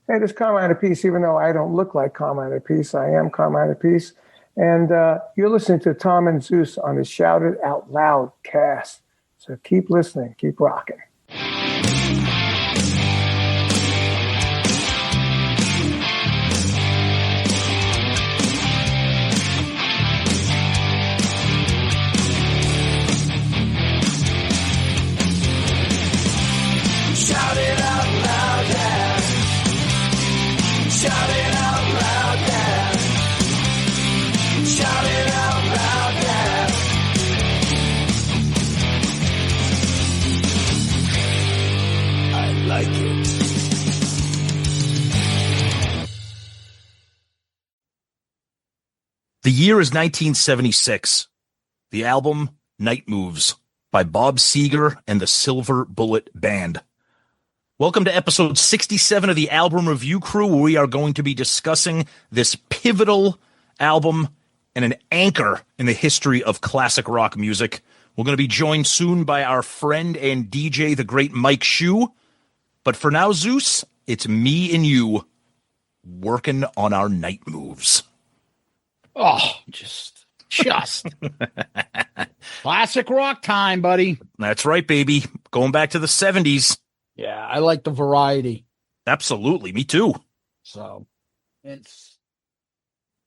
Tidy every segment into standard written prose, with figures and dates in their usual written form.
Hey, this is Carmine Apiece. Even though I don't look like Carmine Apiece, I am Carmine Apiece. And you're listening to Tom and Zeus on the Shout It Out Loud cast. So keep listening, keep rocking. Shout it out loud, yeah. Shout it out loud, yeah. Shout it out loud, yeah. I like it. The year is 1976. The album Night Moves by Bob Seger and the Silver Bullet Band. Welcome to episode 67 of the Album Review Crew, where we are going to be discussing this pivotal album and an anchor in the history of classic rock music. We're going to be joined soon by our friend and DJ, the great Mike Shue. But for now, Zeus, it's me and you working on our night moves. Oh, just classic rock time, buddy. That's right, baby. Going back to the 70s. Yeah, I like the variety. Absolutely, me too. So, it's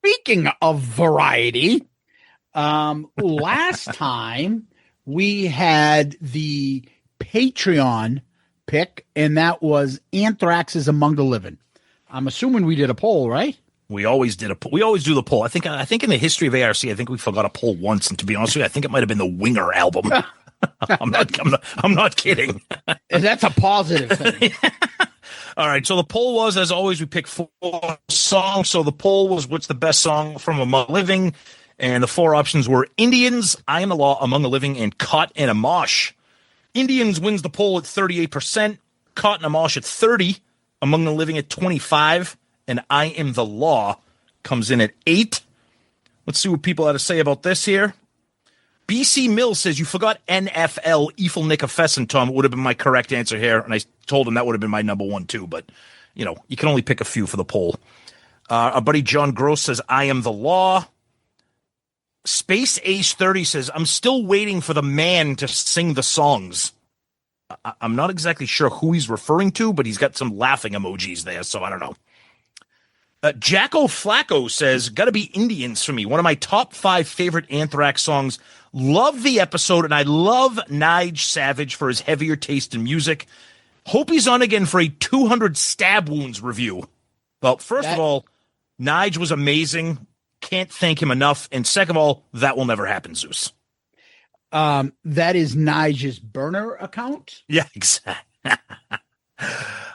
speaking of variety, last time we had the Patreon pick, and that was Anthrax's Among the Living. I'm assuming we did a poll, right? We always do the poll. I think in the history of ARC, I think we forgot a poll once, and to be honest with you, I think it might have been the Winger album. I'm not kidding. That's a positive thing. All right. So the poll was, as always, we picked 4 songs. So the poll was, what's the best song from Among the Living? And the 4 options were Indians, I Am the Law, Among the Living, and Caught in a Mosh. Indians wins the poll at 38%, Caught in a Mosh at 30%, Among the Living at 25%, and I Am the Law comes in at 8%. Let's see what people had to say about this here. BC Mills says, you forgot NFL, Eiffel Nicofessin, Tom. It would have been my correct answer here. And I told him that would have been my number 1, too. But, you know, you can only pick a few for the poll. Our buddy John Gross says, I Am the Law. Space Ace 30 says, I'm still waiting for the man to sing the songs. I'm not exactly sure who he's referring to, but he's got some laughing emojis there, so I don't know. Jacko Flacco says, gotta be Indians for me. One of my top 5 favorite Anthrax songs. Love the episode, and I love Nige Savage for his heavier taste in music. Hope he's on again for a 200 stab wounds review. Well, first of all, Nige was amazing. Can't thank him enough. And second of all, that will never happen, Zeus. That is Nige's burner account? Yeah, exactly.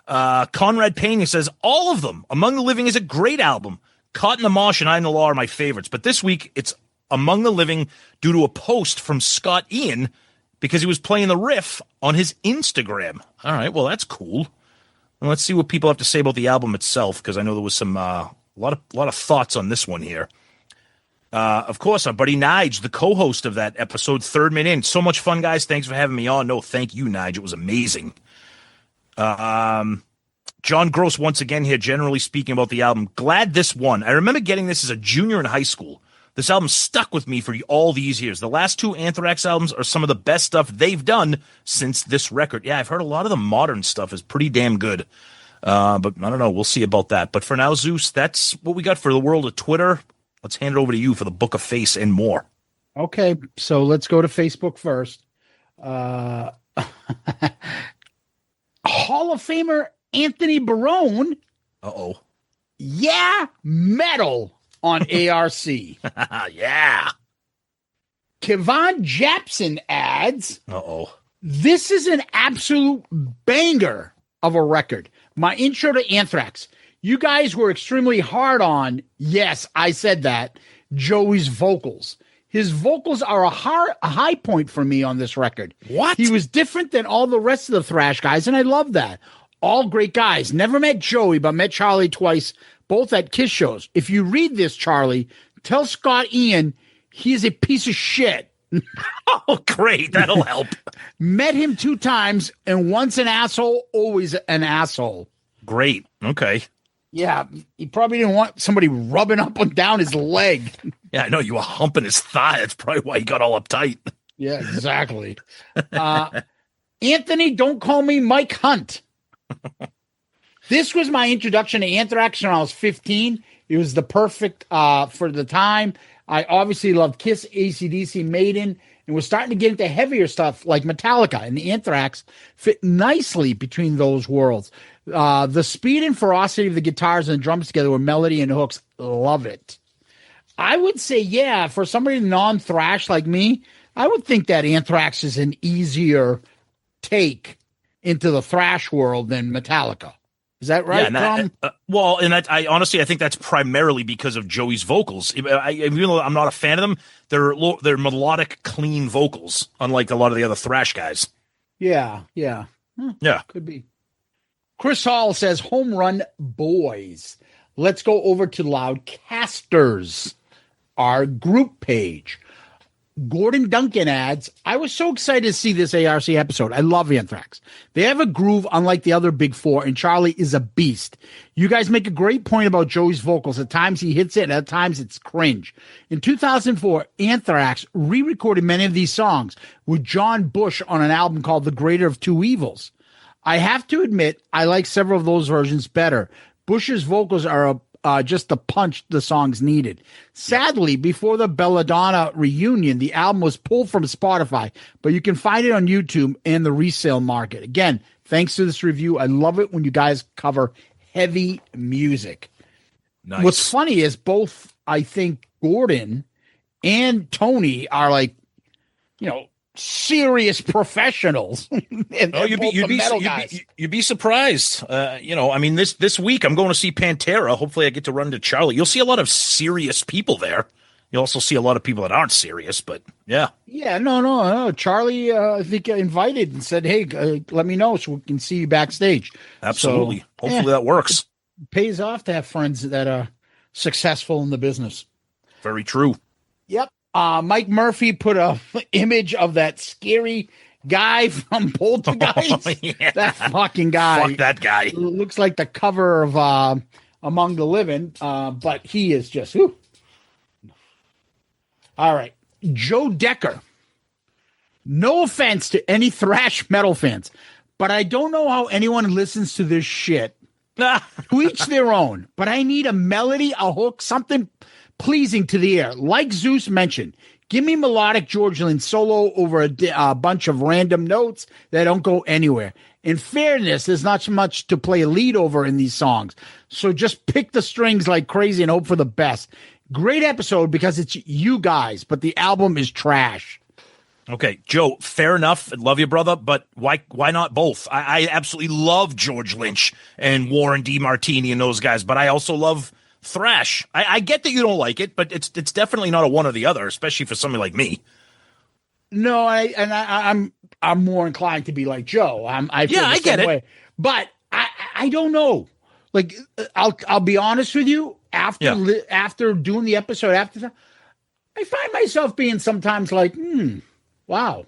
Conrad Pena says, all of them. Among the Living is a great album. Caught in the Mosh and I Am the Law are my favorites. But this week, it's Among the Living due to a post from Scott Ian because he was playing the riff on his Instagram. All right, well, that's cool. And let's see what people have to say about the album itself, because I know there was some a lot of thoughts on this one here. Of course, our buddy Nige, the co-host of that episode, Third Man In. So much fun, guys. Thanks for having me on. No, thank you, Nige. It was amazing. John Gross, once again here, generally speaking about the album. Glad this won. I remember getting this as a junior in high school. This album stuck with me for all these years. The last 2 Anthrax albums are some of the best stuff they've done since this record. Yeah, I've heard a lot of the modern stuff is pretty damn good. But I don't know. We'll see about that. But for now, Zeus, that's what we got for the world of Twitter. Let's hand it over to you for the Book of Face and more. Okay, so let's go to Facebook first. Hall of Famer Anthony Barone. Uh-oh. Yeah, metal on ARC. Yeah. Kevon Japson adds, uh-oh, this is an absolute banger of a record. My intro to Anthrax. You guys were extremely hard on, yes, I said that, Joey's vocals. His vocals are a high point for me on this record. What? He was different than all the rest of the thrash guys, and I love that. All great guys. Never met Joey, but met Charlie twice, both at Kiss shows. If you read this, Charlie, tell Scott Ian he is a piece of shit. Oh, great. That'll help. Met him 2 times, and once an asshole, always an asshole. Great. Okay. Yeah, he probably didn't want somebody rubbing up and down his leg. Yeah, I know you were humping his thigh. That's probably why he got all uptight. Yeah, exactly. Anthony, don't call me Mike Hunt. This was my introduction to Anthrax when I was 15. It was the perfect for the time. I obviously loved Kiss, AC/DC, Maiden, and was starting to get into heavier stuff like Metallica, and the Anthrax fit nicely between those worlds. The speed and ferocity of the guitars and drums together with melody and hooks, love it. I would say, yeah, for somebody non-thrash like me, I would think that Anthrax is an easier take into the thrash world than Metallica. Is that right, Tom? I honestly, I think that's primarily because of Joey's vocals. Even though I'm not a fan of them, they're melodic, clean vocals, unlike a lot of the other thrash guys. Yeah. Yeah. Could be. Chris Hall says, home run boys. Let's go over to Loudcasters, our group page. Gordon Duncan adds, I was so excited to see this ARC episode. I love Anthrax. They have a groove unlike the other big four, and Charlie is a beast. You guys make a great point about Joey's vocals. At times he hits it, and at times it's cringe. In 2004, Anthrax re-recorded many of these songs with John Bush on an album called The Greater of Two Evils. I have to admit, I like several of those versions better. Bush's vocals are just the punch the songs needed. Sadly, before the Belladonna reunion, the album was pulled from Spotify, but you can find it on YouTube and the resale market. Again, thanks to this review. I love it when you guys cover heavy music. Nice. What's funny is both, I think, Gordon and Tony are like, serious professionals. You'd be surprised. This week I'm going to see Pantera. Hopefully I get to run to Charlie. You'll see a lot of serious people there. You'll also see a lot of people that aren't serious, but yeah. Yeah, no. Charlie, I think invited and said, hey, let me know so we can see you backstage. Absolutely. So, hopefully that works. It pays off to have friends that are successful in the business. Very true. Yep. Mike Murphy put a image of that scary guy from Poltergeist. Oh, yeah. That fucking guy. Fuck that guy. Looks like the cover of Among the Living, but he is just. Whew. All right. Joe Decker. No offense to any thrash metal fans, but I don't know how anyone listens to this shit. To each their own, but I need a melody, a hook, something pleasing to the ear. Like Zeus mentioned, give me melodic George Lynn solo over a bunch of random notes that don't go anywhere. In fairness, there's not so much to play a lead over in these songs, so just pick the strings like crazy and hope for the best. Great episode because it's you guys, but the album is trash. Okay, Joe, fair enough. Love you, brother, but why not both? I absolutely love George Lynch and Warren DeMartini and those guys, but I also love thrash. I get that you don't like it, but it's definitely not a one or the other, especially for somebody like me. No, I'm more inclined to be like Joe. I get it. way. But I don't know. Like I'll be honest with you. After doing the episode, I find myself being sometimes like, wow,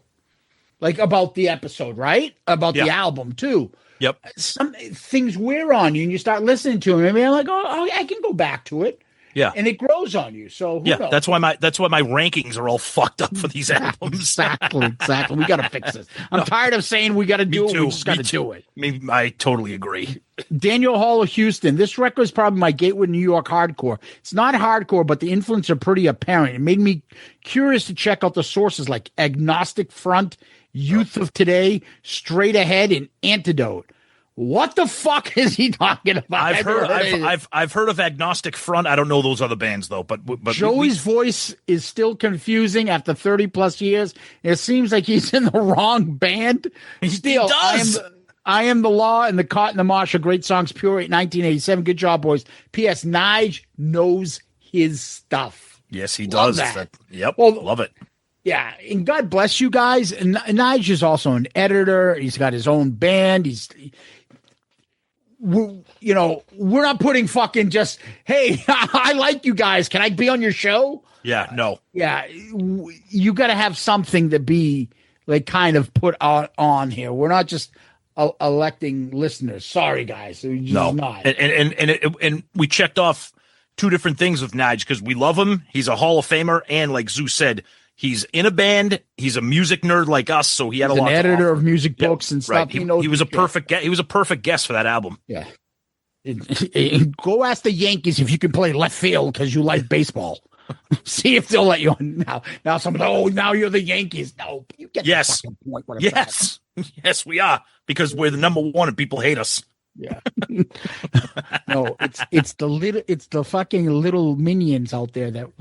like about the episode, right? About the album too. Yep. Some things wear on you, and you start listening to them. I mean, I'm like, oh, I can go back to it. Yeah, and it grows on you. So who knows? that's why my rankings are all fucked up for these albums. Exactly. We got to fix this. I'm tired of saying we got to do it. We just got to do it. I totally agree. Daniel Hall of Houston. This record is probably my gateway to New York hardcore. It's not hardcore, but the influence are pretty apparent. It made me curious to check out the sources like Agnostic Front, Youth of Today, Straight Ahead, and Antidote. What the fuck is he talking about? I've heard of Agnostic Front. I don't know those other bands though. But Joey's voice is still confusing after 30 plus years. It seems like he's in the wrong band. He does. I Am the Law and The Caught in the Marsh are great songs. Pure 1987. Good job, boys. P.S. Nige knows his stuff. Yes, he does. Yep. Well, love it. Yeah, and God bless you guys. And Nige is also an editor. He's got his own band. We're not putting fucking just, hey, I like you guys. Can I be on your show? Yeah, no. Yeah, you got to have something to be like kind of put on here. We're not just electing listeners. Sorry, guys. We're just not. And we checked off two different things with Nige because we love him. He's a Hall of Famer, and like Zeus said, he's in a band. He's a music nerd like us, so he had He's a lot. An editor to offer. of music books and stuff. Right. He knows. He was a perfect. He was a perfect guest for that album. Yeah. Go ask the Yankees if you can play left field because you like baseball. See if they'll let you on now. Now someone, now you're the Yankees. No, you get the fucking point. Yes, yes, we are because we're the number one and people hate us. Yeah. No, it's the fucking little minions out there that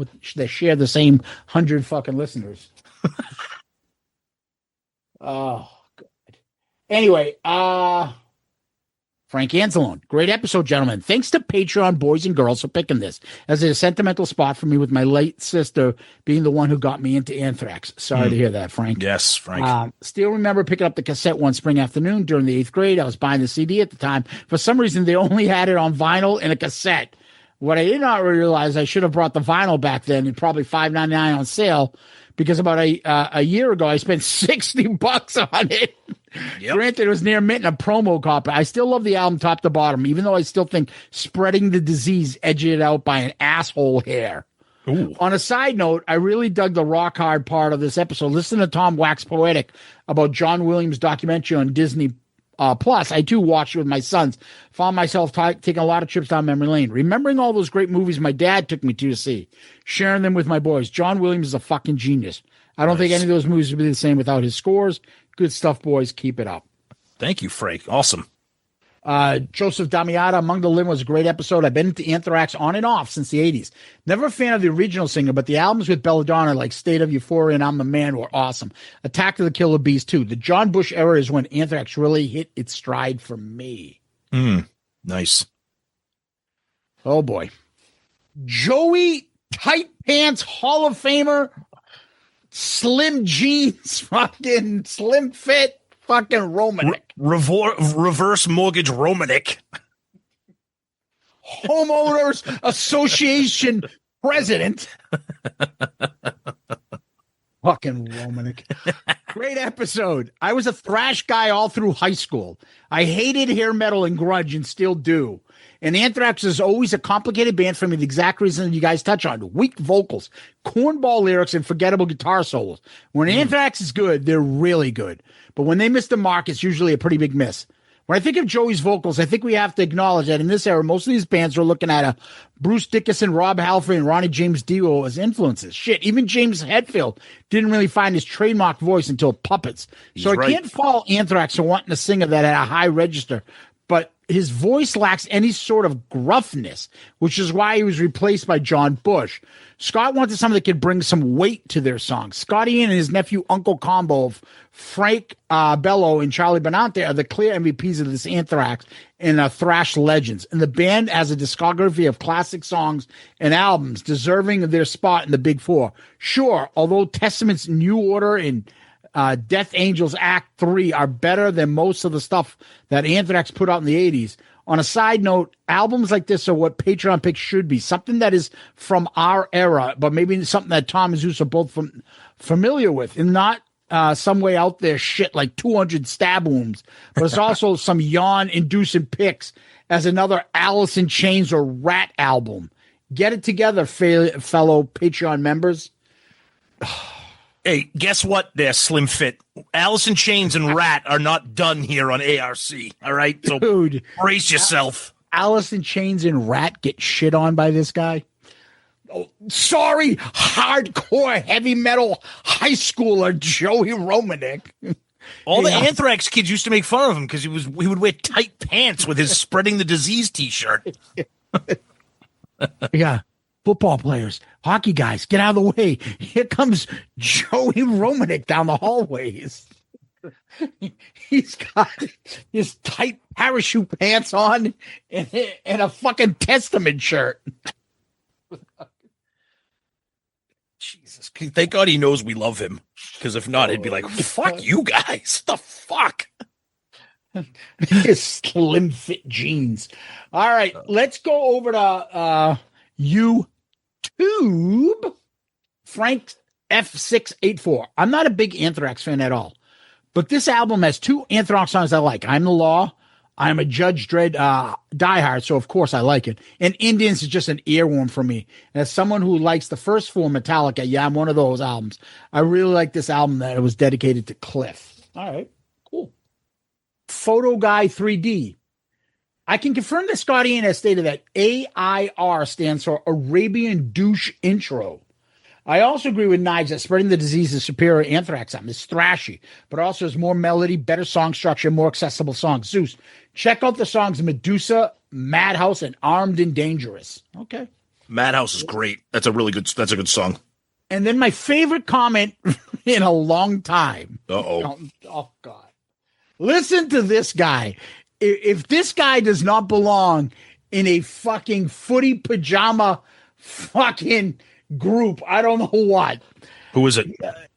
share the same 100 fucking listeners. Oh God. Anyway, Frank Anzalone, great episode, gentlemen. Thanks to Patreon boys and girls for picking this, as it's a sentimental spot for me with my late sister being the one who got me into Anthrax. Sorry to hear that, Frank. Yes, Frank. Still remember picking up the cassette one spring afternoon during the 8th grade. I was buying the CD at the time. For some reason, they only had it on vinyl and a cassette. What I did not realize, I should have brought the vinyl back then and probably $5.99 on sale, because about a year ago, I spent $60 on it. Yep. Granted, it was near mint and a promo copy. I still love the album top to bottom, even though I still think Spreading the Disease edged it out by an asshole hair. Ooh. On a side note, I really dug the rock hard part of this episode. Listen to Tom wax poetic about John Williams' documentary on Disney Plus. I too watched it with my sons. Found myself taking a lot of trips down memory lane, remembering all those great movies my dad took me to see, sharing them with my boys. John Williams is a fucking genius. I don't think any of those movies would be the same without his scores. Good stuff, boys. Keep it up. Thank you, Frank. Awesome. Joseph Damiata, Among the Living was a great episode. I've been into Anthrax on and off since the 80s. Never a fan of the original singer, but the albums with Belladonna like State of Euphoria and I'm the Man were awesome. Attack of the Killer Bees too. The John Bush era is when Anthrax really hit its stride for me. Nice. Oh boy. Joey Tight Pants Hall of Famer, Slim Jeans, fucking Slim Fit, fucking Romanek. Reverse mortgage Romanek. Homeowners Association president. Fucking Romanek. Great episode. I was a thrash guy all through high school. I hated hair metal and grunge and still do. And Anthrax is always a complicated band for me. The exact reason you guys touch on: weak vocals, cornball lyrics, and forgettable guitar solos. When Anthrax is good, they're really good. But when they miss the mark, it's usually a pretty big miss. When I think of Joey's vocals, I think we have to acknowledge that in this era, most of these bands are looking at a Bruce Dickinson, Rob Halford, and Ronnie James Dio as influences. Shit, even James Hetfield didn't really find his trademark voice until Puppets. So I can't fault Anthrax for wanting a singer that had a high register, but his voice lacks any sort of gruffness, which is why he was replaced by John Bush. Scott wanted someone that could bring some weight to their songs. Scott Ian and his nephew Uncle combo of Frank Bello and Charlie Benante are the clear MVPs of this Anthrax and thrash legends. And the band has a discography of classic songs and albums deserving of their spot in the Big Four. Sure, although Testament's New Order and Death Angels Act 3 are better than most of the stuff that Anthrax put out in the 80s. On a side note, albums like this are what Patreon picks should be. Something that is from our era, but maybe something that Tom and Zeus are both familiar with, and not some way out there shit like 200 stab wounds. But it's also some yawn-inducing picks as another Alice in Chains or Rat album. Get it together, fellow Patreon members. Hey, guess what there, Slim Fit? Alice in Chains and Rat are not done here on ARC, all right? So dude, brace yourself. Alice in Chains and Rat get shit on by this guy? Oh, sorry, hardcore heavy metal high schooler Joey Romanek. All the Anthrax kids used to make fun of him because he would wear tight pants with his Spreading the Disease t-shirt. Yeah. Football players, hockey guys, get out of the way. Here comes Joey Romanek down the hallways. He's got his tight parachute pants on and a fucking Testament shirt. Jesus. Thank God he knows we love him. Because if not, he'd be like, fuck you guys. The fuck? His slim fit jeans. All right, let's go over to YouTube. Frank F684. I'm not a big Anthrax fan at all, But this album has 2 Anthrax songs I like. I'm the Law. I'm a Judge Dredd diehard, so of course I like it. And Indians is just an earworm for me. And as someone who likes the first 4 Metallica, yeah, I'm one of those albums. I really like this album that it was dedicated to Cliff. All right, cool. Photo Guy 3D. I can confirm that Scott Ian has stated that AIR stands for Arabian Douche Intro. I also agree with Knives that Spreading the Disease is superior to Anthrax album. It's thrashy, but also has more melody, better song structure, more accessible songs. Zeus, check out the songs Medusa, Madhouse, and Armed and Dangerous. Okay. Madhouse is great. That's a good song. And then my favorite comment in a long time. Uh-oh. Oh, God. Listen to this guy. If this guy does not belong in a fucking footy pajama fucking group, I don't know what. Who is it?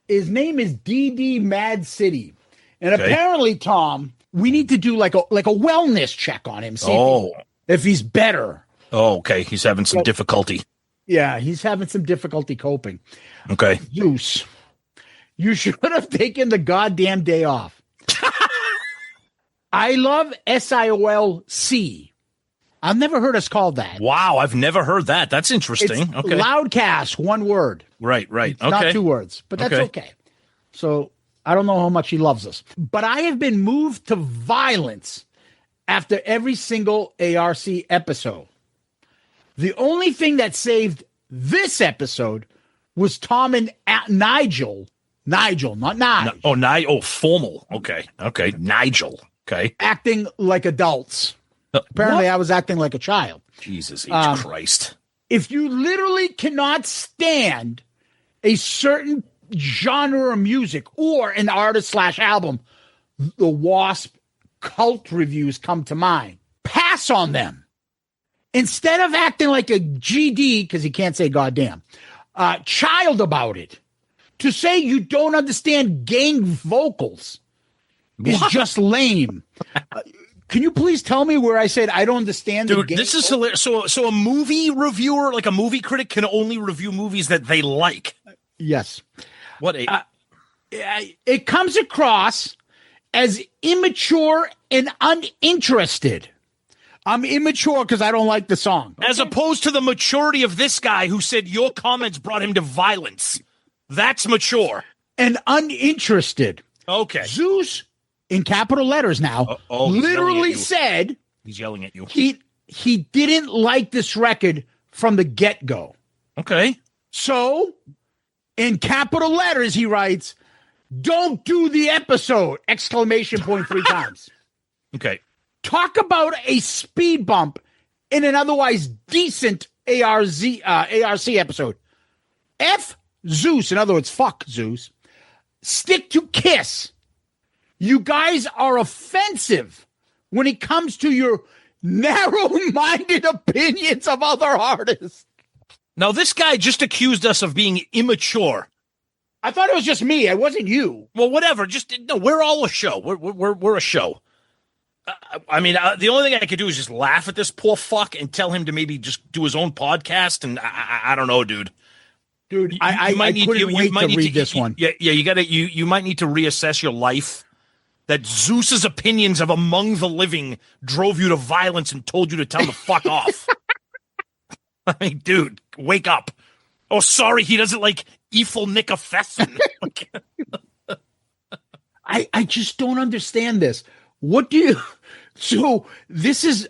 His name is DD Mad City. And apparently, Tom, we need to do like a wellness check on him. See if he's better. Oh, okay. He's having some difficulty. Yeah, he's having some difficulty coping. Okay. Zeus, you should have taken the goddamn day off. I love SIOLC. I've never heard us called that. Wow, I've never heard that. That's interesting. It's okay. Loudcast, 1 word. Right. It's not 2 words, but that's okay. So I don't know how much he loves us. But I have been moved to violence after every single ARC episode. The only thing that saved this episode was Tom and Nigel. Nigel, not Nige. Formal. Okay. Nigel. Okay. Acting like adults. Apparently, I was acting like a child. Jesus H. Christ. If you literally cannot stand a certain genre of music or an artist / album, the Wasp cult reviews come to mind. Pass on them. Instead of acting like a GD, because he can't say goddamn, child about it, to say you don't understand gang vocals is just lame. Can you please tell me where I said I don't understand? Dude, this is hilarious. So a movie reviewer, like a movie critic, can only review movies that they like. Yes. What it comes across as immature and uninterested. I'm immature because I don't like the song. Okay? As opposed to the maturity of this guy who said your comments brought him to violence. That's mature. And uninterested. Okay. Zeus, in capital letters now, literally said he's yelling at you. He didn't like this record from the get-go. Okay. So, in capital letters, he writes, "Don't do the episode!" Exclamation point 3 times. Okay. Talk about a speed bump in an otherwise decent ARC episode. F Zeus, in other words, fuck Zeus. Stick to Kiss. You guys are offensive when it comes to your narrow-minded opinions of other artists. Now, this guy just accused us of being immature. I thought it was just me. It wasn't you. Well, whatever. We're all a show. We're a show. The only thing I could do is just laugh at this poor fuck and tell him to maybe just do his own podcast. And I don't know, dude. Dude, I couldn't wait to read this one. Yeah, you might need to reassess your life. That Zeus's opinions of Among the Living drove you to violence and told you to tell him to fuck off. I mean, dude, wake up. Oh, sorry, he doesn't like Eiffel Nicafessin. I just don't understand this. What do you... So this is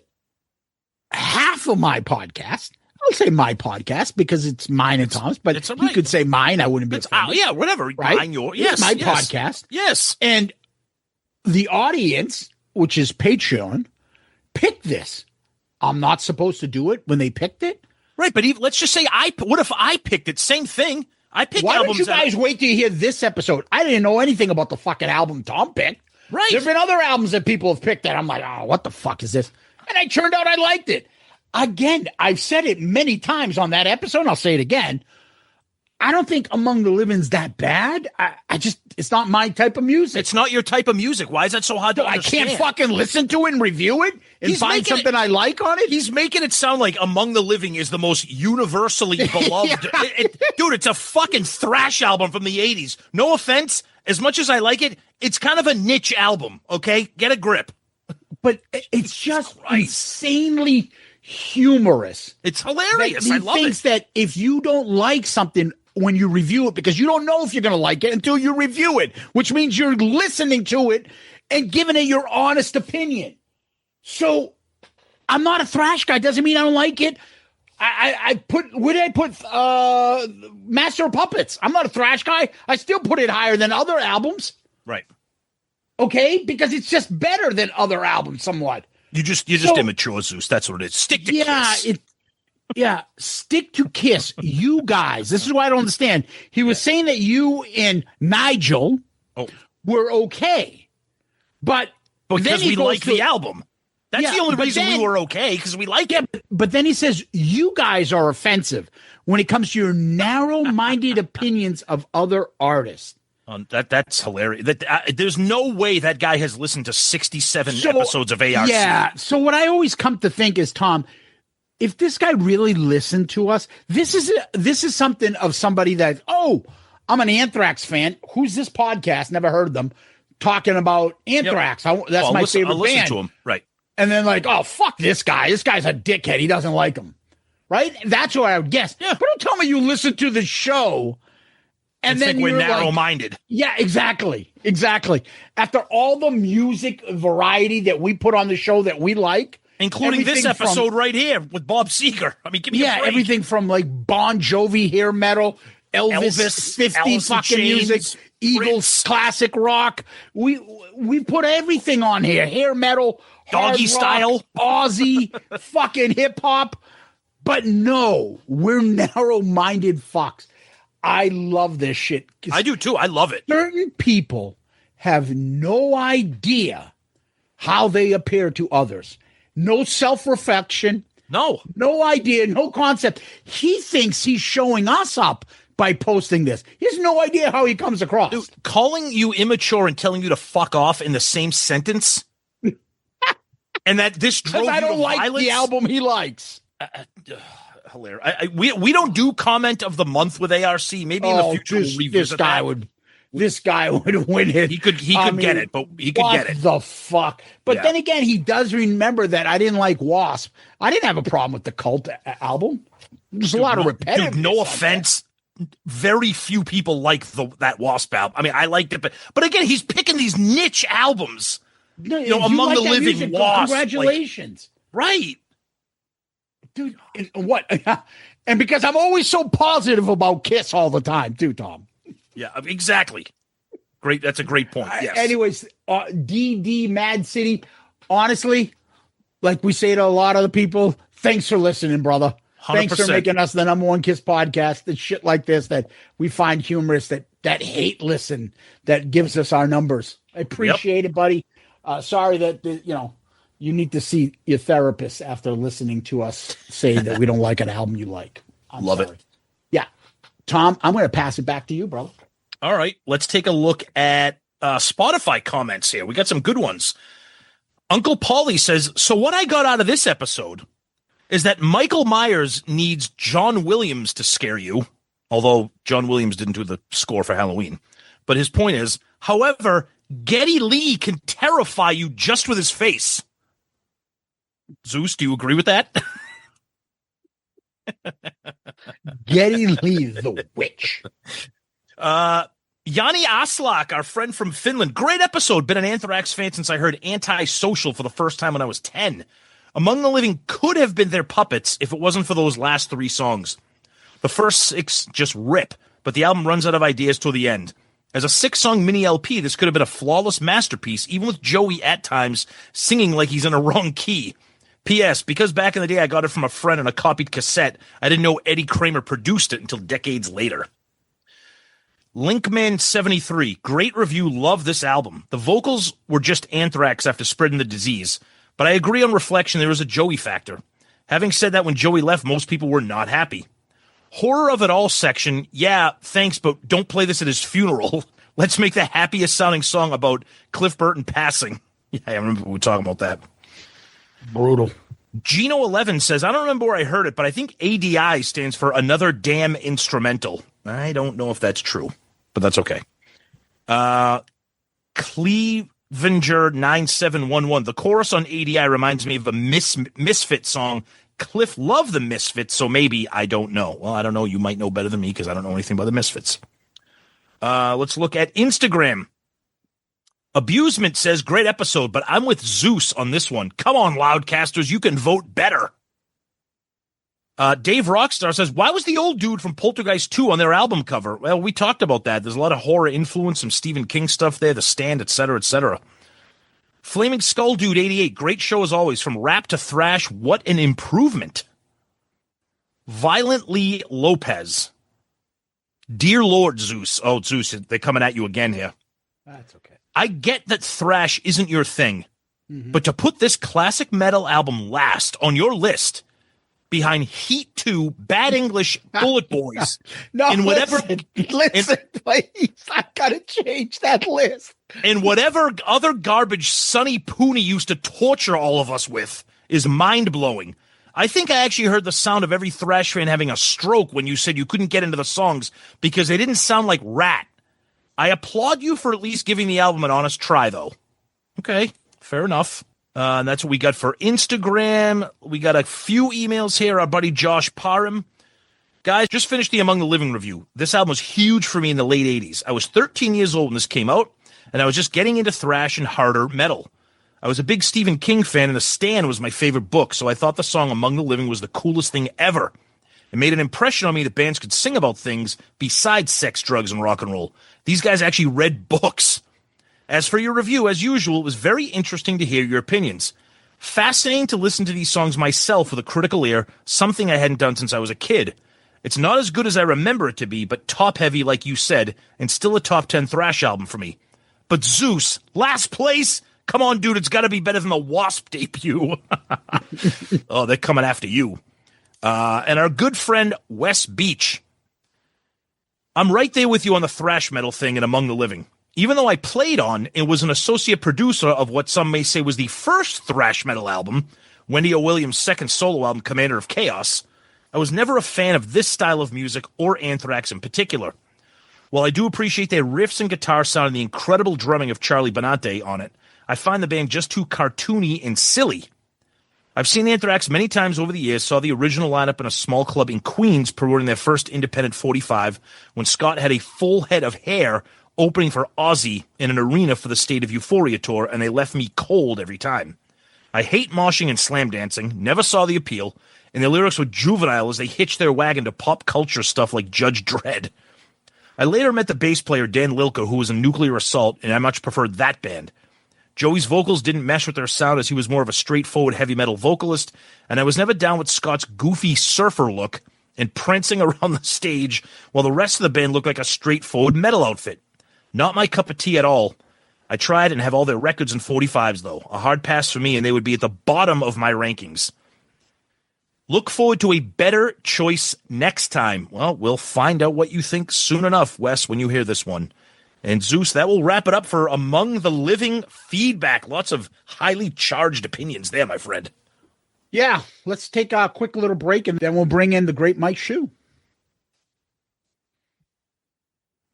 half of my podcast. I'll say my podcast because it's mine and Tom's, but you could say mine. I wouldn't be offended. Yeah, whatever. Right? Mine, yours. Yes, my yes. podcast. Yes. And the audience, which is Patreon, picked this. I'm not supposed to do it when they picked it. Right, but let's just say what if I picked it? Same thing. I picked Why albums. Why don't you guys wait till you hear this episode? I didn't know anything about the fucking album Tom picked. Right. There've been other albums that people have picked that I'm like, oh, what the fuck is this? And it turned out I liked it. Again, I've said it many times on that episode, and I'll say it again. I don't think Among the Living's that bad. It's not my type of music. It's not your type of music. Why is that so hard to understand? I can't fucking listen to it and review it and find something I like on it. He's making it sound like Among the Living is the most universally beloved. Dude, it's a fucking thrash album from the 80s. No offense. As much as I like it, it's kind of a niche album. Okay, get a grip. But it's just insanely humorous. It's hilarious. I love He thinks it. that if you don't like something when you review it, because you don't know if you're going to like it until you review it, which means you're listening to it and giving it your honest opinion. So I'm not a thrash guy. Doesn't mean I don't like it. Where did I put Master of Puppets? I'm not a thrash guy. I still put it higher than other albums. Right. Okay, because it's just better than other albums somewhat. You're just immature, Zeus. That's what it is. Stick to Kiss. Stick to Kiss. You guys, this is what I don't understand. He was saying that you and Nigel were okay, but because we like the album. That's the only reason we were okay, because we like it. But then he says you guys are offensive when it comes to your narrow-minded opinions of other artists. That's hilarious. There's no way that guy has listened to 67 episodes of ARC. Yeah. So what I always come to think is, Tom, if this guy really listened to us, this is something of somebody that, I'm an Anthrax fan. Who's this podcast? Never heard of them. Talking about Anthrax. Yep. That's my favorite I'll listen band. to him. Right. And then fuck this guy. This guy's a dickhead. He doesn't like him. Right? That's what I would guess. Yeah. But don't tell me you listen to the show and then think we're narrow-minded. Yeah, exactly. After all the music variety that we put on the show that we like, including this episode right here with Bob Seger. I mean, give me a break. Everything from Bon Jovi hair metal, Elvis 50 Alice fucking Chains, music, Eagles Prince. classic rock. We put everything on here. Hair metal, Doggy hard style, rock, Aussie, fucking hip hop. But no, we're narrow-minded fucks. I love this shit. I do too. I love it. Certain people have no idea how they appear to others. No self-reflection. No idea, no concept. He thinks he's showing us up by posting this. He has no idea how he comes across. Dude, calling you immature and telling you to fuck off in the same sentence, and that this drove you to violence. I don't like the album he likes. Hilarious. We don't do comment of the month with ARC. Maybe in the future we'll revisit this guy would win it. He could get it, but he could get it. What the fuck? But then again, he does remember that I didn't like Wasp. I didn't have a problem with the Cult album. There's a lot of repetitive. Dude, no offense. Very few people like that Wasp album. I mean, I liked it, but again, he's picking these niche albums. Among the living music, Wasp. Congratulations. Right. Dude, what? And because I'm always so positive about Kiss all the time, too, Tom. Yeah, exactly. Great. That's a great point. Yes. Anyways, DD Mad City, honestly, like we say to a lot of the people, thanks for listening, brother. 100%. Thanks for making us the #1 Kiss podcast. And shit like this that we find humorous, that hate listen, that gives us our numbers. I appreciate it, buddy. Sorry that, you need to see your therapist after listening to us say that we don't like an album you like. Love it. Yeah. Tom, I'm going to pass it back to you, brother. All right. Let's take a look at Spotify comments here. We got some good ones. Uncle Paulie says, so what I got out of this episode is that Michael Myers needs John Williams to scare you, although John Williams didn't do the score for Halloween. But his point is, however, Geddy Lee can terrify you just with his face. Zeus, do you agree with that? Geddy Lee, the witch. Yanni Aslak, our friend from Finland. Great episode. Been an Anthrax fan since I heard Antisocial for the first time when I was 10. Among the Living could have been their puppets if it wasn't for those last 3 songs. The first 6 just rip, but the album runs out of ideas till the end. As a 6-song mini LP, this could have been a flawless masterpiece, even with Joey at times singing like he's in a wrong key. P.S. Because back in the day I got it from a friend on a copied cassette, I didn't know Eddie Kramer produced it until decades later. Linkman73, great review, love this album. The vocals were just Anthrax after spreading the disease, but I agree on reflection there was a Joey factor. Having said that, when Joey left, most people were not happy. Horror of It All section, yeah, thanks, but don't play this at his funeral. Let's make the happiest sounding song about Cliff Burton passing. Yeah, I remember we were talking about that. Brutal. Gino11 says, I don't remember where I heard it, but I think ADI stands for Another Damn Instrumental. I don't know if that's true, but that's okay. Clevenger 9711. The chorus on ADI reminds me of a Misfit song. Cliff loved the Misfits, so maybe, I don't know. Well, I don't know. You might know better than me because I don't know anything about the Misfits. Let's look at Instagram. Abusement says, great episode, but I'm with Zeus on this one. Come on, Loudcasters, you can vote better. Dave Rockstar says, why was the old dude from Poltergeist 2 on their album cover? Well, we talked about that. There's a lot of horror influence, some Stephen King stuff there, The Stand, etc., etc. Flaming Skull Dude 88, great show as always. From rap to thrash, what an improvement. Violently Lopez. Dear Lord Zeus. Oh, Zeus, they're coming at you again here. That's okay. I get that thrash isn't your thing, but to put this classic metal album last on your list behind Heat 2, Bad English, Bullet Boys, No, in whatever, listen, please. I gotta change that list. and whatever other garbage Sonny Pooney used to torture all of us with is mind-blowing. I think I actually heard the sound of every thrash fan having a stroke when you said you couldn't get into the songs because they didn't sound like Rat. I applaud you for at least giving the album an honest try, though. Okay, fair enough. And that's what we got for Instagram. We got a few emails here. Our buddy Josh Parham. Guys, just finished the Among the Living review. This album was huge for me in the late 80s. I was 13 years old when this came out, and I was just getting into thrash and harder metal. I was a big Stephen King fan, and The Stand was my favorite book, so I thought the song Among the Living was the coolest thing ever. It made an impression on me that bands could sing about things besides sex, drugs, and rock and roll. These guys actually read books. As for your review, as usual, it was very interesting to hear your opinions. Fascinating to listen to these songs myself with a critical ear, something I hadn't done since I was a kid. It's not as good as I remember it to be, but top-heavy like you said, and still a top 10 thrash album for me. But Zeus, last place? Come on, dude, it's got to be better than the Wasp debut. Oh, they're coming after you. And our good friend, Wes Beach. I'm right there with you on the thrash metal thing and Among the Living. Even though I played on and was an associate producer of what some may say was the first thrash metal album, Wendy O. Williams' second solo album, Commander of Chaos, I was never a fan of this style of music or Anthrax in particular. While I do appreciate their riffs and guitar sound and the incredible drumming of Charlie Benante on it, I find the band just too cartoony and silly. I've seen Anthrax many times over the years, saw the original lineup in a small club in Queens promoting their first independent 45 when Scott had a full head of hair opening for Ozzy in an arena for the State of Euphoria tour, and they left me cold every time. I hate moshing and slam dancing, never saw the appeal, and their lyrics were juvenile as they hitched their wagon to pop culture stuff like Judge Dredd. I later met the bass player Dan Lilker, who was in Nuclear Assault, and I much preferred that band. Joey's vocals didn't mesh with their sound as he was more of a straightforward heavy metal vocalist, and I was never down with Scott's goofy surfer look and prancing around the stage while the rest of the band looked like a straightforward metal outfit. Not my cup of tea at all. I tried and have all their records and 45s, though. A hard pass for me, and they would be at the bottom of my rankings. Look forward to a better choice next time. Well, we'll find out what you think soon enough, Wes, when you hear this one. And Zeus, that will wrap it up for Among the Living feedback. Lots of highly charged opinions there, my friend. Yeah, let's take a quick little break, and then we'll bring in the great Mike Shue.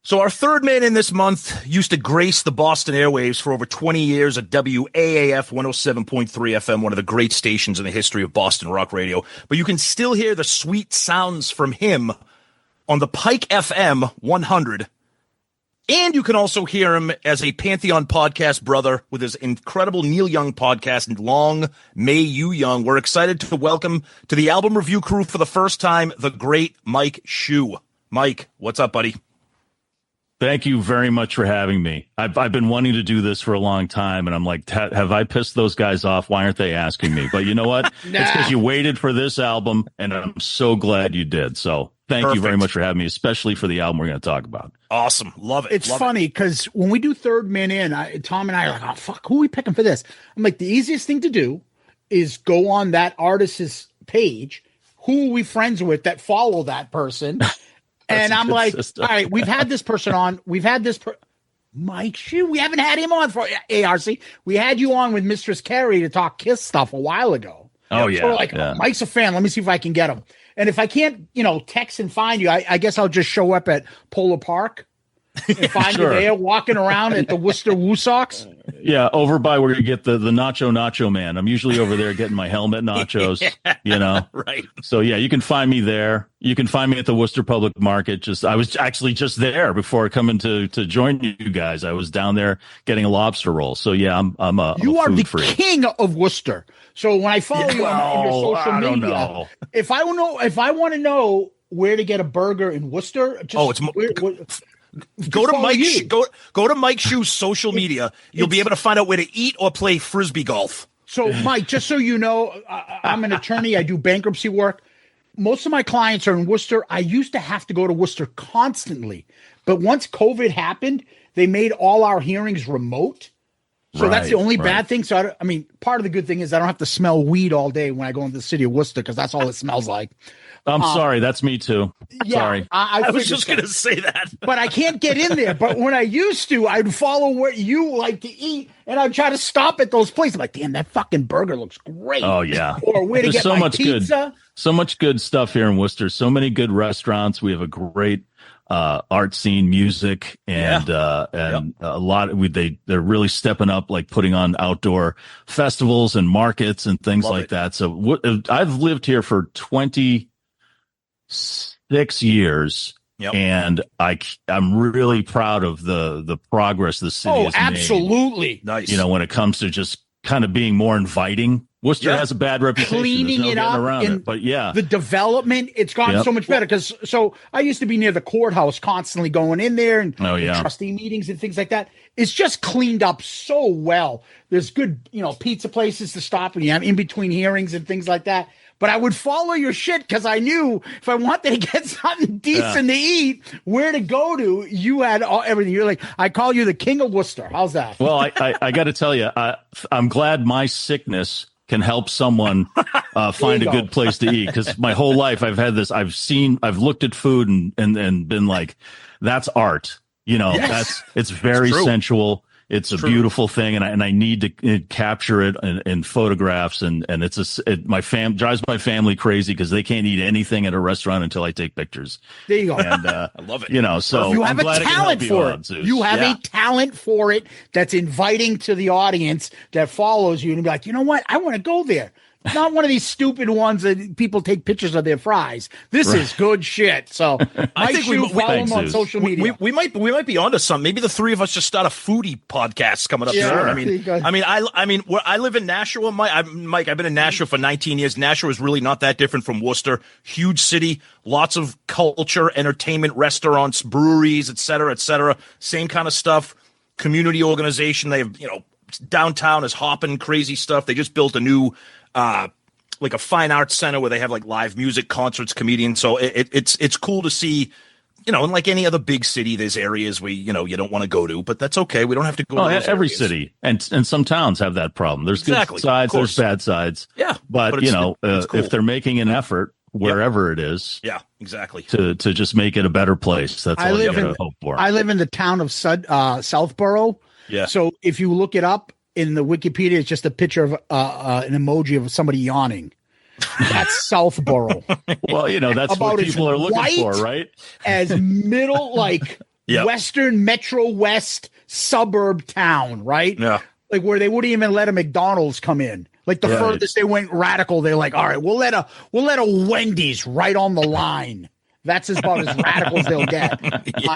So our third man in this month used to grace the Boston airwaves for over 20 years at WAAF 107.3 FM, one of the great stations in the history of Boston rock radio. But you can still hear the sweet sounds from him on the Pike FM 100. And you can also hear him as a Pantheon podcast brother with his incredible Neil Young podcast, and Long May You Young. We're excited to welcome to the album review crew for the first time, the great Mike Shue. Mike, what's up, buddy? Thank you very much for having me. I've been wanting to do this for a long time, and I'm like, have I pissed those guys off? Why aren't they asking me? But you know what? It's because you waited for this album, and I'm so glad you did. So thank you very much for having me, especially for the album we're going to talk about. Awesome. Love it. It's funny because when we do Third Man In, Tom and I are like, oh, fuck, who are we picking for this? I'm like, the easiest thing to do is go on that artist's page. Who are we friends with that follow that person? And I'm like, all right, we've had this person on. We've had this Mike Shue. We haven't had him on for ARC. We had you on with Mistress Carrie to talk Kiss stuff a while ago. Oh, yeah. So we're like, oh, Mike's a fan. Let me see if I can get him. And if I can't, text and find you, I guess I'll just show up at Polar Park and find you there walking around at the Worcester Woo Sox? Yeah, over by where you get the Nacho Man. I'm usually over there getting my helmet nachos, Right. So yeah, you can find me there. You can find me at the Worcester Public Market. I was actually just there before coming to join you guys. I was down there getting a lobster roll. So yeah, I'm a food freak. King of Worcester. So when I follow you on your social media, know. if I want to know where to get a burger in Worcester, go to Mike Shoe's social media. You'll be able to find out where to eat or play frisbee golf. So, Mike, just so you know, I'm an attorney. I do bankruptcy work. Most of my clients are in Worcester. I used to have to go to Worcester constantly, but once COVID happened, they made all our hearings remote. So that's the only bad thing. So, I mean, part of the good thing is I don't have to smell weed all day when I go into the city of Worcester because that's all it smells like. I'm sorry. That's me too. Yeah, Sorry. I was just going to say that. But I can't get in there. But when I used to, I'd follow what you like to eat, and I'd try to stop at those places. I'm like, damn, that fucking burger looks great. Oh, yeah. Or where to There's get so my much pizza. So much good stuff here in Worcester. So many good restaurants. We have a great art scene, music, and a lot. They're really stepping up, like putting on outdoor festivals and markets and things like that. So I've lived here for 26 years. Yep. And I'm really proud of the progress the city has made. Absolutely. Nice. When it comes to just kind of being more inviting. Worcester has a bad reputation. Cleaning it up around it. But yeah, the development, it's gotten so much better. So I used to be near the courthouse, constantly going in there and trustee meetings and things like that. It's just cleaned up so well. There's good, pizza places to stop when you have in between hearings and things like that. But I would follow your shit because I knew if I wanted to get something decent to eat, where to go to. You had everything. You're like, I call you the king of Worcester. How's that? Well, I got to tell you, I'm glad my sickness can help someone find a good place to eat, because my whole life I've had this. I've looked at food and been like, that's art. It's very sensual. It's a beautiful thing, and I need to capture it in photographs, and drives my family crazy because they can't eat anything at a restaurant until I take pictures. There you go. And I love it. So you have I'm glad a talent for it. You have a talent for it that's inviting to the audience that follows you and be like, you know what? I want to go there. Not one of these stupid ones that people take pictures of their fries. This is good shit. So I think we follow them on social media. We might be onto something. Maybe the three of us just start a foodie podcast coming up soon. I live in Nashua. Mike, I've been in Nashua for 19 years. Nashua is really not that different from Worcester. Huge city, lots of culture, entertainment, restaurants, breweries, et cetera, same kind of stuff. Community organization. They have, downtown is hopping, crazy stuff. They just built a new like a fine arts center where they have like live music, concerts, comedians. So it's cool to see, and like any other big city, there's areas where, you don't want to go to, but that's okay. We don't have to go to those every areas. City and some towns have that problem. There's good sides, there's bad sides. Yeah. But it's cool. If they're making an effort, wherever it is. Yeah, exactly. To just make it a better place. That's all you gotta hope for. I live in the town of Southborough. Yeah. So if you look it up, in the Wikipedia, it's just a picture of an emoji of somebody yawning. That's Southborough. Well, that's what people are looking for, right? As middle, Western Metro West suburb town, right? Yeah. Like where they wouldn't even let a McDonald's come in. Like the furthest they went radical, they're like, all right, we'll let a Wendy's right on the line. That's about as radical as they'll get.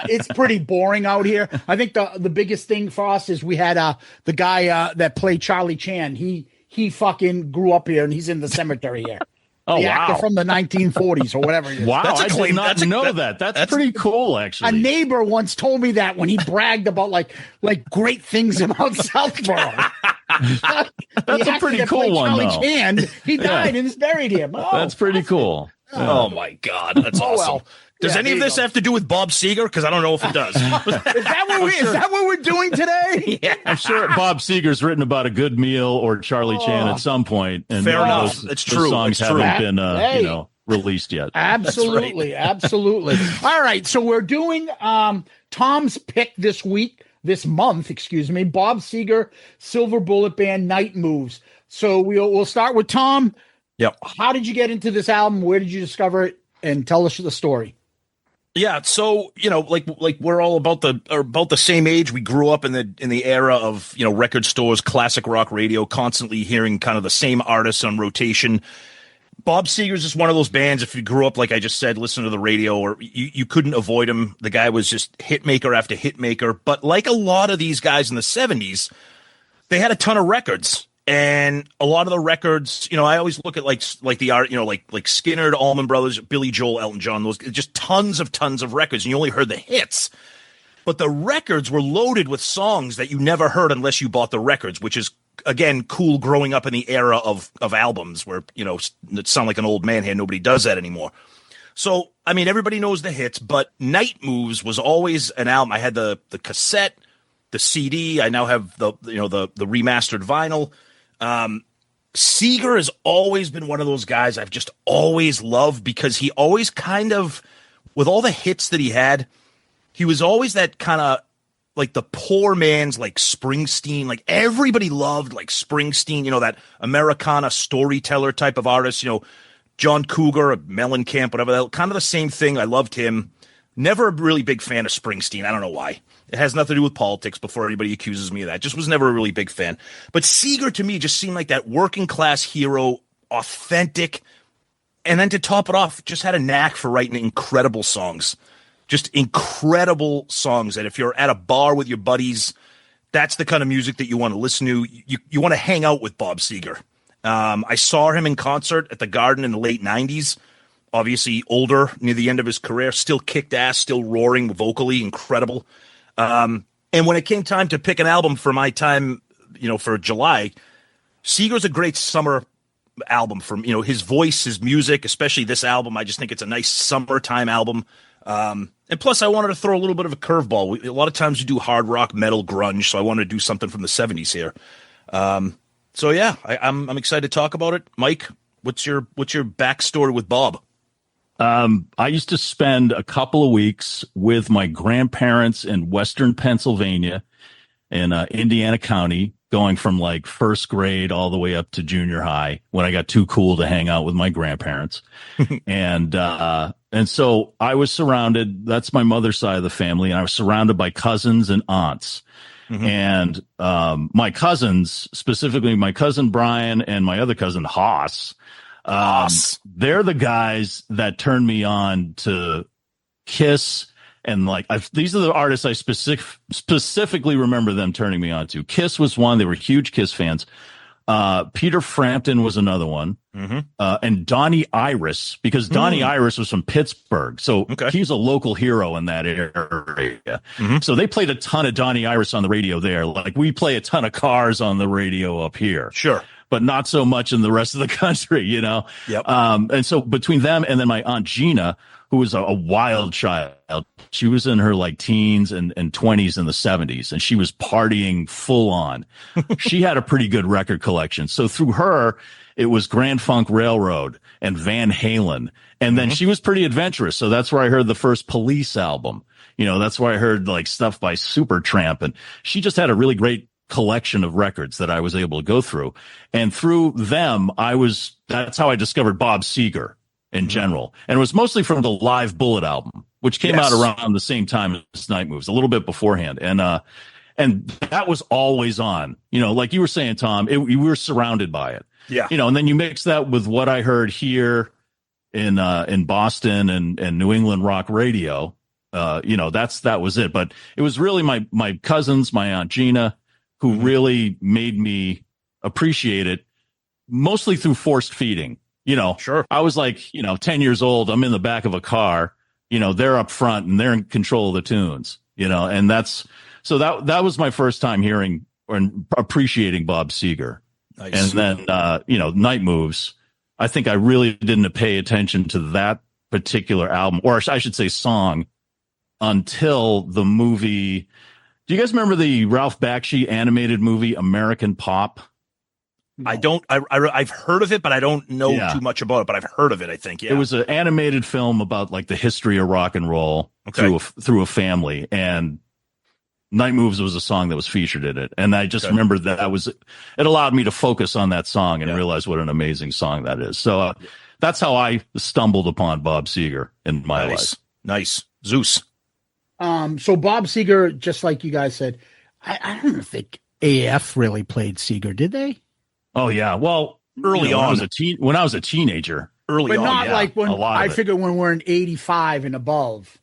It's pretty boring out here. I think the biggest thing for us is we had the guy that played Charlie Chan. He fucking grew up here and he's in the cemetery here. Oh, the actor from the 1940s or whatever it is. Wow, I did not know that. That's pretty cool, actually. A neighbor once told me that when he bragged about like great things about Southborough. That's a pretty cool one, Charlie though. Chan, he died and is buried here. That's pretty cool. Oh my God, that's awesome. Well. Does any of this have to do with Bob Seger? Because I don't know if it does. Is that what we're doing today? Yeah. I'm sure Bob Seger's written about a good meal or Charlie Chan at some point. And fair enough. It's true. Those songs haven't been released yet. Absolutely. Absolutely. All right. So we're doing Tom's pick this month, Bob Seger, Silver Bullet Band, Night Moves. So we'll start with Tom. Yep. How did you get into this album? Where did you discover it? And tell us the story. Yeah, so like we're all about the same age. We grew up in the era of record stores, classic rock radio, constantly hearing kind of the same artists on rotation. Bob Seger's just one of those bands. If you grew up, like I just said, listen to the radio, or you couldn't avoid him. The guy was just hit maker after hit maker. But like a lot of these guys in the 70s, they had a ton of records. And a lot of the records, I always look at like the art, like Skinner, Allman Brothers, Billy Joel, Elton John, those just tons of records, and you only heard the hits. But the records were loaded with songs that you never heard unless you bought the records, which is again cool growing up in the era of albums where it sound like an old man here. Nobody does that anymore. So I mean, everybody knows the hits, but Night Moves was always an album. I had the cassette, the CD. I now have the remastered vinyl. Seger has always been one of those guys I've just always loved because he always kind of, with all the hits that he had, he was always that kind of like the poor man's like Springsteen. Like everybody loved like Springsteen, that Americana storyteller type of artist, John Cougar, Mellencamp, whatever, kind of the same thing. I loved him. Never a really big fan of Springsteen. I don't know why. It has nothing to do with politics before anybody accuses me of that. Just was never a really big fan. But Seger to me just seemed like that working class hero, authentic. And then to top it off, just had a knack for writing incredible songs. Just incredible songs that if you're at a bar with your buddies, that's the kind of music that you want to listen to. You want to hang out with Bob Seger. I saw him in concert at the Garden in the late 90s. Obviously older, near the end of his career, still kicked ass, still roaring vocally, incredible. And when it came time to pick an album for my time, for July, Seger's a great summer album for his voice, his music, especially this album. I just think it's a nice summertime album. And plus I wanted to throw a little bit of a curveball. A lot of times you do hard rock, metal, grunge. So I wanted to do something from the 70s here. So yeah, I'm excited to talk about it. Mike, what's your backstory with Bob? I used to spend a couple of weeks with my grandparents in Western Pennsylvania in Indiana County, going from like first grade all the way up to junior high when I got too cool to hang out with my grandparents. And so I was surrounded, that's my mother's side of the family, and I was surrounded by cousins and aunts. Mm-hmm. And my cousins, specifically my cousin Brian and my other cousin Haas, they're the guys that turned me on to Kiss. And these are the artists I specifically remember them turning me on to. Kiss was one. They were huge Kiss fans. Peter Frampton was another one. Mm-hmm. And Donnie Iris, because Donnie Iris was from Pittsburgh. So he's a local hero in that area. Mm-hmm. So they played a ton of Donnie Iris on the radio there. Like we play a ton of Cars on the radio up here. Sure. But not so much in the rest of the country, Yep. And so between them and then my Aunt Gina, who was a wild child, she was in her teens and 20s in the 70s, and she was partying full on. She had a pretty good record collection. So through her, it was Grand Funk Railroad and Van Halen. And then she was pretty adventurous. So that's where I heard the first Police album. That's where I heard stuff by Supertramp. And she just had a really great collection of records that I was able to go through. And through them, that's how I discovered Bob Seger in general. And it was mostly from the Live Bullet album, which came out around the same time as Night Moves, a little bit beforehand. And that was always on, like you were saying, Tom, we were surrounded by it. Yeah. And then you mix that with what I heard here in Boston and New England rock radio. That was it. But it was really my cousins, my Aunt Gina, who really made me appreciate it, mostly through forced feeding. Sure. I was 10 years old. I'm in the back of a car, they're up front and they're in control of the tunes, and that was my first time hearing and appreciating Bob Seger. Nice. And then, Night Moves. I think I really didn't pay attention to that particular album, or I should say song, until the movie. Do you guys remember the Ralph Bakshi animated movie, American Pop? No. I don't. I've heard of it, but I don't know too much about it. But I've heard of it. I think. Yeah. It was an animated film about the history of rock and roll through a family, and Night Moves was a song that was featured in it. And I just remember that it allowed me to focus on that song and realize what an amazing song that is. So that's how I stumbled upon Bob Seger in my life. Nice. Zeus. So Bob Seger, just like you guys said, I don't think AF really played Seger, did they? Oh yeah. Well, Early on. when I was a teenager. Early But on, not yeah. like when a lot of I it. figured when we're in 85 and above.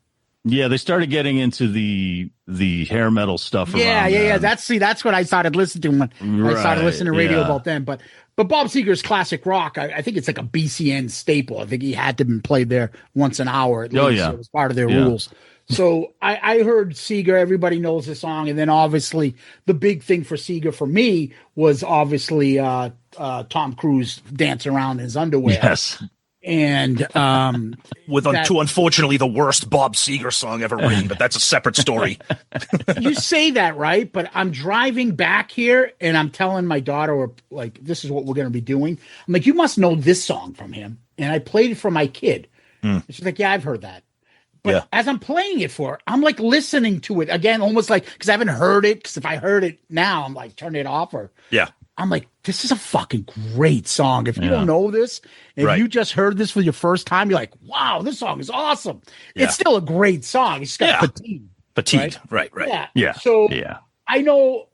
Yeah, they started getting into the hair metal stuff. Yeah. around then. That's what I started listening to when I started Right, listening to radio yeah. about them. But Bob Seger's classic rock, I think it's like a BCN staple. I think he had to be played there once an hour at least. Oh, yeah. It was part of their Yeah. rules. So I heard Seger, everybody knows the song. And then obviously the big thing for Seger for me was obviously Tom Cruise dancing around in his underwear. Yes. And To unfortunately the worst Bob Seger song ever written, but that's a separate story. you say that, right? But I'm driving back here and I'm telling my daughter, like, this is what we're going to be doing. I'm like, you must know this song from him. And I played it for my kid. And she's like, yeah, I've heard that. But Yeah. as I'm playing it for her, I'm like listening to it again, almost like, because I haven't heard it. Because if I heard it now, I'm like, turn it off. Or Yeah. I'm like, this is a fucking great song. If you don't know this, if Right. you just heard this for your first time, you're like, wow, this song is awesome. Yeah. It's still a great song. It's got Yeah. fatigue. Petite. Right. Yeah. Yeah. So Yeah. I know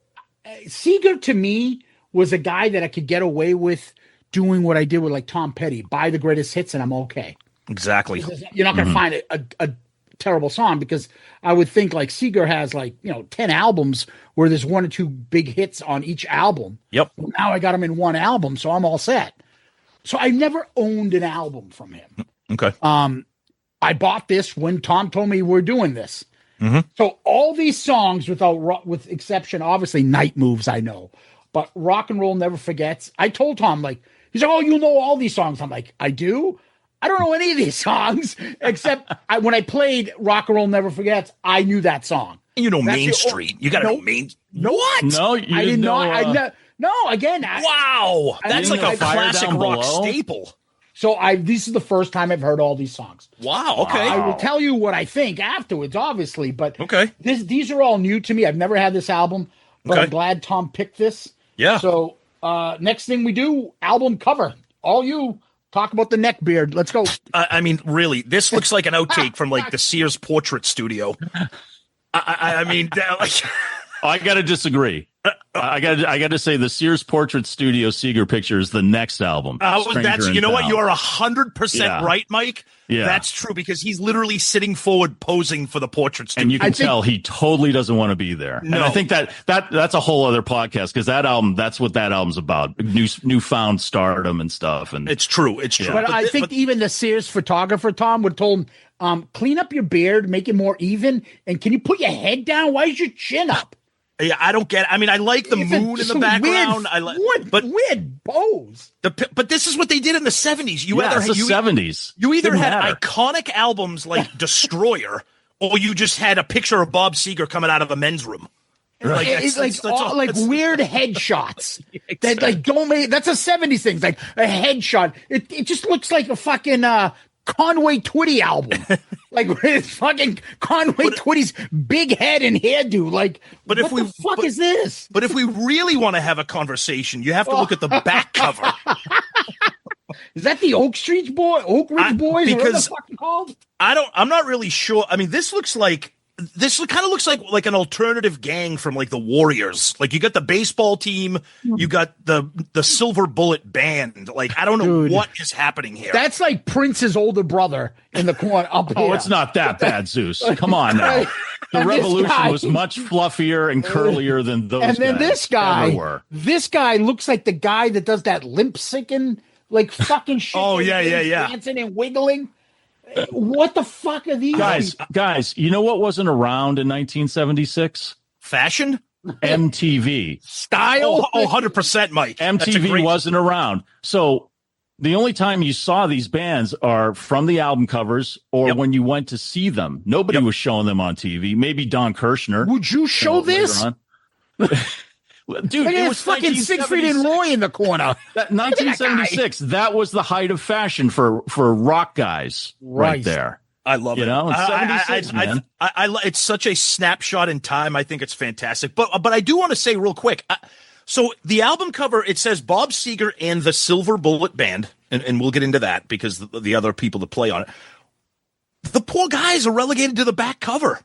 Seger to me was a guy that I could get away with doing what I did with like Tom Petty, buy the greatest hits, and I'm okay. Exactly. You're not going to find a terrible song because I would think like Seger has like 10 albums where there's one or two big hits on each album. Yep. Well, now I got them in one album, so I'm all set. So I never owned an album from him. Okay. I bought this when Tom told me we're doing this. So all these songs, with exception, obviously, Night Moves, I know, but Rock and Roll Never Forgets. I told Tom, like, he's like, oh, you know all these songs. I'm like, I do. I don't know any of these songs except when I played Rock and Roll Never Forgets, I knew that song. You know That's Mainstreet. You got to know Main. What? No, you I did didn't know. not. No, again. Wow. That's didn't like a know Fire classic Down rock Below? staple. So this is the first time I've heard all these songs. Wow. Okay. I will tell you what I think afterwards, obviously, but Okay. these are all new to me. I've never had this album, but Okay. I'm glad Tom picked this. Yeah. So next thing we do, album cover. All you talk about the neck beard. Let's go. I mean, really, this looks like an outtake from like the Sears Portrait Studio. I mean, like, I got to disagree. I got to say the Sears Portrait Studio Seger picture is the next album. that's Stranger you know in what? Town. You are 100% Yeah. right, Mike. Yeah. That's true because he's literally sitting forward posing for the portrait studio. And you can I think- tell he totally doesn't want to be there. No. And I think that's a whole other podcast because that album, that's what that album's about. Newfound stardom and stuff. And It's true. It's true. But I think even the Sears photographer, Tom, would told him, clean up your beard, make it more even, and can you put your head down? Why is your chin up? yeah, I don't get it. I mean, I like the It's a moon in the some background. I like, but weird pose. but this is what they did in the 70s. it's the 70s. You either Didn't had matter. iconic albums like Destroyer, or you just had a picture of Bob Seger coming out of a men's room. Like, It's like all, like that's- weird headshots that like don't make. That's a '70s thing. It's like a headshot. It just looks like a fucking Conway Twitty album. Like it's fucking Conway Twitty's big head and hairdo. Like, But what if we- the fuck but- is this? But if we really want to have a conversation, you have to look at the back cover. Is that the Oak Ridge Boys? Or whatever the because- fuck they're called? I'm not really sure. I mean, this kind of looks like an alternative gang from like the Warriors. Like you got the baseball team, you got the Silver Bullet Band. Like I don't know Dude. what is happening here. That's like Prince's older brother in the corner up here. Oh, it's not that bad, Zeus. Come on now. The And this Revolution guy- was much fluffier and curlier than those And then guys ever were. this guy looks like the guy that does that limp syncing, like fucking shit. Oh, where yeah, he's yeah, yeah. dancing and wiggling. What the fuck are these Guys, you know what wasn't around in 1976? Fashion? MTV. style? Oh, 100%, Mike. That's a MTV great- wasn't around. So the only time you saw these bands are from the album covers or Yep. when you went to see them. Nobody was showing them on TV. Maybe Don Kirshner. Would you show later this? on. Dude, Look it at was this fucking Siegfried and 1976. Roy in the corner. That 1976. That was the height of fashion for rock guys right Right. there. I love You it. know, it's 76, man. It's such a snapshot in time. I think it's fantastic. But I do want to say real quick. So the album cover, it says Bob Seger and the Silver Bullet Band, and we'll get into that because the other people that play on it. the poor guys are relegated to the back cover.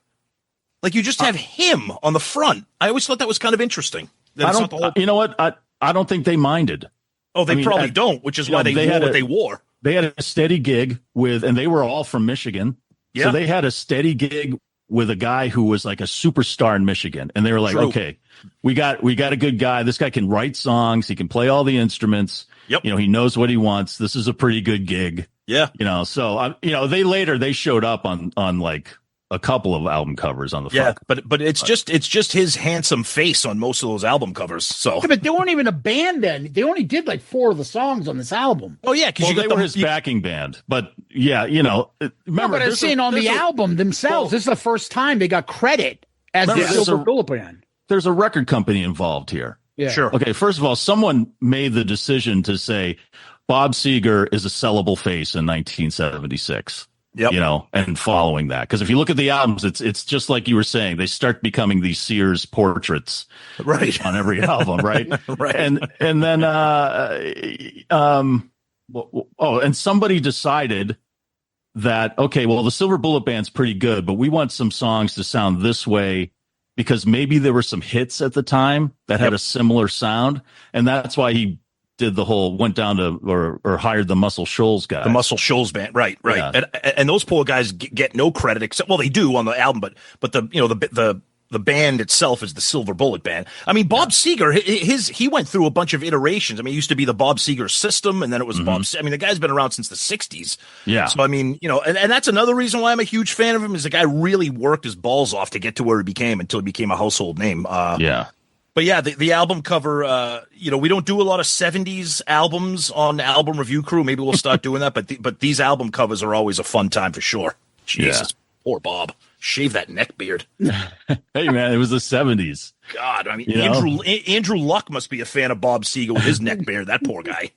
Like you just have him on the front. I always thought that was kind of interesting. You know what? I don't think they minded. Oh, they probably don't, which is why they wore what they wore. They had a steady gig and they were all from Michigan. Yeah. So they had a steady gig with a guy who was like a superstar in Michigan. And they were like, okay, we got a good guy. This guy can write songs. He can play all the instruments. Yep. He knows what he wants. This is a pretty good gig. Yeah. So, they showed up on like a couple of album covers on the front. Yeah, but it's just his handsome face on most of those album covers. So, but they weren't even a band then. They only did like 4 of the songs on this album. Oh yeah, because they were his backing band. But yeah, remember. But I'm saying on the album themselves, this is the first time they got credit as the Silver Bullet Band. There's a record company involved here. Yeah, sure. Okay, first of all, someone made the decision to say Bob Seger is a sellable face in 1976. Yep. And following that. Because if you look at the albums, it's just like you were saying, they start becoming these Sears portraits on every album, right? Right. And then and somebody decided that, okay, well, the Silver Bullet Band's pretty good, but we want some songs to sound this way because maybe there were some hits at the time that had a similar sound. And that's why he did the whole went down to or hired the Muscle Shoals guy. The Muscle Shoals band, right. Yeah. And those poor guys get no credit except they do on the album, but the band itself is the Silver Bullet Band. I mean, Bob Seger, he went through a bunch of iterations. I mean, it used to be the Bob Seger System, and then it was Bob. I mean, the guy's been around since the 60s. Yeah. So I mean, and that's another reason why I'm a huge fan of him is the guy really worked his balls off to get to where he became until he became a household name. But yeah, the album cover, we don't do a lot of 70s albums on Album Review Crew. Maybe we'll start doing that. But these album covers are always a fun time for sure. Jesus, poor Bob. Shave that neck beard. Hey, man, it was the 70s. God, I mean, Andrew Luck must be a fan of Bob Seger with his neck beard. That poor guy.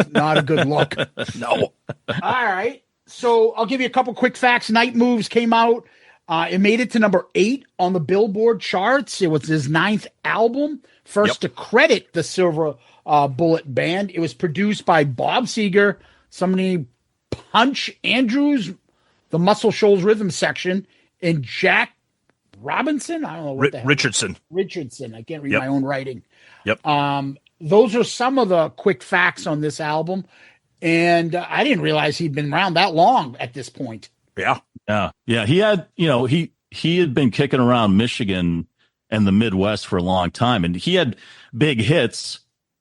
Not a good look. No. All right. So I'll give you a couple quick facts. Night Moves came out. It made it to number 8 on the Billboard Charts. It was his 9th album. First to credit the Silver Bullet Band. It was produced by Bob Seger, somebody Punch Andrews, the Muscle Shoals Rhythm Section, and Jack Robinson. I don't know what the hell. Richardson. I can't read my own writing. Yep. Those are some of the quick facts on this album. And I didn't realize he'd been around that long at this point. Yeah. Yeah. He had, he had been kicking around Michigan and the Midwest for a long time. And he had big hits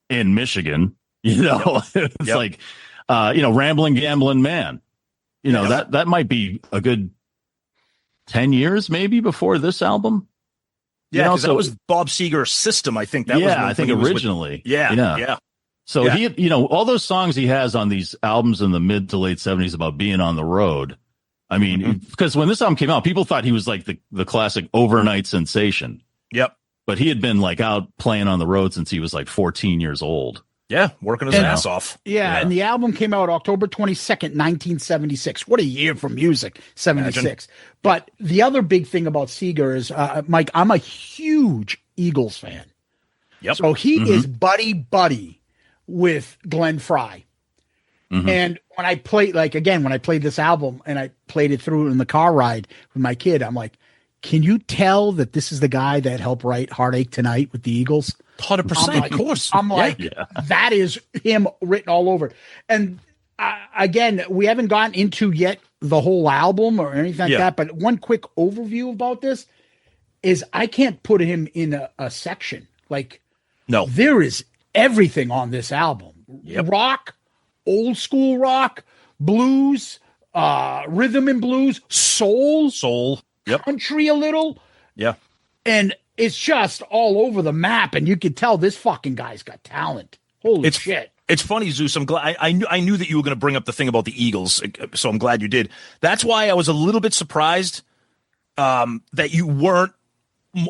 in Michigan, it's like, Rambling Gambling Man, that might be a good 10 years maybe before this album. Yeah. Because that was Bob Seger's System. I think that was, I think originally. Yeah. So he, all those songs he has on these albums in the mid to late 70s about being on the road. I mean, because when this album came out, people thought he was like the classic overnight sensation. Yep. But he had been like out playing on the road since he was like 14 years old. Yeah, working his ass off. Yeah, and the album came out October 22nd, 1976. What a year for music, 76. Imagine. But the other big thing about Seger is, Mike, I'm a huge Eagles fan. Yep. So he is buddy with Glenn Frey. And when I played this album and I played it through in the car ride with my kid, I'm like, can you tell that this is the guy that helped write Heartache Tonight with the Eagles? 100%, of course. I'm like, that is him written all over. And again, we haven't gotten into yet the whole album or anything like that. But one quick overview about this is I can't put him in a section. Like, no, there is everything on this album. Rock, old school rock, blues, rhythm and blues, soul, country a little. Yeah. And it's just all over the map. And you can tell this fucking guy's got talent. Holy shit. It's funny, Zeus. I'm glad I knew that you were going to bring up the thing about the Eagles. So I'm glad you did. That's why I was a little bit surprised that you weren't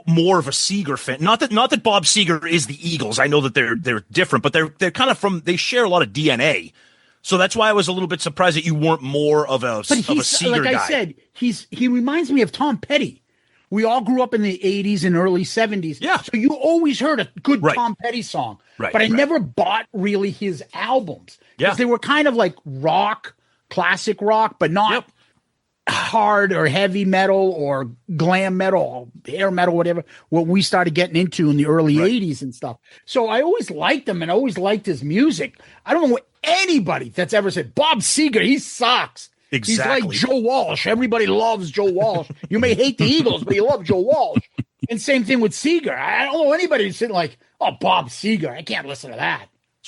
more of a Seger fan. Not that Bob Seger is the Eagles. I know that they're different, but they're kind of they share a lot of DNA. So that's why I was a little bit surprised that you weren't more of a Seger like guy. I said, he reminds me of Tom Petty. We all grew up in the 80s and early 70s. Yeah. So you always heard a good Tom Petty song. Right. But I never bought really his albums. Yeah. Because they were kind of like rock, classic rock, but not hard or heavy metal or glam metal or hair metal, whatever, what we started getting into in the early 80s and stuff. So I always liked him and always liked his music. I don't know anybody that's ever said, Bob Seger, he sucks. Exactly. He's like Joe Walsh. Everybody loves Joe Walsh. You may hate the Eagles, but you love Joe Walsh. And same thing with Seger. I don't know anybody who's sitting like, oh, Bob Seger, I can't listen to that.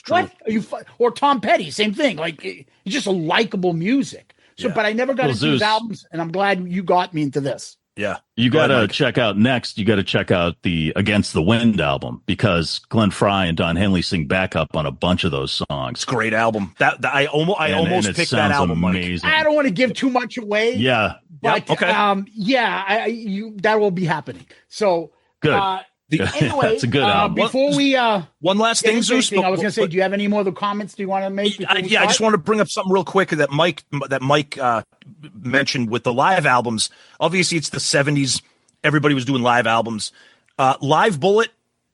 What are you? Or Tom Petty, same thing. Like, it's just a likable music. So, but I never got into his albums, and I'm glad you got me into this. Yeah, you got to check out next. You got to check out the Against the Wind album, because Glenn Frey and Don Henley sing backup on a bunch of those songs. It's a great album. That I almost picked that album. Amazing. I don't want to give too much away. Yeah, but okay. That will be happening. So good. Anyway, it's a good album. Before we one last thing, Zeus. I was going to say, do you have any more other comments do you want to make? I just want to bring up something real quick that Mike mentioned with the live albums. Obviously, it's the 70s. Everybody was doing live albums. Live Bullet,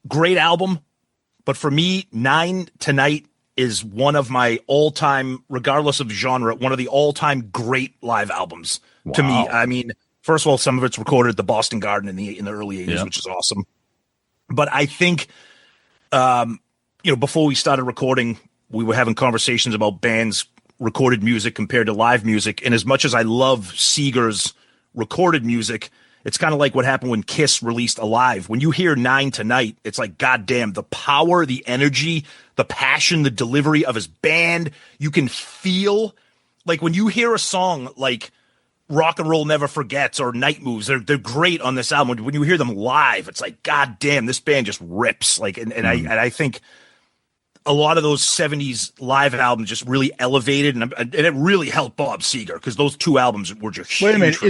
great album. But for me, 9 Tonight is one of my all-time, regardless of genre, one of the all-time great live albums to me. I mean, first of all, some of it's recorded at the Boston Garden in the early 80s, which is awesome. But I think, before we started recording, we were having conversations about bands' recorded music compared to live music. And as much as I love Seger's recorded music, it's kind of like what happened when Kiss released Alive. When you hear 9 Tonight, it's like, goddamn, the power, the energy, the passion, the delivery of his band. You can feel, like, when you hear a song like Rock and Roll Never Forgets or Night Moves, they're great on this album. When you hear them live, it's like, God damn, this band just rips. Like, and I think a lot of those 70s live albums just really elevated, and it really helped Bob Seger, because those two albums were just huge. Wait a minute,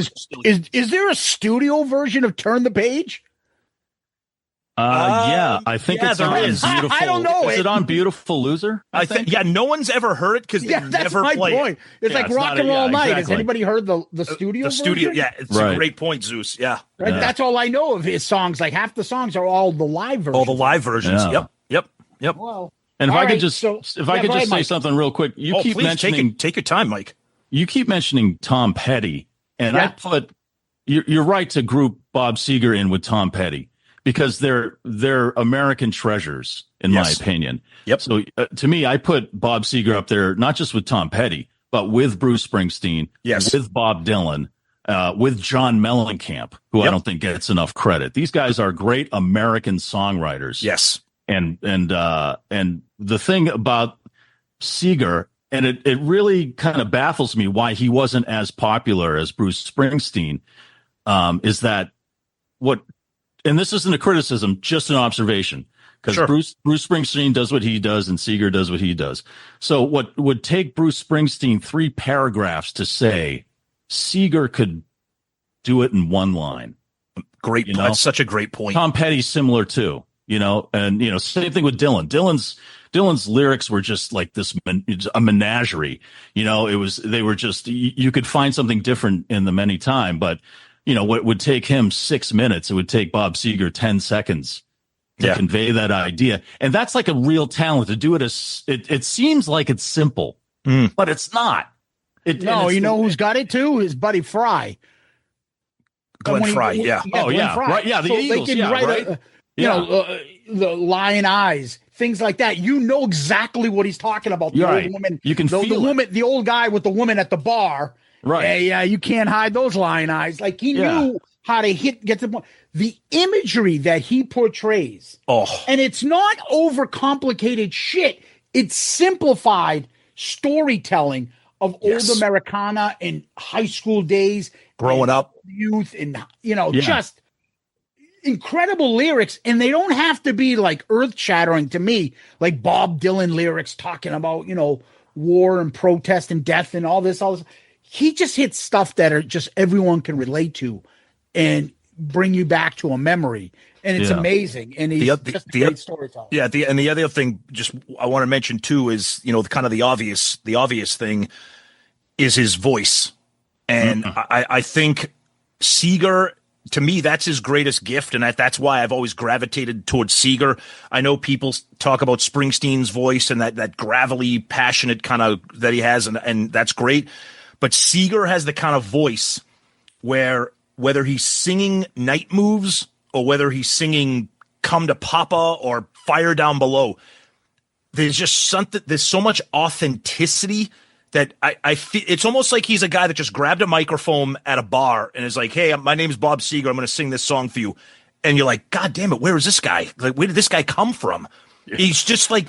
is there a studio version of Turn the Page? Yeah, I think it's on Beautiful. I don't know. Is it on Beautiful Loser? I think. Yeah, no one's ever heard it because they never play it. It's like Rock and Roll Night. Exactly. Has anybody heard the studio version? Yeah, it's a great point, Zeus. Yeah. Right. Yeah. That's all I know of his songs. Like, half the songs are all the live versions. All the live versions. Yeah. Yep. Well, and if I could just say say something real quick, you keep mentioning. Take your time, Mike. You keep mentioning Tom Petty, and I put you're right to group Bob Seger in with Tom Petty, because they're American treasures, in my opinion. Yep. So to me, I put Bob Seger up there, not just with Tom Petty, but with Bruce Springsteen, with Bob Dylan, with John Mellencamp, who I don't think gets enough credit. These guys are great American songwriters. Yes. And the thing about Seger, and it really kind of baffles me why he wasn't as popular as Bruce Springsteen, is that and this isn't a criticism, just an observation, because Bruce Springsteen does what he does and Seger does what he does. So what would take Bruce Springsteen 3 paragraphs to say, Seger could do it in 1 line. Great. That's such a great point. Tom Petty's similar too, and same thing with Dylan. Dylan's lyrics were just like a menagerie. They were just, you could find something different in them any time, but what would take him 6 minutes, it would take Bob Seger 10 seconds to convey that idea. And that's like a real talent to do it. It seems like it's simple, but it's not. Who's got it too? His buddy Fry. Glenn Frey, Fry. Right. Yeah, the Eagles, write the Lion Eyes, things like that. You know exactly what he's talking about. The old woman, you can feel the woman, the old guy with the woman at the bar. Right. Yeah, you can't hide those lion eyes. Like, he knew how to get to the point. The imagery that he portrays. And it's not overcomplicated shit. It's simplified storytelling of old Americana and high school days. Growing up. Youth and, just incredible lyrics. And they don't have to be like earth shattering to me, like Bob Dylan lyrics talking about, war and protest and death and all this. He just hits stuff that are just everyone can relate to and bring you back to a memory. And it's amazing. And he's just a great storyteller. Yeah. And the other thing I want to mention too is, kind of the obvious thing is his voice. And I think Seger, to me, that's his greatest gift. And that's why I've always gravitated towards Seger. I know people talk about Springsteen's voice and that gravelly, passionate kind of that he has. And that's great. But Seger has the kind of voice where whether he's singing Night Moves or whether he's singing Come to Papa or Fire Down Below, there's just something, there's so much authenticity that I feel it's almost like he's a guy that just grabbed a microphone at a bar and is like, hey, my name's Bob Seger. I'm going to sing this song for you. And you're like, God damn it, where is this guy? Like, where did this guy come from? Yeah. He's just like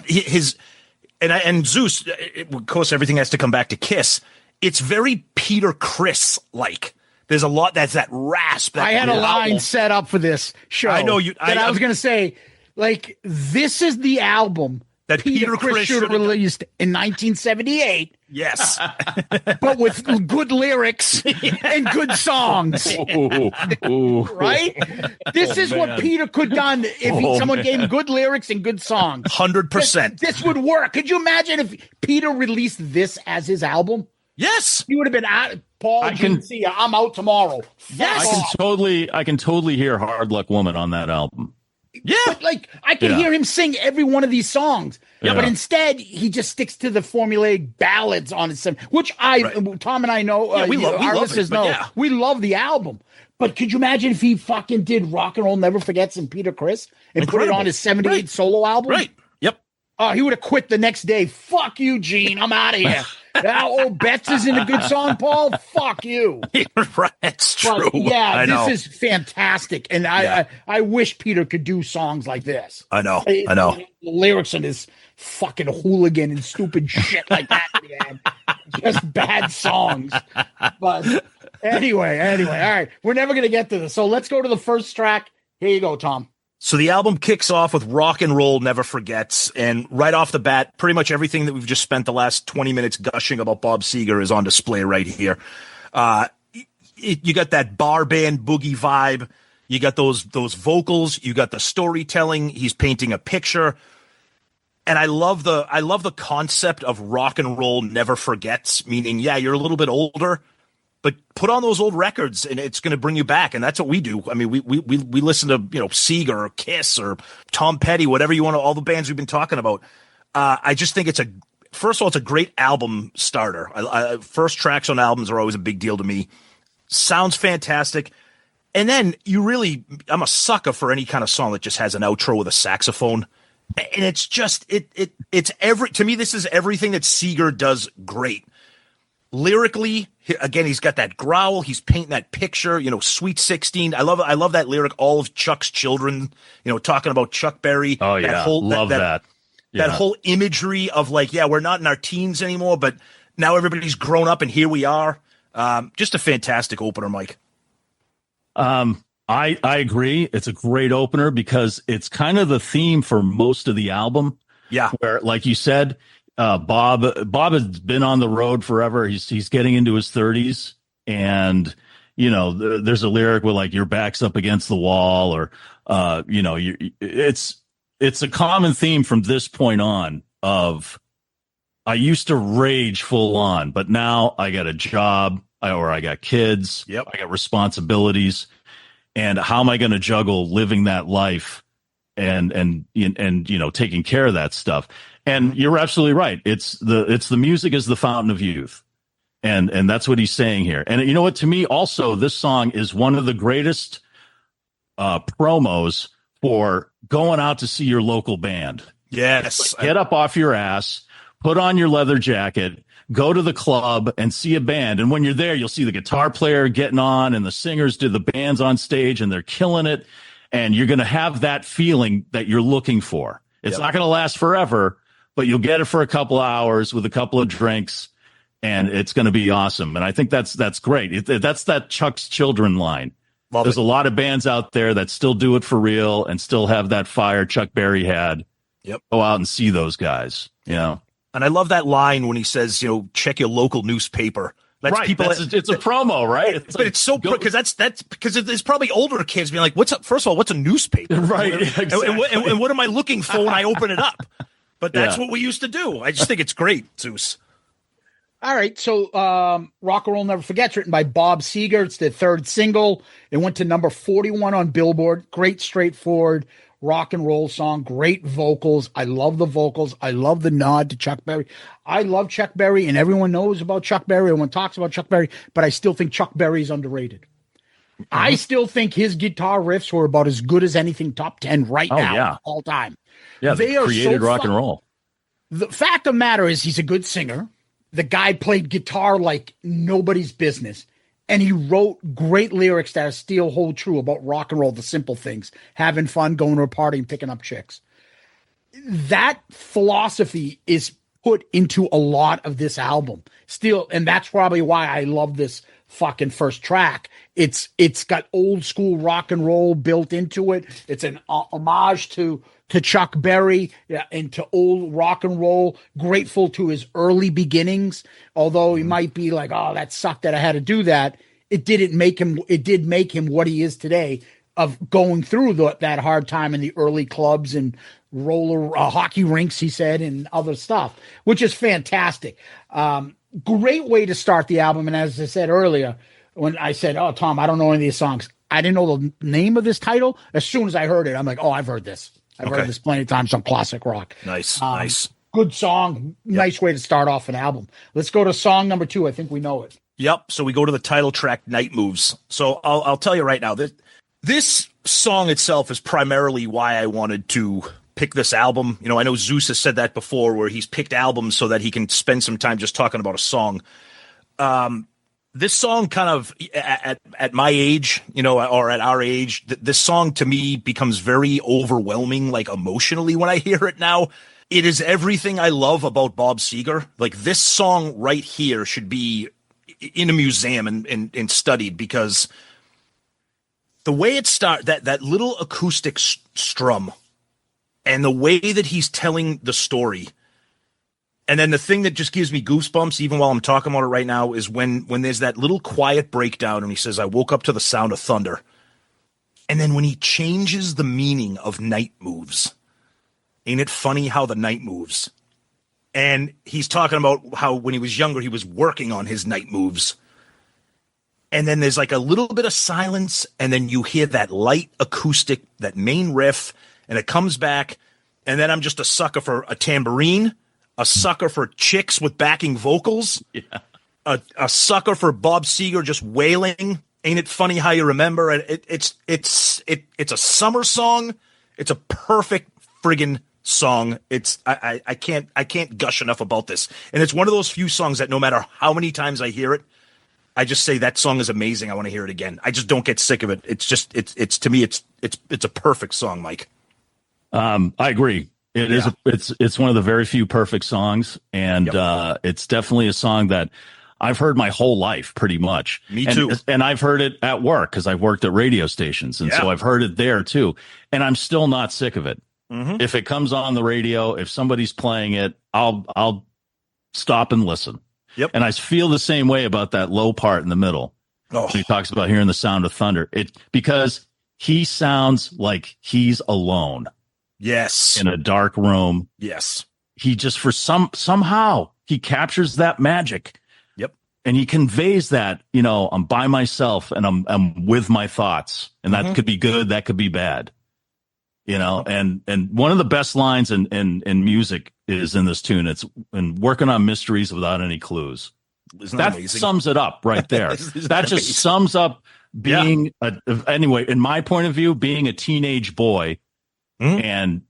and Zeus, of course, everything has to come back to Kiss. It's very Peter Criss-like. There's a lot that's that rasp. I had a line set up for this show. I know you. I was going to say, like, this is the album that Peter Criss should have released in 1978. Yes. But with good lyrics and good songs. Ooh. Right? This is what Peter could have done if someone gave him good lyrics and good songs. 100%. This would work. Could you imagine if Peter released this as his album? Yes. He would have been out. Paul, see ya. I'm out tomorrow. Yes. I can totally hear Hard Luck Woman on that album. Yeah. But, like, I can hear him sing every one of these songs. Yeah. But instead, he just sticks to the formulaic ballads on his, which Tom and I know, we love we love the album. But could you imagine if he fucking did Rock and Roll Never Forgets and Peter Criss and put it on his 78 solo album? Right. Yep. He would have quit the next day. Fuck you, Gene. I'm out of here. Betts isn't a good song, Paul. Fuck you. Right, it's true. But, this is fantastic, and I wish Peter could do songs like this. I know. The lyrics in his fucking hooligan and stupid shit like that, man. Just bad songs. But anyway, all right. We're never gonna get to this, so let's go to the first track. Here you go, Tom. So the album kicks off with Rock and Roll Never Forgets, and right off the bat, pretty much everything that we've just spent the last 20 minutes gushing about Bob Seger is on display right here. You got that bar band boogie vibe. You got those vocals. You got the storytelling. He's painting a picture. And I love the concept of Rock and Roll Never Forgets, meaning, you're a little bit older, but put on those old records and it's going to bring you back. And that's what we do. I mean, we listen to, Seger or Kiss or Tom Petty, whatever you want to, all the bands we've been talking about. I just think first of all, it's a great album starter. First tracks on albums are always a big deal to me. Sounds fantastic. And then I'm a sucker for any kind of song that just has an outro with a saxophone. And it's just, to me, this is everything that Seger does great. Lyrically, again, he's got that growl. He's painting that picture, Sweet 16. I love that lyric, all of Chuck's children, talking about Chuck Berry. Oh, yeah. Love that. Yeah. That whole imagery of like, we're not in our teens anymore, but now everybody's grown up and here we are. Just a fantastic opener, Mike. I agree. It's a great opener because it's kind of the theme for most of the album. Yeah. Where, like you said, Bob has been on the road forever. He's getting into his 30s, and there's a lyric where like your back's up against the wall, or it's a common theme from this point on of I used to rage full on, but now I got a job or I got kids. Yep. I got responsibilities, and how am I going to juggle living that life and taking care of that stuff? And you're absolutely right. It's the music is the fountain of youth. And that's what he's saying here. And you know what, to me also, this song is one of the greatest promos for going out to see your local band. Yes. Get up off your ass, put on your leather jacket, go to the club and see a band. And when you're there, you'll see the guitar player getting on and the singers do the bands on stage and they're killing it. And you're going to have that feeling that you're looking for. It's not going to last forever, but you'll get it for a couple of hours with a couple of drinks, and it's going to be awesome. And I think that's great. That's that Chuck's Children line. There's a lot of bands out there that still do it for real and still have that fire Chuck Berry had. Yep. Go out and see those guys. And I love that line when he says, check your local newspaper. That's right. People. It's a promo, right? It's so because that's because there's probably older kids being like, "What's up?" First of all, what's a newspaper? Right. Exactly. And what am I looking for when I open it up? But that's what we used to do. I just think it's great, Zeus. All right. So Rock and Roll Never Forgets, written by Bob Seger. It's the third single. It went to number 41 on Billboard. Great, straightforward rock and roll song. Great vocals. I love the vocals. I love the nod to Chuck Berry. I love Chuck Berry, and everyone knows about Chuck Berry. Everyone talks about Chuck Berry, but I still think Chuck Berry is underrated. I still think his guitar riffs were about as good as anything top 10 right now, yeah. all time. Yeah, they are created so rock and roll. The fact of the matter is he's a good singer. The guy played guitar like nobody's business. And he wrote great lyrics that still hold true about rock and roll, the simple things, having fun, going to a party and picking up chicks. That philosophy is put into a lot of this album still. And that's probably why I love this fucking first track. It's got old school rock and roll built into it. It's an homage to Chuck Berry, and to old rock and roll, grateful to his early beginnings. Although he might be like, oh, that sucked that I had to do that. It did make him what he is today, of going through that hard time in the early clubs and roller hockey rinks, he said, and other stuff, which is fantastic. Great way to start the album. And as I said earlier, when I said, oh, Tom, I don't know any of these songs, I didn't know the name of this title. As soon as I heard it, I'm like, oh, I've heard this. I've heard this plenty of times on classic rock. Nice. Good song. Nice way to start off an album. Let's go to song number 2. I think we know it. Yep. So we go to the title track, Night Moves. So I'll tell you right now, this song itself is primarily why I wanted to pick this album. You know, I know Zeus has said that before, where he's picked albums so that he can spend some time just talking about a song. This song kind of at my age, you know, or at our age, this song to me becomes very overwhelming, like emotionally when I hear it now. It is everything I love about Bob Seger. Like, this song right here should be in a museum and studied, because the way it starts, that little acoustic strum, and the way that he's telling the story. And then the thing that just gives me goosebumps, even while I'm talking about it right now, is when there's that little quiet breakdown and he says, I woke up to the sound of thunder. And then when he changes the meaning of night moves, ain't it funny how the night moves? And he's talking about how when he was younger, he was working on his night moves. And then there's like a little bit of silence, and then you hear that light acoustic, that main riff, and it comes back. And then I'm just a sucker for a tambourine, a sucker for chicks with backing vocals, a sucker for Bob Seger just wailing. Ain't it funny how you remember it? It's a summer song. It's a perfect friggin' song. I can't gush enough about this. And it's one of those few songs that no matter how many times I hear it, I just say that song is amazing. I want to hear it again. I just don't get sick of it. It's to me, it's a perfect song, Mike. I agree. It is. It's one of the very few perfect songs, and it's definitely a song that I've heard my whole life, pretty much. Me too. And I've heard it at work because I've worked at radio stations, and so I've heard it there too. And I'm still not sick of it. Mm-hmm. If it comes on the radio, if somebody's playing it, I'll stop and listen. Yep. And I feel the same way about that low part in the middle. Oh. He talks about hearing the sound of thunder. Because he sounds like he's alone. Yes. In a dark room. Yes. He just, for somehow he captures that magic. Yep. And he conveys that, you know, I'm by myself and I'm with my thoughts, and that could be good. That could be bad, you know, and one of the best lines in music is in this tune. It's in working on mysteries without any clues. Isn't that amazing? Sums it up right there. That just amazing? Sums up being anyway, in my point of view, being a teenage boy and,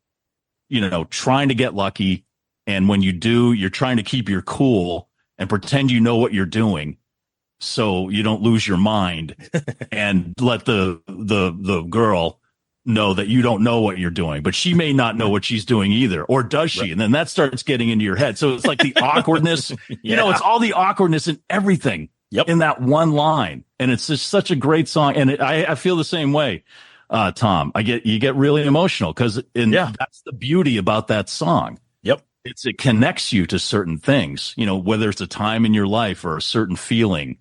you know, trying to get lucky. And when you do, you're trying to keep your cool and pretend you know what you're doing, so you don't lose your mind and let the girl know that you don't know what you're doing, but she may not know what she's doing either, or does she? Right. And then that starts getting into your head. So it's like the awkwardness, you know, it's all the awkwardness in everything in that one line. And it's just such a great song. And I feel the same way, Tom. You get really emotional because that's the beauty about that song. Yep. It connects you to certain things, you know, whether it's a time in your life or a certain feeling.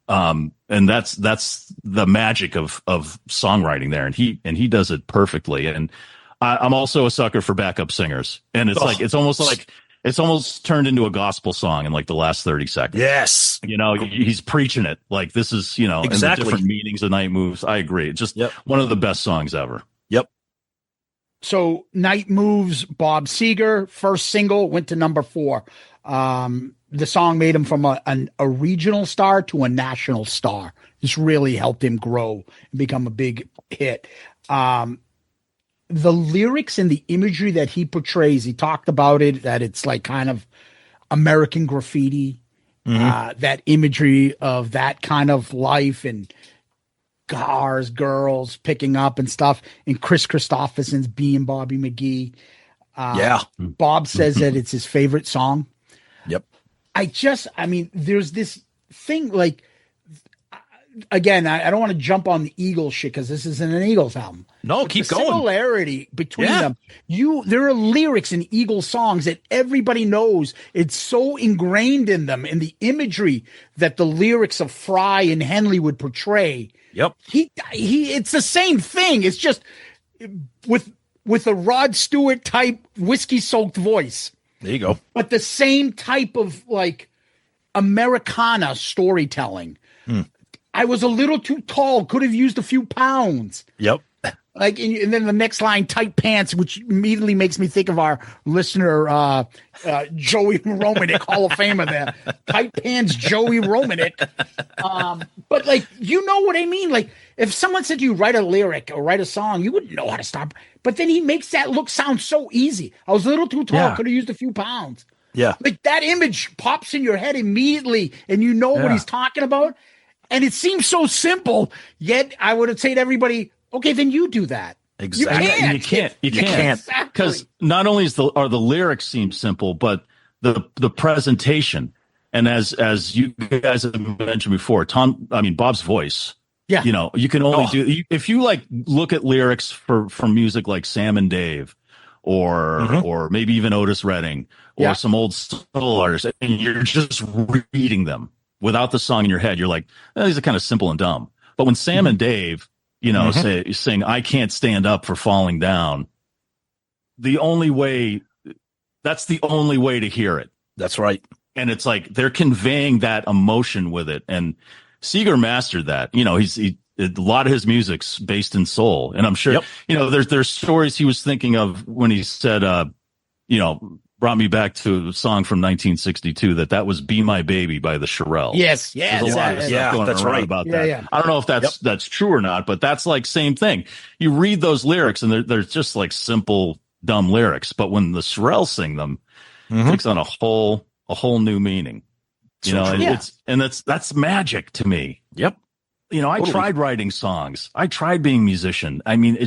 And that's the magic of songwriting there. And he does it perfectly. And I'm also a sucker for backup singers. And it's almost turned into a gospel song in like the last 30 seconds. Yes. You know, he's preaching it. Like, this is, you know, exactly. And the different meanings of night moves. I agree. It's just one of the best songs ever. Yep. So Night Moves, Bob Seger, first single, went to number 4. the song made him from a regional star to a national star. This really helped him grow and become a big hit. The lyrics and the imagery that he portrays, he talked about it, that it's like kind of American graffiti, that imagery of that kind of life and cars, girls picking up and stuff, and Chris Christopherson's being Bobby McGee. Bob says that it's his favorite song. Yep. I mean, there's this thing like, again, I don't want to jump on the Eagles shit because this isn't an Eagles album. No, But keep the going. similarity between them, there are lyrics in Eagles songs that everybody knows. It's so ingrained in them, and the imagery that the lyrics of Fry and Henley would portray. Yep. It's the same thing. It's just with a Rod Stewart type whiskey soaked voice. There you go. But the same type of like Americana storytelling. I was a little too tall, could have used a few pounds. Yep. Like, and then the next line, tight pants, which immediately makes me think of our listener, Joey Romanek, Hall of Famer there. Tight pants, Joey Romanek. But like, you know what I mean? Like, if someone said to you, write a lyric or write a song, you wouldn't know how to stop. But then he makes that look sound so easy. I was a little too tall, could have used a few pounds. Yeah. Like that image pops in your head immediately, and you know what he's talking about. And it seems so simple, yet I would say to everybody, okay, then you do that. Exactly. You can't. Because not only are the lyrics seem simple, but the presentation, and as you guys have mentioned before, Bob's voice. Yeah. You know, you can only if you like look at lyrics for music like Sam and Dave, or maybe even Otis Redding, or some old soul artists, and you're just reading them without the song in your head, you're like, these are kind of simple and dumb. But when Sam and Dave, sing "I Can't Stand Up for Falling Down," that's the only way to hear it. That's right. And it's like they're conveying that emotion with it. And Seger mastered that. You know, a lot of his music's based in soul. And I'm sure, there's stories he was thinking of when he said, brought me back to a song from 1962 that was "Be My Baby" by the Shirelles. Yes. There's a lot of stuff going that's around right about that. Yeah. I don't know if that's true or not, but that's like same thing. You read those lyrics and they're just like simple, dumb lyrics. But when the Shirelles sing them, it takes on a whole new meaning. That's magic to me. Yep. I tried writing songs. I tried being a musician. I mean,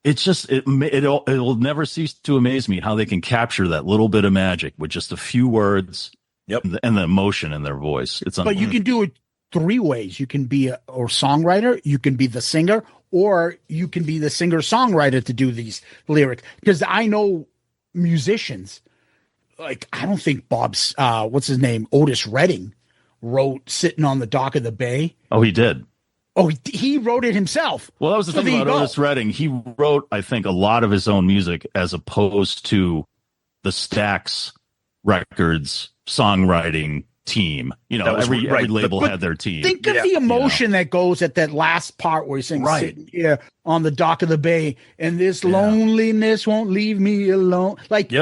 it'll never cease to amaze me how they can capture that little bit of magic with just a few words. Yep. And the emotion in their voice. But you can do it three ways. You can be a songwriter, you can be the singer, or you can be the singer-songwriter to do these lyrics. Because I know musicians, like, I don't think Bob's, what's his name, Otis Redding, wrote "Sitting on the Dock of the Bay." Oh, he did. Oh, he wrote it himself. Well, that was the thing about Otis Redding. He wrote, I think, a lot of his own music as opposed to the Stax Records songwriting team. Every label had their team. Think of the emotion that goes at that last part where he's saying, "Sitting here on the dock of the bay, and this loneliness won't leave me alone." Like,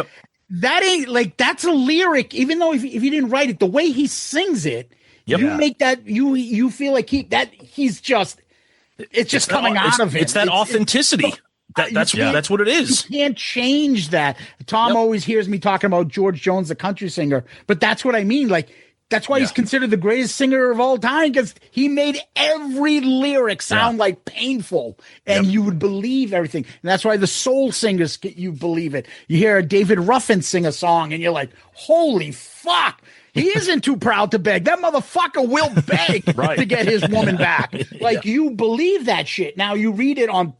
that ain't like, that's a lyric, even though if you didn't write it, the way he sings it, you make that, you feel like it's just coming out of him. It's that authenticity. That's what it is. You can't change that. Tom always hears me talking about George Jones, the country singer, but that's what I mean. Like, that's why he's considered the greatest singer of all time, because he made every lyric sound like painful, and you would believe everything. And that's why the soul singers, you believe it. You hear David Ruffin sing a song, and you're like, holy fuck. He isn't too proud to beg. That motherfucker will beg to get his woman back. Like, you believe that shit. Now you read it on,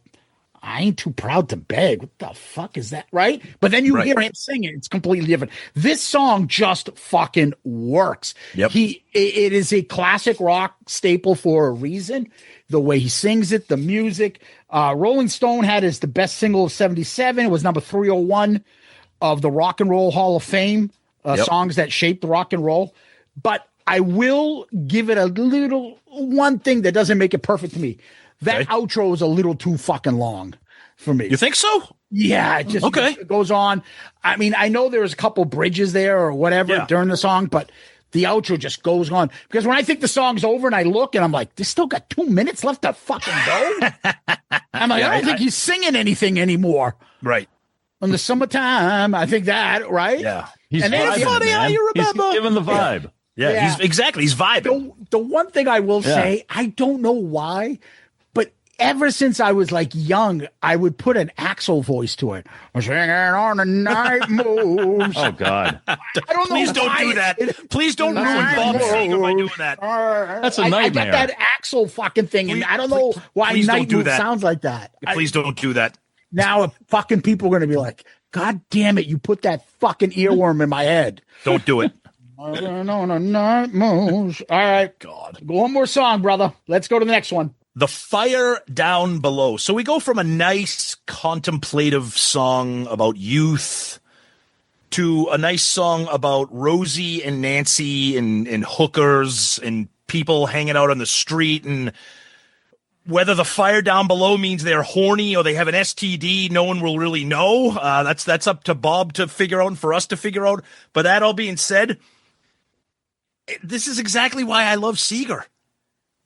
"I ain't too proud to beg." What the fuck is that? Right? But then you hear him sing it. It's completely different. This song just fucking works. Yep. It is a classic rock staple for a reason. The way he sings it, the music. Rolling Stone had it as the best single of 1977. It was number 301 of the Rock and Roll Hall of Fame. Songs that shaped rock and roll. But I will give it a little one thing that doesn't make it perfect to me. That outro is a little too fucking long for me. You think so? Yeah, it just it goes on. I mean, I know there's a couple bridges there or whatever during the song, but the outro just goes on. Because when I think the song's over and I look and I'm like, there's still got 2 minutes left to fucking go. I'm like, I don't think he's singing anything anymore. Right. In the summertime, I think that, right? Yeah. He's and then vibing, funny how man. you remember. He's giving the vibe. Yeah. He's vibing. The one thing I will say, I don't know why, but ever since I was like young, I would put an Axl voice to it. I'm singing on the night moves. Oh God! I don't Please know. don't do that. Please don't ruin Bob Seger by doing that. That's a nightmare. I got that Axl fucking thing, and I don't know why please night don't do move that. sounds like that. Please don't do that. Now fucking people are going to be like, God damn it, you put that fucking earworm in my head. Don't do it. On the night moves. All right. God. One more song, brother. Let's go to the next one. The Fire Down Below. So we go from a nice contemplative song about youth to a nice song about Rosie and Nancy and hookers and people hanging out on the street, and whether the fire down below means they're horny or they have an STD, no one will really know. That's up to Bob to figure out and for us to figure out. But that all being said, this is exactly why I love Seger,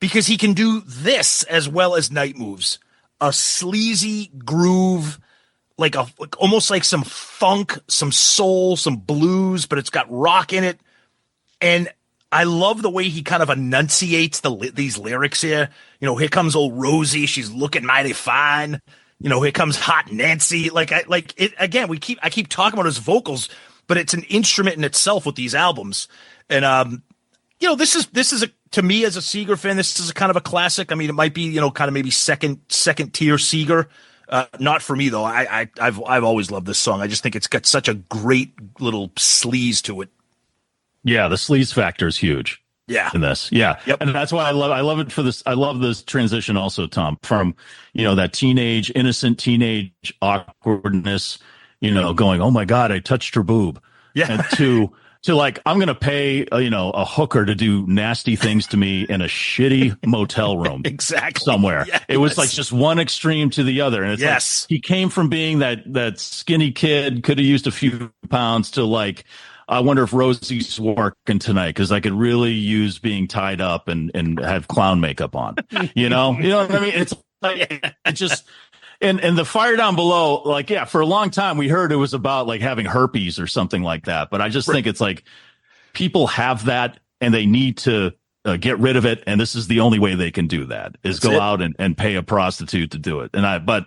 because he can do this as well as Night Moves. A sleazy groove, like almost like some funk, some soul, some blues, but it's got rock in it. And I love the way he kind of enunciates these lyrics here. You know, here comes old Rosie. She's looking mighty fine. You know, here comes hot Nancy. Again, I keep talking about his vocals, but it's an instrument in itself with these albums. And, you know, this is to me as a Seger fan, this is a kind of a classic. I mean, it might be, you know, kind of maybe second tier Seger. Not for me though. I've always loved this song. I just think it's got such a great little sleaze to it. Yeah, the sleaze factor is huge. Yeah. In this. Yeah. Yep. And that's why I love it for this. I love this transition also, Tom, from, you know, that innocent teenage awkwardness, you know, going, oh my God, I touched her boob. Yeah. And to like, I'm going to pay, a hooker to do nasty things to me in a shitty motel room. Exactly. Somewhere. Yes. It was like just one extreme to the other. And it's yes. like, he came from being that skinny kid, could have used a few pounds, to like, I wonder if Rosie's working tonight because I could really use being tied up and have clown makeup on. You know what I mean? It's like, it just, and the fire down below, like, yeah, for a long time we heard it was about like having herpes or something like that. But I just think it's like people have that and they need to get rid of it. And this is the only way they can do that is go out and pay a prostitute to do it. But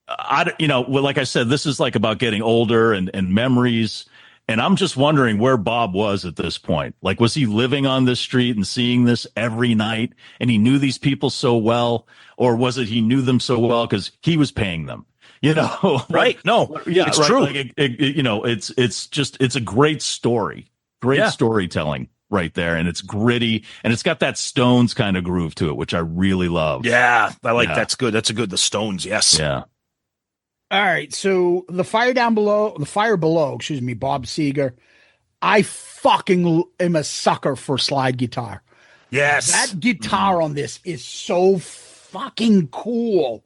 like I said, this is like about getting older and memories. And I'm just wondering where Bob was at this point. Like, was he living on this street and seeing this every night and he knew these people so well? Or was it he knew them so well because he was paying them? You know? Right. No, yeah, it's right. true. Like it's a great story, storytelling right there. And it's gritty and it's got that Stones kind of groove to it, which I really love. Yeah. I like that's good. That's a good. The Stones. Yes. Yeah. All right, so the fire below, Bob Seger. I fucking am a sucker for slide guitar. Yes. That guitar on this is so fucking cool.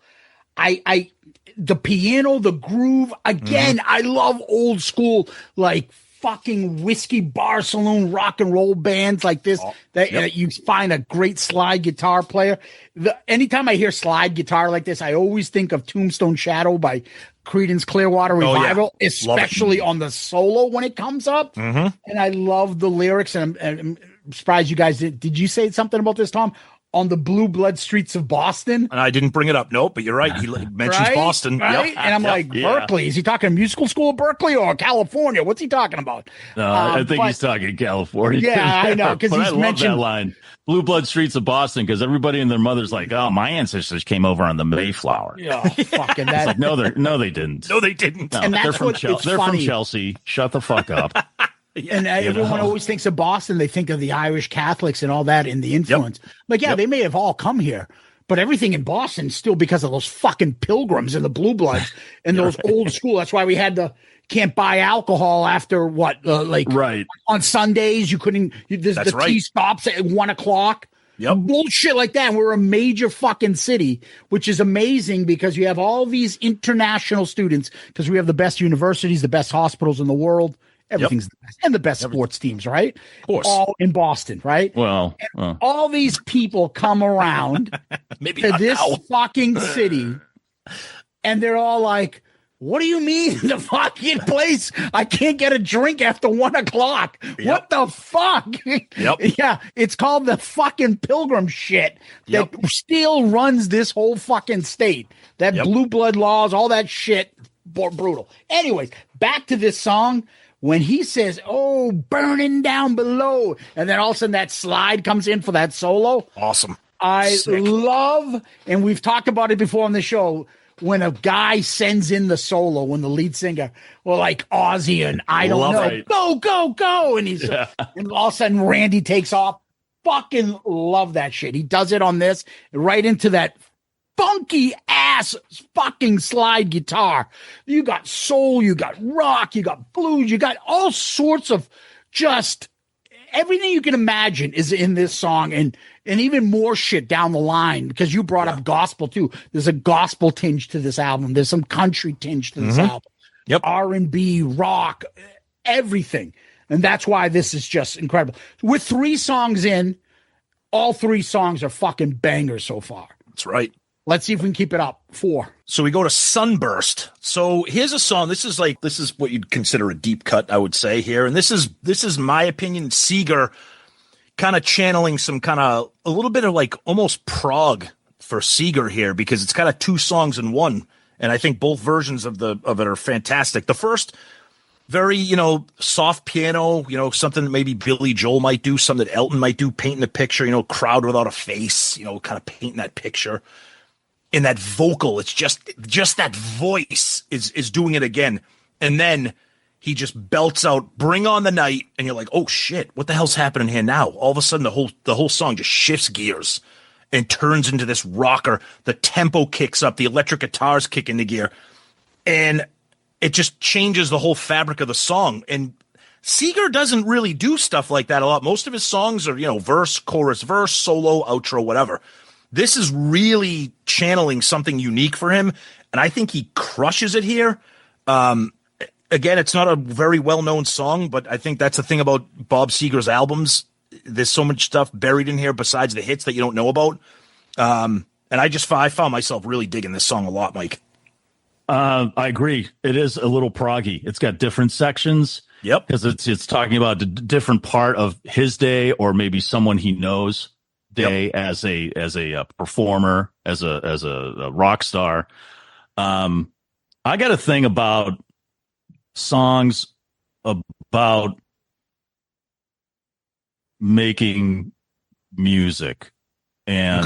The piano, the groove, again, I love old school, like fucking whiskey bar saloon rock and roll bands like this that you find a great slide guitar player. Anytime I hear slide guitar like this, I always think of Tombstone Shadow by Creedence Clearwater Revival, especially on the solo when it comes up. Mm-hmm. And I love the lyrics, and I'm surprised you guys did you say something about this, Tom? On the blue blood streets of Boston. And I didn't bring it up. Nope, but you're right. He mentions Boston. Right? Yep. And I'm like, Berkeley. Is he talking musical school of Berkeley or California? What's he talking about? No, I think he's talking California. Yeah, I know. Because I love that line. Blue blood streets of Boston, because everybody and their mother's like, oh, my ancestors came over on the Mayflower. Yeah, fucking that. Like, no, they didn't. No, they didn't. And that's they're from Chelsea. Shut the fuck up. And everyone always thinks of Boston. They think of the Irish Catholics and all that in the influence. Like, they may have all come here, but everything in Boston is still because of those fucking pilgrims and the blue bloods and those old school. That's why we had can't buy alcohol after on Sundays. You couldn't. The tea stops at 1:00. Yep. Bullshit like that. And we're a major fucking city, which is amazing because you have all these international students because we have the best universities, the best hospitals in the world. Everything's the best. And the best sports teams, right? Of course. All in Boston, right? Well, all these people come around Maybe to not this now. fucking city and they're all like, what do you mean the fucking place? I can't get a drink after 1 o'clock. Yep. What the fuck? Yep. Yeah, it's called the fucking pilgrim shit that still runs this whole fucking state. That blue blood laws, all that shit, brutal. Anyways, back to this song. When he says, oh, burning down below, and then all of a sudden that slide comes in for that solo. Awesome. I Sick. love, and we've talked about it before on the show, when a guy sends in the solo, when the lead singer, or like Ozzy and I don't Love know, it. go, go, go. And he's, and all of a sudden Randy takes off. Fucking love that shit. He does it on this, right into that funky ass fucking slide guitar. You got soul, you got rock, you got blues, you got all sorts of just everything you can imagine is in this song, and even more shit down the line because you brought up gospel too. There's a gospel tinge to this album. There's some country tinge to this album. Yep. R&B, rock, everything. And that's why this is just incredible. With 3 songs in, all 3 songs are fucking bangers so far. That's right. Let's see if we can keep it up. 4. So we go to Sunburst. So here's a song. This is what you'd consider a deep cut, I would say here. And this is my opinion, Seger kind of channeling some kind of a little bit of like almost prog for Seger here, because it's kind of 2 songs in one. And I think both versions of it are fantastic. The first, very, soft piano, something that maybe Billy Joel might do, something that Elton might do, painting the picture, crowd without a face, kind of painting that picture. In that vocal, it's just that voice is doing it again. And then he just belts out "Bring on the Night," and you're like, oh shit, what the hell's happening here now? All of a sudden the whole song just shifts gears and turns into this rocker. The tempo kicks up, the electric guitars kick into gear, and it just changes the whole fabric of the song. And Seger doesn't really do stuff like that a lot. Most of his songs are, verse, chorus, verse, solo, outro, whatever. This is really channeling something unique for him, and I think he crushes it here. Again, it's not a very well-known song, but I think that's the thing about Bob Seger's albums. There's so much stuff buried in here besides the hits that you don't know about. And I found myself really digging this song a lot, Mike. I agree. It is a little proggy. It's got different sections. Yep. Because it's talking about a different part of his day, or maybe someone he knows day as a performer, as a rock star. I got a thing about songs about making music, and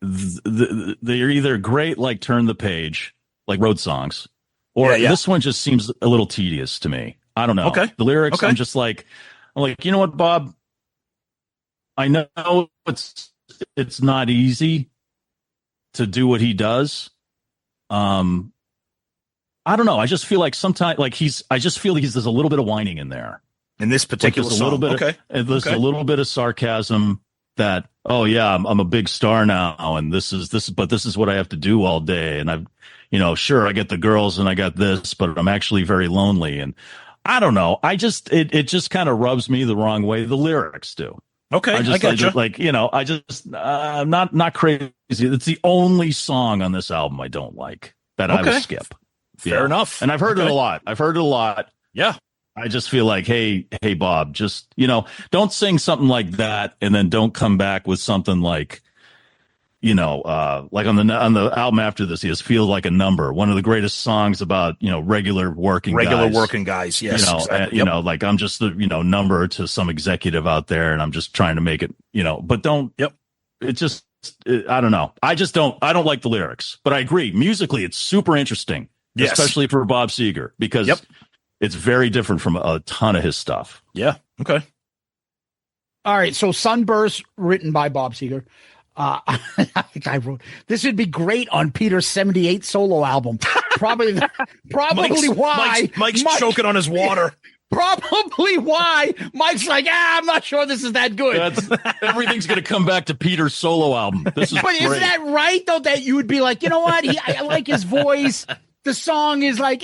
they're either great, like Turn the Page, like road songs, or this one just seems a little tedious to me. I don't know. Okay. The lyrics, I'm like, you know what, Bob? I know it's not easy to do what he does. I don't know. I just feel like sometimes, there's a little bit of whining in there. In this particular song. There's a little bit of sarcasm that, oh yeah, I'm a big star now, and this is what I have to do all day. And I've, sure, I get the girls and I got this, but I'm actually very lonely. And I don't know. It just kind of rubs me the wrong way. The lyrics do. Okay, I gotcha. I'm not crazy. It's the only song on this album I don't like, that I would skip. Fair enough. And I've heard it a lot. Yeah. I just feel like, hey, Bob, just, don't sing something like that, and then don't come back with something like, like on the album after this, he has Feel Like a Number, one of the greatest songs about, regular working guys. Yes. Exactly. Like I'm just the, number to some executive out there, and I'm just trying to make it, but don't, it just, I don't know. I don't like the lyrics, but I agree. Musically, it's super interesting, especially for Bob Seger, because it's very different from a ton of his stuff. Yeah. Okay. All right. So Sunburst, written by Bob Seger. I think I wrote this would be great on Peter's 78 solo album. Probably why Mike's choking on his water. probably why Mike's like, I'm not sure this is that good. Everything's going to come back to Peter's solo album. This is But great. isn't that right, though, that you would be like, you know what? I like his voice. The song is like,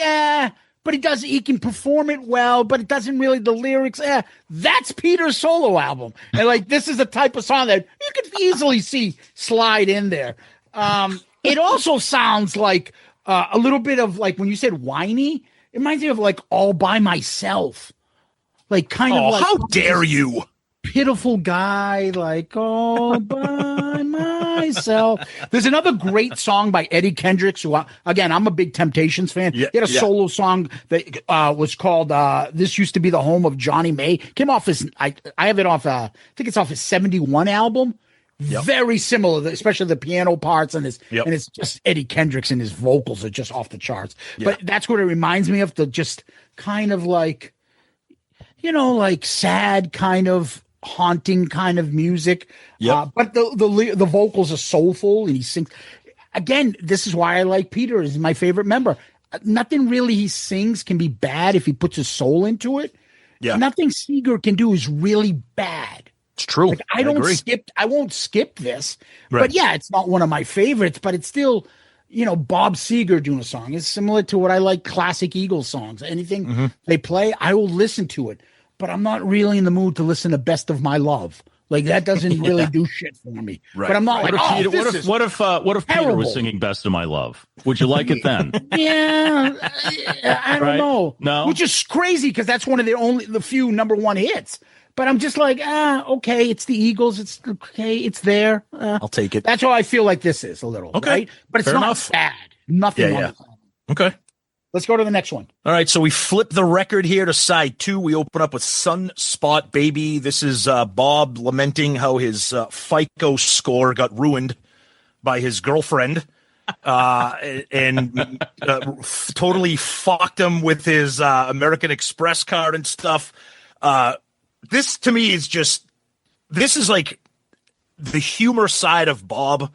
but he can perform it well, but it doesn't really, the lyrics, that's Peter's solo album. And like, this is the type of song that you could easily see slide in there. It also sounds like a little bit of like, when you said whiny, it reminds me of like All By Myself. Like kind of like, how dare you? Pitiful guy, like all by myself. There's another great song by Eddie Kendricks, who, again, I'm a big Temptations fan. He had a solo song that was called This Used to Be the Home of Johnny May. Came off his, I have it off, I think it's off his 71 album. Yep. Very similar, especially the piano parts, and it's just Eddie Kendricks, and his vocals are just off the charts. But that's what it reminds me of, the just kind of like, like sad kind of haunting kind of music. But the vocals are soulful, and he sings. Again, this is why I like Peter. He's my favorite member. Nothing really he sings can be bad if he puts his soul into it. Nothing Seger can do is really bad. It's true. Like, I won't skip this. Right. But it's not one of my favorites, but it's still, Bob Seger doing a song. It's similar to what I like classic Eagles songs. Anything they play, I will listen to it. But I'm not really in the mood to listen to Best of My Love. Like, that doesn't really do shit for me. Right. But I'm not what if Peter was singing Best of My Love? Would you like it then? I don't know. No, which is crazy because that's one of the few number one hits. But I'm just like, okay, it's the Eagles. It's okay. It's there. I'll take it. That's how I feel like this is a little. Okay. Right? But it's not bad. Nothing wrong with it. Okay. Let's go to the next one. All right. So we flip the record here to side 2. We open up with Sunspot Baby. This is Bob lamenting how his FICO score got ruined by his girlfriend. And totally fucked him with his American Express card and stuff. This to me is this is like the humor side of Bob.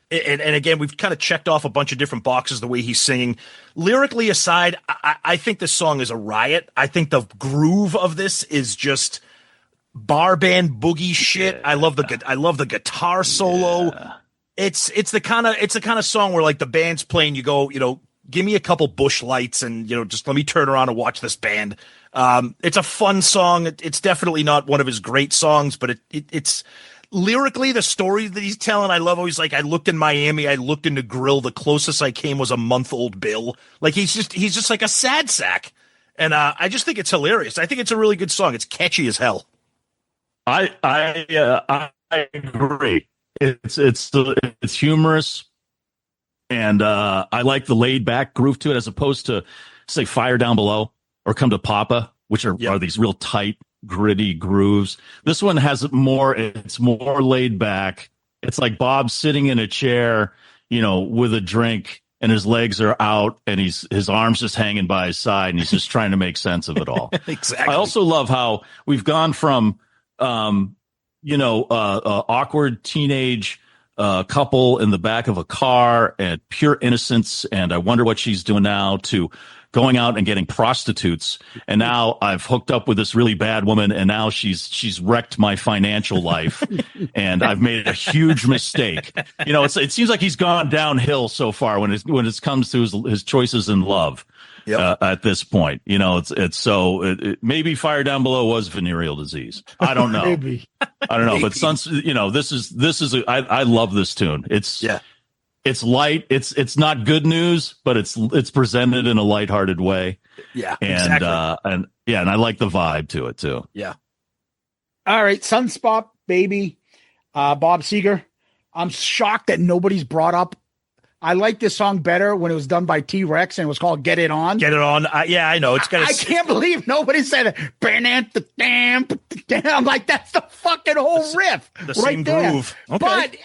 And again, we've kind of checked off a bunch of different boxes the way he's singing. Lyrically aside, I think this song is a riot. I think the groove of this is just bar band boogie shit. I love the guitar solo. Yeah. It's the kind of song where like the band's playing, you go, give me a couple bush lights and just let me turn around and watch this band. It's a fun song. It's definitely not one of his great songs, but it's lyrically the story that he's telling. I love how he's like, I looked in Miami, I looked in the grill, the closest I came was a month-old Bill. Like he's just like a sad sack. And I just think it's hilarious. I think it's a really good song. It's catchy as hell. I agree. It's humorous, and I like the laid back groove to it as opposed to say Fire Down Below or Come to Papa, which are these real tight, gritty grooves. This one has it's more laid back. It's like Bob sitting in a chair, with a drink, and his legs are out, and his arms just hanging by his side, and he's just trying to make sense of it all. Exactly. I also love how we've gone from awkward teenage couple in the back of a car and pure innocence, and I wonder what she's doing now, to going out and getting prostitutes. And now I've hooked up with this really bad woman, and now she's wrecked my financial life, and I've made a huge mistake. It seems like he's gone downhill so far when it comes to his choices in love. Yep. At this point, maybe Fire Down Below was venereal disease. I don't know. Maybe. I don't know. But I love this tune. It's light. It's not good news, but it's presented in a lighthearted way. Yeah. And, exactly. and I like the vibe to it too. Yeah. All right. Sunspot Baby, Bob Seger. I'm shocked that nobody's brought up. I like this song better when it was done by T-Rex and it was called Get It On. Get It On. I know. I can't believe nobody said it. I'm like, that's the fucking whole riff. The same groove. Okay. But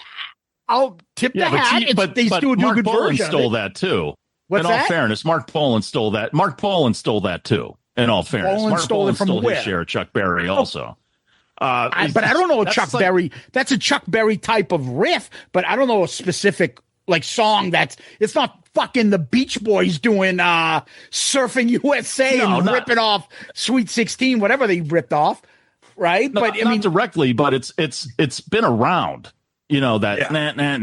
I'll tip the hat. But Mark Bolan stole that too. What's in all fairness, Mark Bolan stole that. Mark Bolan stole that too. In all fairness, Mark Bolan stole his share of Chuck Berry also. But I don't know Berry. That's a Chuck Berry type of riff, but I don't know a specific song it's not fucking the Beach Boys doing Surfing USA and ripping off Sweet 16, whatever they ripped off, right? No, but I not mean, directly, but it's been around. You know that that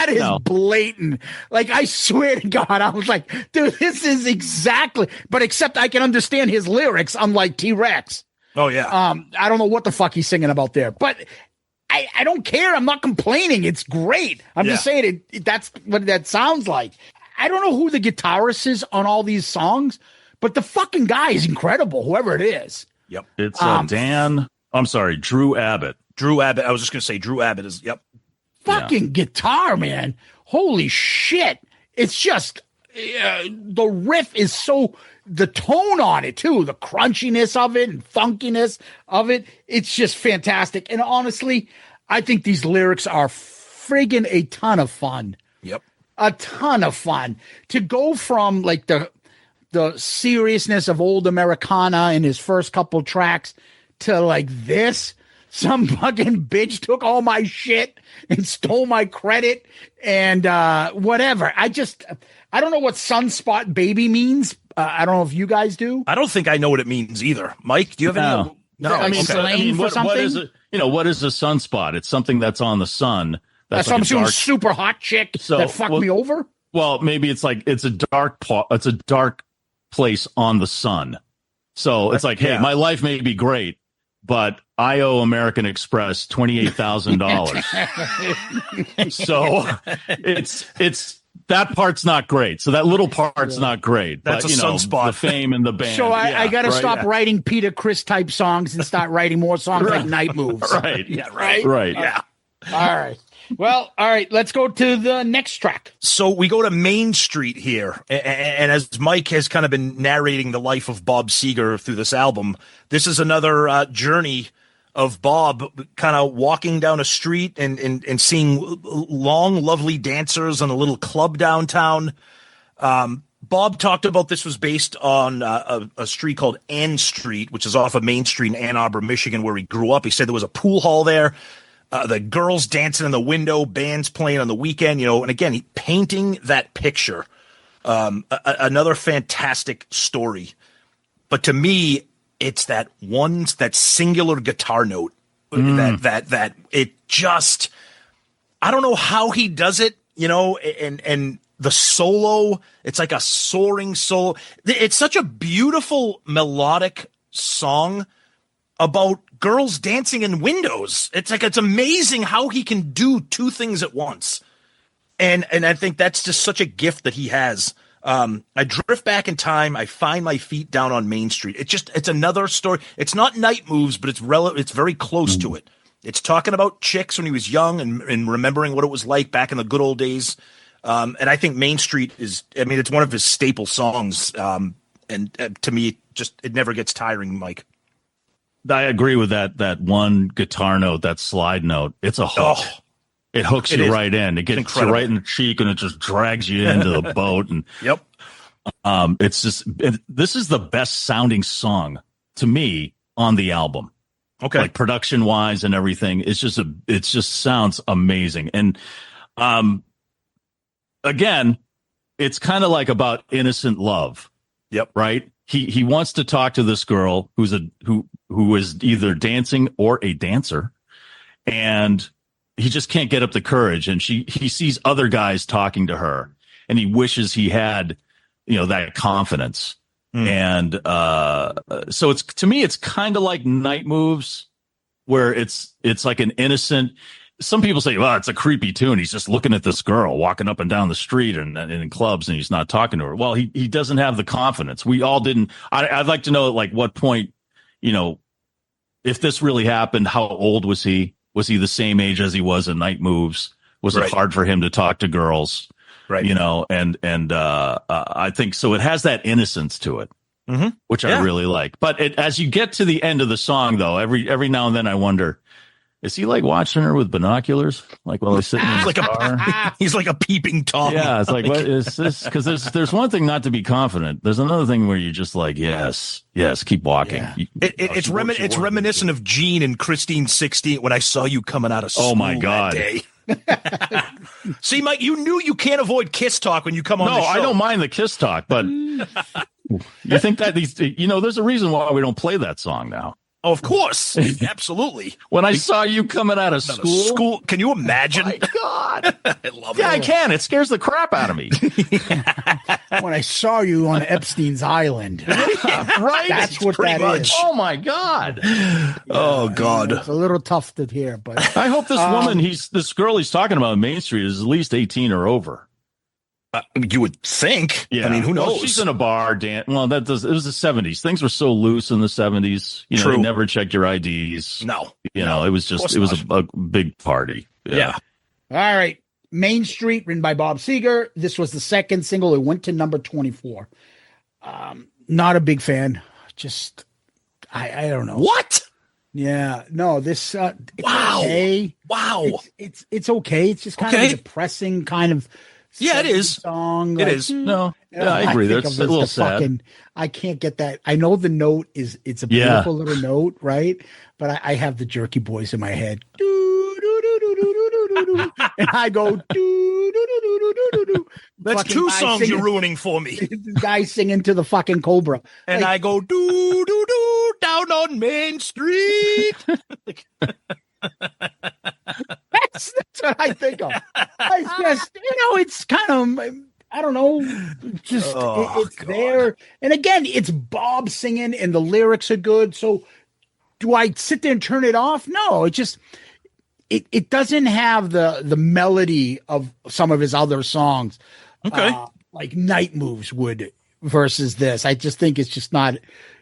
is blatant. Like, I swear to God, I was like, dude, this is exactly. But except I can understand his lyrics, unlike T-Rex. Oh yeah. I don't know what the fuck he's singing about there, but I don't care. I'm not complaining. It's great. I'm just saying that's what that sounds like. I don't know who the guitarist is on all these songs, but the fucking guy is incredible. Whoever it is. Yep. It's Drew Abbott. Drew Abbott. I was just going to say Drew Abbott is, Fucking guitar, man. Holy shit. It's just, the riff is so, the tone on it too, the crunchiness of it and funkiness of it. It's just fantastic. And honestly, I think these lyrics are friggin' a ton of fun. Yep. A ton of fun. To go from like the seriousness of old Americana in his first couple tracks to like this, some fucking bitch took all my shit and stole my credit and whatever. I don't know what Sunspot Baby means. I don't know if you guys do. I don't think I know what it means either. Mike, do you have any? No. I mean, what is it? What is a sunspot? It's something that's on the sun. That's like some super hot chick that fucked me over. Well, maybe it's like it's a dark place on the sun. So it's like, hey, my life may be great, but I owe American Express $28,000. So it's that part's not great. So that little part's not great. That's but, a sunspot. The fame and the band. So I got to stop writing Peter Criss type songs and start writing more songs like Night Moves. Right. Yeah. Right. Right. Yeah. All right. Well, all right. Let's go to the next track. So we go to Mainstreet here. And as Mike has kind of been narrating the life of Bob Seger through this album, this is another journey of Bob kind of walking down a street and seeing long, lovely dancers on a little club downtown. Bob talked about this was based on a street called Ann Street, which is off of Main Street in Ann Arbor, Michigan, where he grew up. He said there was a pool hall there. The girls dancing in the window, bands playing on the weekend, and again, painting that picture. Another fantastic story. But to me, it's that singular guitar note that it just, I don't know how he does it, and the solo, it's like a soaring solo. It's such a beautiful melodic song about girls dancing in windows. It's amazing how he can do two things at once. And I think that's just such a gift that he has. I drift back in time. I find my feet down on Main Street. It's another story. It's not Night Moves, but it's very close to it. It's talking about chicks when he was young and remembering what it was like back in the good old days. And I think Main Street it's one of his staple songs. And to me, it never gets tiring, Mike. I agree with that one guitar note, that slide note. It's a hook. Oh, it hooks you right in. It gets you right in the cheek, and it just drags you into the boat. And yep, it's just this is the best sounding song to me on the album. Okay, like production wise and everything. It just sounds amazing. And again, it's kind of like about innocent love. Yep, right. He wants to talk to this girl who is either dancing or a dancer, and he just can't get up the courage. And he sees other guys talking to her, and he wishes he had, that confidence. And so to me, it's kind of like Night Moves, where it's like an innocent. Some people say, well, it's a creepy tune. He's just looking at this girl walking up and down the street and in clubs, and he's not talking to her. Well, he doesn't have the confidence. We all didn't. I'd like to know, like, what point, if this really happened, how old was he? Was he the same age as he was in Night Moves? Was it hard for him to talk to girls? Right. And I think so. It has that innocence to it, which I really like. But as you get to the end of the song, though, every now and then I wonder, is he like watching her with binoculars? Like while he's sitting in his car? He's like a peeping Tom. Yeah, it's like, what is this? Because there's one thing not to be confident. There's another thing where you're just like, yes, keep walking. Yeah. It's reminiscent of Gene and Christine 16 when I saw you coming out of school. Oh my God. That day. See, Mike, you knew you can't avoid Kiss talk when you come on the No, show. I don't mind the Kiss talk, but you think that there's a reason why we don't play that song now. Oh, of course. Absolutely. When I saw you coming out of school, can you imagine? Oh my God. I love Yeah, it. I can. It scares the crap out of me. When I saw you on Epstein's Island. Right? That's what Pretty that much. is. Oh my God. Oh, God. It's a little tough to hear, but I hope this girl he's talking about in Mainstreet is at least 18 or over. You would think. Yeah. I mean, who knows? Well, she's in a bar. Well, it was the 70s. Things were so loose in the 70s. You know, True. you never checked your IDs. No. You know, it was a big party. Yeah. all right. Mainstreet, written by Bob Seger. This was the second single. It went to number 24. Not a big fan. Just, I don't know. What? Yeah, no, this, it's Wow. okay. Wow. It's okay. It's just kind of Okay. a depressing kind of Yeah, it is. song. It like, is. No. Yeah, I agree. think That's of a it as little the sad. I can't get that. I know the note it's a beautiful little note, right? But I have the Jerky Boys in my head. Do, do, do, do, do, do, do, do, do. And I go, do, do, do, do, do, do, do. That's Fucking two guy songs singing- you're ruining for me. This guy singing to the fucking Cobra. And Like, I go, do, do, do, down on Main Street. that's what I think of. I just, it's kind of, I don't know, just Oh, it's God. there. And again, it's Bob singing and the lyrics are good. So do I sit there and turn it off? No, it just, it doesn't have the melody of some of his other songs. Okay. Like Night Moves would versus this. I just think it's not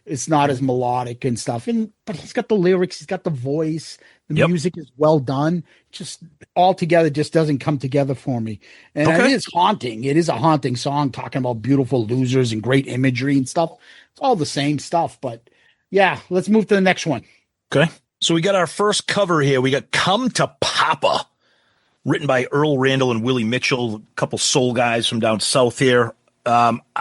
as melodic and stuff. But he's got the lyrics, he's got the voice, the Yep. music is well done. Just all together just doesn't come together for me. And Okay. it is haunting. It is a haunting song talking about beautiful losers and great imagery and stuff. It's all the same stuff, but yeah, let's move to the next one. Okay. So we got our first cover here. We got Come to Papa, written by Earl Randall and Willie Mitchell, a couple soul guys from down south here.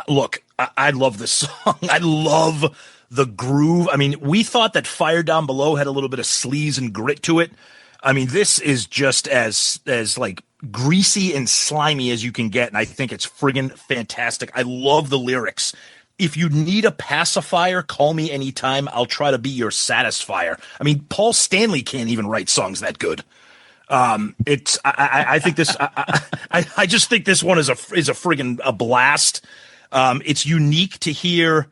Look, I love this song. I love the groove. I mean, we thought that Fire Down Below had a little bit of sleaze and grit to it. I mean, this is just as like greasy and slimy as you can get, and I think it's friggin' fantastic. I love the lyrics. If you need a pacifier, call me anytime. I'll try to be your satisfier. I mean, Paul Stanley can't even write songs that good. I think this. I just think this one is a friggin' a blast. It's unique to hear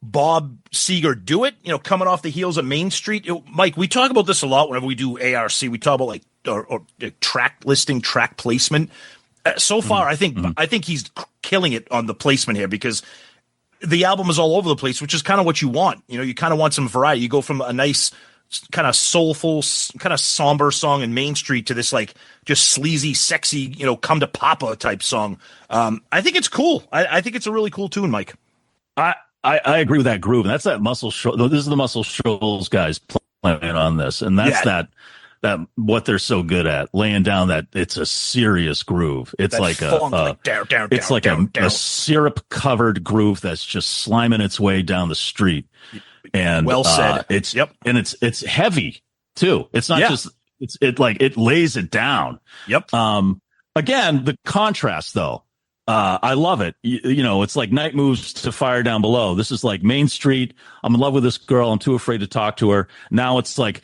Bob Seger do it. You know, coming off the heels of Mainstreet. Mike, we talk about this a lot whenever we do ARC. We talk about like or track listing, track placement. So far, I think he's killing it on the placement here because the album is all over the place, which is kind of what you want. You know, you kind of want some variety. You go from a nice kind of soulful, kind of somber song in Mainstreet to this like just sleazy, sexy, Come to Papa type song. I think it's cool. I think it's a really cool tune, Mike. I agree with that groove. And that's that Muscle Shoals. This is the Muscle Shoals guys playing on this. And that's that what they're so good at, laying down that it's a serious groove. It's That like funk, a syrup covered groove that's just sliming its way down the street. And well said. And it's heavy too. It's not just it lays it down. Yep. Again, the contrast though. I love it. It's like Night Moves to Fire Down Below. This is like Mainstreet. I'm in love with this girl. I'm too afraid to talk to her. Now it's like,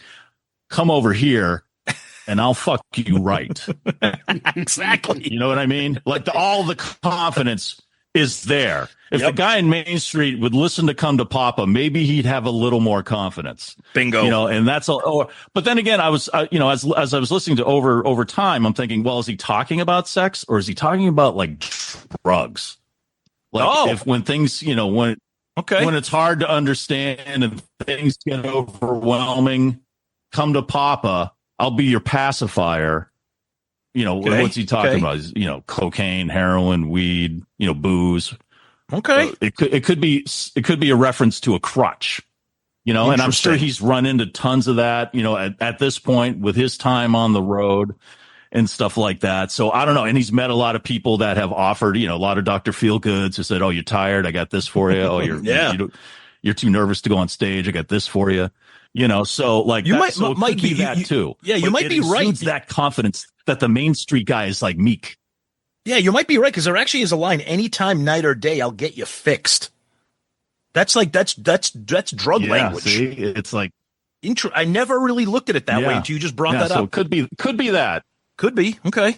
come over here and I'll fuck you right. Exactly. You know what I mean? Like all the confidence is there. If the guy in Mainstreet would listen to Come to Papa, maybe he'd have a little more confidence. Bingo. And that's all. But then again, I was, as I was listening to over time, I'm thinking, well, is he talking about sex or is he talking about like drugs? Like when things, when it's hard to understand and things get overwhelming, come to Papa. I'll be your pacifier. What's he talking about? Cocaine, heroin, weed, booze. Okay. It could be a reference to a crutch, and I'm sure he's run into tons of that, at this point with his time on the road and stuff like that. So I don't know. And he's met a lot of people that have offered, a lot of Dr. Feelgoods who said, oh, you're tired. I got this for you. Oh, you're too nervous to go on stage. I got this for you. So like you that, might, so it Mike, could be that too. Yeah, you but might be right. That confidence that the Mainstreet guy is like meek. Yeah, you might be right, because there actually is a line: anytime, night or day, I'll get you fixed. That's drug language. See? It's like I never really looked at it that way until you just brought that so up. Could be that. Could be. Okay.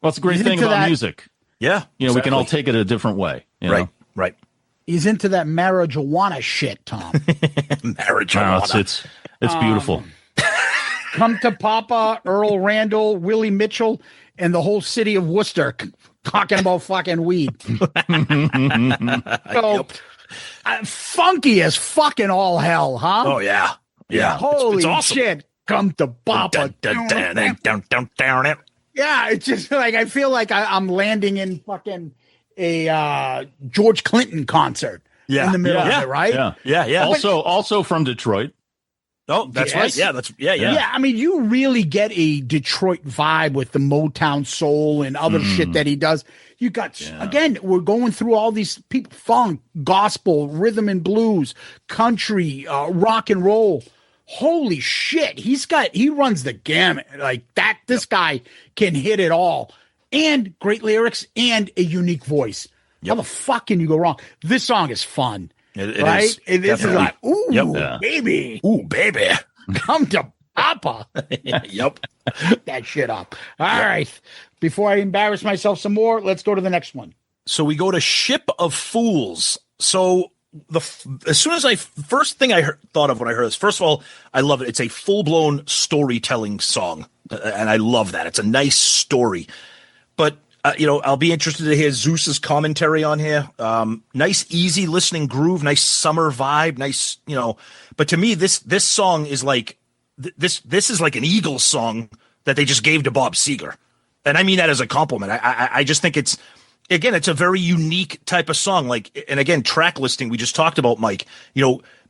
Well, it's a great thing about music. Yeah. We can all take it a different way. Right. Right. He's into that marijuana shit, Tom. Marijuana. No, it's beautiful. Come to Papa, Earl Randall, Willie Mitchell, and the whole city of Worcester talking about fucking weed. Funky as fucking all hell, huh? Oh, yeah. Yeah. Holy it's awesome. Shit. Come to Papa. Yeah, it's just like I feel like I'm landing in fucking a George Clinton concert in the middle of it, right? Yeah. Also from Detroit. Oh, that's right. Yeah, Yeah, I mean, you really get a Detroit vibe with the Motown soul and other shit that he does. You got, again, we're going through all these people, funk, gospel, rhythm and blues, country, rock and roll. Holy shit. He runs the gamut like that. This guy can hit it all, and great lyrics and a unique voice. How the fuck can you go wrong? This song is fun. It right? is. This is like, ooh, baby. Ooh, baby. Come to Papa. Yep. That shit up. All right. Before I embarrass myself some more, let's go to the next one. So we go to Ship of Fools. So as soon as first thing I thought of when I heard this, first of all, I love it. It's a full-blown storytelling song, and I love that. It's a nice story. But I'll be interested to hear Zeus's commentary on here. Nice, easy listening groove, nice summer vibe, nice, But to me, this song is like this is like an Eagles song that they just gave to Bob Seger, and I mean that as a compliment. I just think it's a very unique type of song. Like, and again, track listing we just talked about, Mike.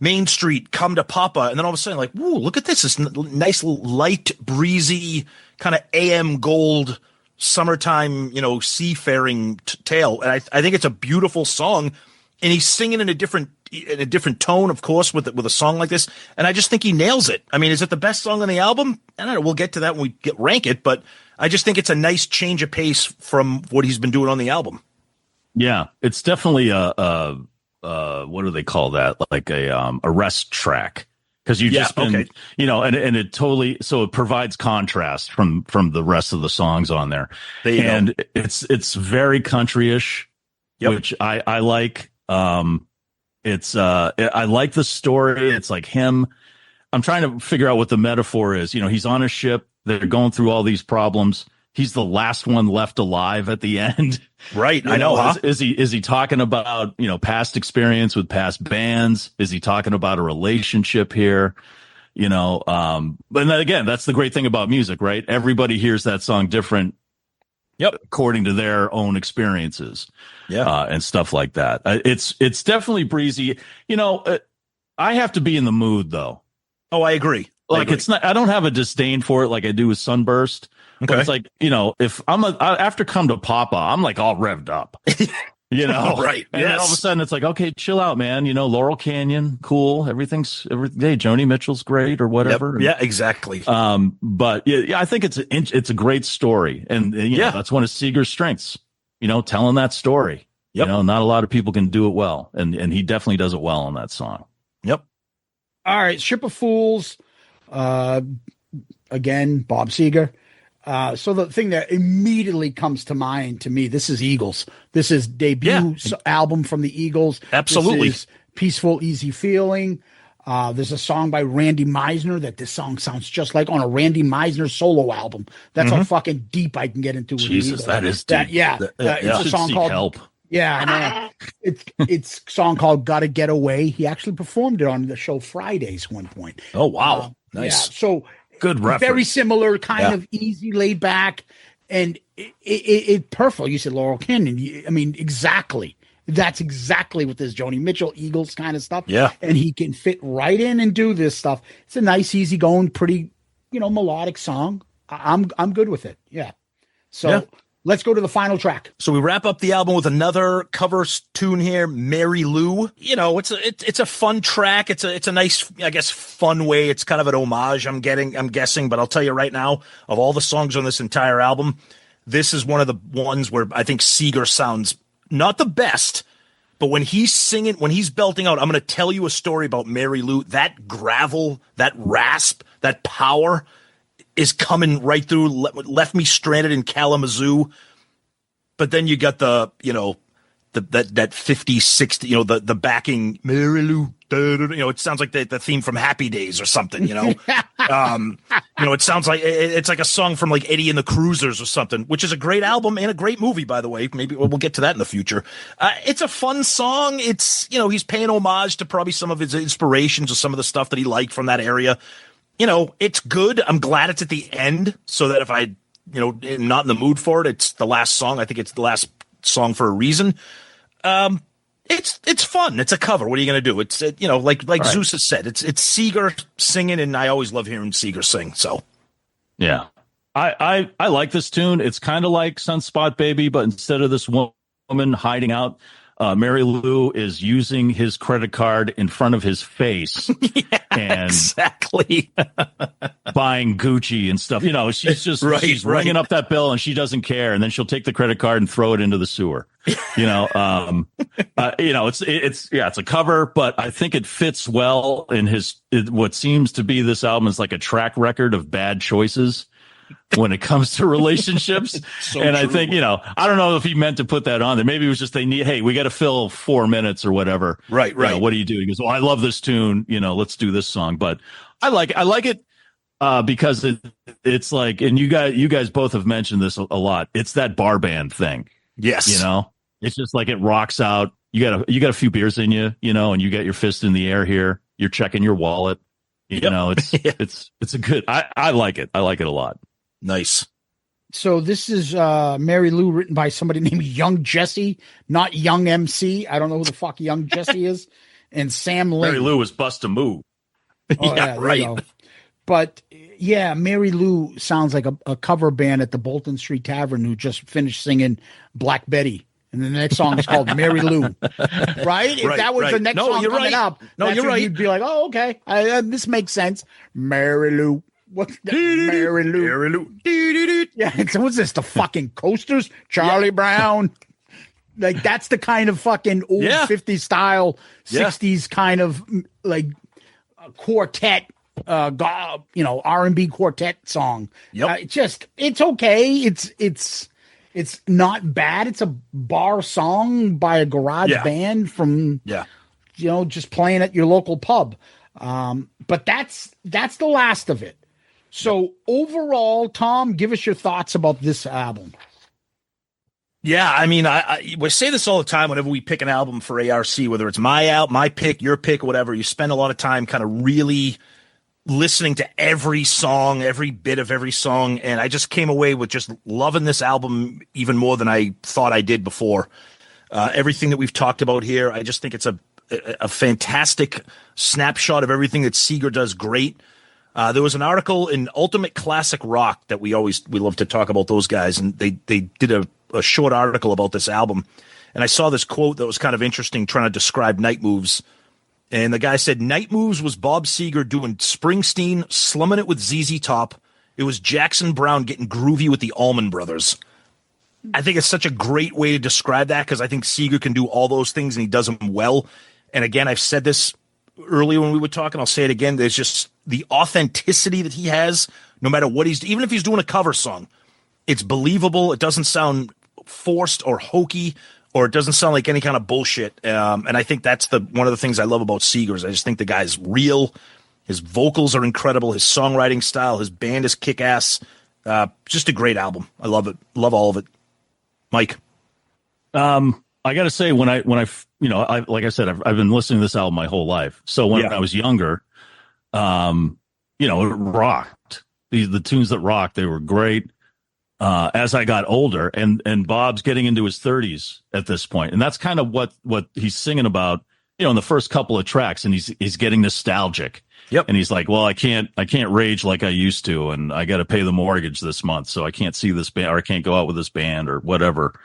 Mainstreet, Come to Papa, and then all of a sudden, like, whoa, look at this nice light, breezy kind of AM gold summertime, seafaring tale. And I think it's a beautiful song, and he's singing in a different tone, of course, with a song like this. And I just think he nails it. I mean, is it the best song on the album? I don't know. We'll get to that when we rank it, but I just think it's a nice change of pace from what he's been doing on the album. Yeah, it's definitely a what do they call that? Like a rest track. Because you just been, and it totally, so it provides contrast from the rest of the songs on there. And it's very country-ish, which I like. I like the story. It's like him. I'm trying to figure out what the metaphor is. He's on a ship. They're going through all these problems. He's the last one left alive at the end. Right. I know. Huh? Is he talking about, past experience with past bands? Is he talking about a relationship here? But then again, that's the great thing about music, right? Everybody hears that song different. According to their own experiences. And stuff like that. It's definitely breezy. I have to be in the mood though. Oh, I agree. It's not, I don't have a disdain for it like I do with Sunburst. Okay. But it's like, if after Come to Papa, I'm like all revved up, Right. And then all of a sudden it's like, okay, chill out, man. Laurel Canyon, cool. Hey, Joni Mitchell's great or whatever. Yep. Yeah, exactly. But I think it's a great story. And that's one of Seger's strengths, telling that story. Yep. Not a lot of people can do it well. And he definitely does it well on that song. Yep. All right. Ship of Fools. Again, Bob Seger. So the thing that immediately comes to mind to me, this is Eagles. This is debut album from the Eagles. Absolutely. This is Peaceful, Easy Feeling. There's a song by Randy Meisner that this song sounds just like on a Randy Meisner solo album. That's how fucking deep I can get into. Jesus, that is deep. It's a song called Help. Yeah, man. It's a song called Gotta Get Away. He actually performed it on the show Fridays one point. Oh, wow. Nice. Yeah, so good reference. Very similar, kind of easy, laid back, and it perfect. You said Laurel Canyon. I mean, exactly. That's exactly what this Joni Mitchell, Eagles kind of stuff. Yeah. And he can fit right in and do this stuff. It's a nice, easy going, pretty, melodic song. I'm good with it. Yeah. So let's go to the final track. So we wrap up the album with another cover tune here, Mary Lou. You know, it's a fun track. It's a nice, I guess, fun way. It's kind of an homage, I'm guessing, but I'll tell you right now, of all the songs on this entire album, this is one of the ones where I think Seger sounds not the best, but when he's singing, when he's belting out, I'm going to tell you a story about Mary Lou. That gravel, that rasp, that power is coming right through, left me stranded in Kalamazoo. But then you got the, you know, that 50, 60, you know, the backing, Mary Lou, you know, it sounds like the theme from Happy Days or something, you know. You know, it sounds like it's like a song from like Eddie and the Cruisers or something, which is a great album and a great movie, by the way. Maybe we'll get to that in the future. It's a fun song. It's, you know, he's paying homage to probably some of his inspirations or some of the stuff that he liked from that area. You know, it's good. I'm glad it's at the end so that if I, you know, am not in the mood for it, it's the last song. I think it's the last song for a reason. It's fun. It's a cover. What are you going to do? It's, you know, like right. Zeus has said, it's Seger singing, and I always love hearing Seger sing. So, yeah, I like this tune. It's kind of like Sunspot Baby, but instead of this woman hiding out, Mary Lou is using his credit card in front of his face. Yeah, and exactly. Buying Gucci and stuff. You know, she's just she's ringing up that bill and she doesn't care. And then she'll take the credit card and throw it into the sewer. You know, it's a cover, but I think it fits well in what seems to be this album is like a track record of bad choices when it comes to relationships. So and true. I think, you know, I don't know if he meant to put that on there. Maybe it was just hey, we got to fill 4 minutes or whatever. Right. You know, what do you do? He goes, well, I love this tune. You know, let's do this song. But I like it because it's like, and you guys both have mentioned this a lot. It's that bar band thing. Yes. You know, it's just like it rocks out. You got a few beers in you, you know, and you got your fist in the air here. You're checking your wallet. You know, it's a good. I like it. I like it a lot. Nice. So this is Mary Lou, written by somebody named Young Jesse, not Young MC. I don't know who the fuck Young Jesse is. And Sam Lynn. Mary Lou was Bust a Move. Oh, yeah, right. But yeah, Mary Lou sounds like a cover band at the Bolton Street Tavern who just finished singing Black Betty. And the next song is called Mary Lou. Right? If that was the next song coming up, you're right. You'd be like, oh, okay. This makes sense. Mary Lou. What's that? Mary Lou. Mary Lou. Yeah, so what's this? The fucking Coasters? Charlie Brown. Like, that's the kind of fucking old 50s style, 60s kind of like quartet, you know, R&B quartet song. Yep. It's okay. It's not bad. It's a bar song by a garage band from, you know, just playing at your local pub. But that's the last of it. So overall, Tom, give us your thoughts about this album. Yeah, I mean, we say this all the time whenever we pick an album for ARC, whether it's my pick, your pick, whatever. You spend a lot of time kind of really listening to every song, every bit of every song, and I just came away with just loving this album even more than I thought I did before. Everything that we've talked about here, I just think it's a fantastic snapshot of everything that Seger does great. There was an article in Ultimate Classic Rock that we love to talk about those guys, and they did a short article about this album. And I saw this quote that was kind of interesting trying to describe Night Moves. And the guy said, Night Moves was Bob Seger doing Springsteen, slumming it with ZZ Top. It was Jackson Browne getting groovy with the Allman Brothers. I think it's such a great way to describe that because I think Seger can do all those things and he does them well. And again, I've said this earlier when we were talking, I'll say it again. There's just the authenticity that he has, no matter what even if he's doing a cover song, it's believable. It doesn't sound forced or hokey, or it doesn't sound like any kind of bullshit. And I think that's one of the things I love about Seger is I just think the guy's real. His vocals are incredible. His songwriting style, his band is kick-ass. Just a great album. I love it. Love all of it. Mike. I got to say, when I like I said, I've been listening to this album my whole life. So when I was younger, you know, it rocked. The tunes that rocked, they were great. As I got older, and Bob's getting into his 30s at this point, and that's kind of what he's singing about, you know, in the first couple of tracks, and he's getting nostalgic. Yep. And he's like, well, I can't rage like I used to, and I got to pay the mortgage this month, so I can't see this band, or I can't go out with this band, or whatever.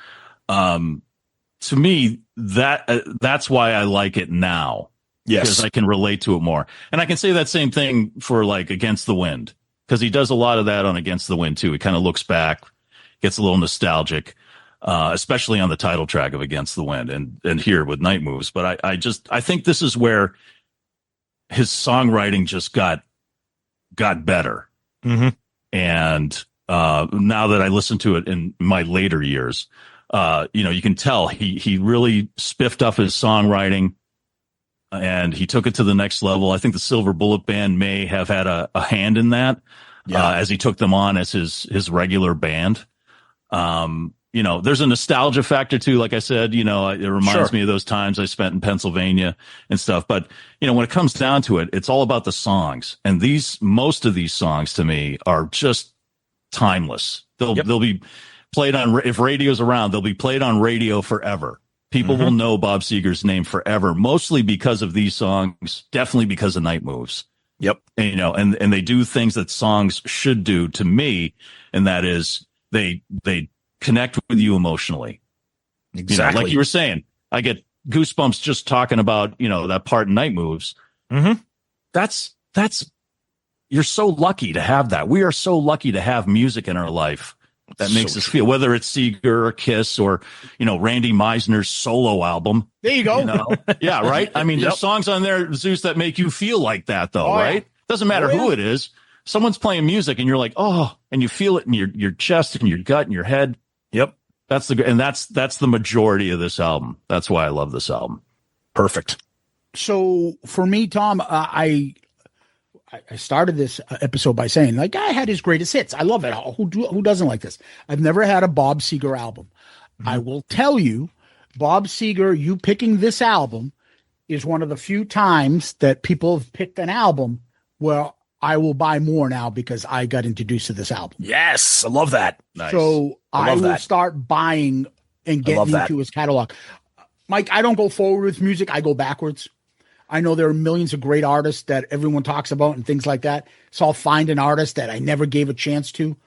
To me, that's why I like it now. Yes. Because I can relate to it more. And I can say that same thing for like Against the Wind, because he does a lot of that on Against the Wind too. He kind of looks back, gets a little nostalgic, especially on the title track of Against the Wind, and here with Night Moves. But I think this is where his songwriting just got better. Mm-hmm. And now that I listen to it in my later years, you can tell he really spiffed up his songwriting, and he took it to the next level. I think the Silver Bullet Band may have had a hand in that, as he took them on as his regular band. There's a nostalgia factor too. Like I said, it reminds me of those times I spent in Pennsylvania and stuff. But, when it comes down to it, it's all about the songs. And most of these songs to me are just timeless. They'll be played on, if radio's around, they'll be played on radio forever. People will know Bob Seger's name forever, mostly because of these songs, definitely because of Night Moves. Yep. And, and they do things that songs should do to me. And that is they connect with you emotionally. Exactly. Like you were saying, I get goosebumps just talking about, that part in Night Moves. Mm-hmm. That's, you're so lucky to have that. We are so lucky to have music in our life that makes us feel, whether it's Seger or Kiss or, Randy Meisner's solo album. There you go. Yeah, right. I mean, there's songs on there, Zeus, that make you feel like that, though, right? Doesn't matter who it is. Someone's playing music and you're like, oh, and you feel it in your chest and your gut and your head. Yep. That's the majority of this album. That's why I love this album. Perfect. So for me, Tom, I started this episode by saying, like, I had his greatest hits. I love it. Who doesn't like this? I've never had a Bob Seger album. Mm-hmm. I will tell you, Bob Seger, you picking this album is one of the few times that people have picked an album where I will buy more now because I got introduced to this album. Yes, I love that. Nice. So I will start buying and getting into his catalog. Mike, I don't go forward with music. I go backwards. I know there are millions of great artists that everyone talks about and things like that. So I'll find an artist that I never gave a chance to,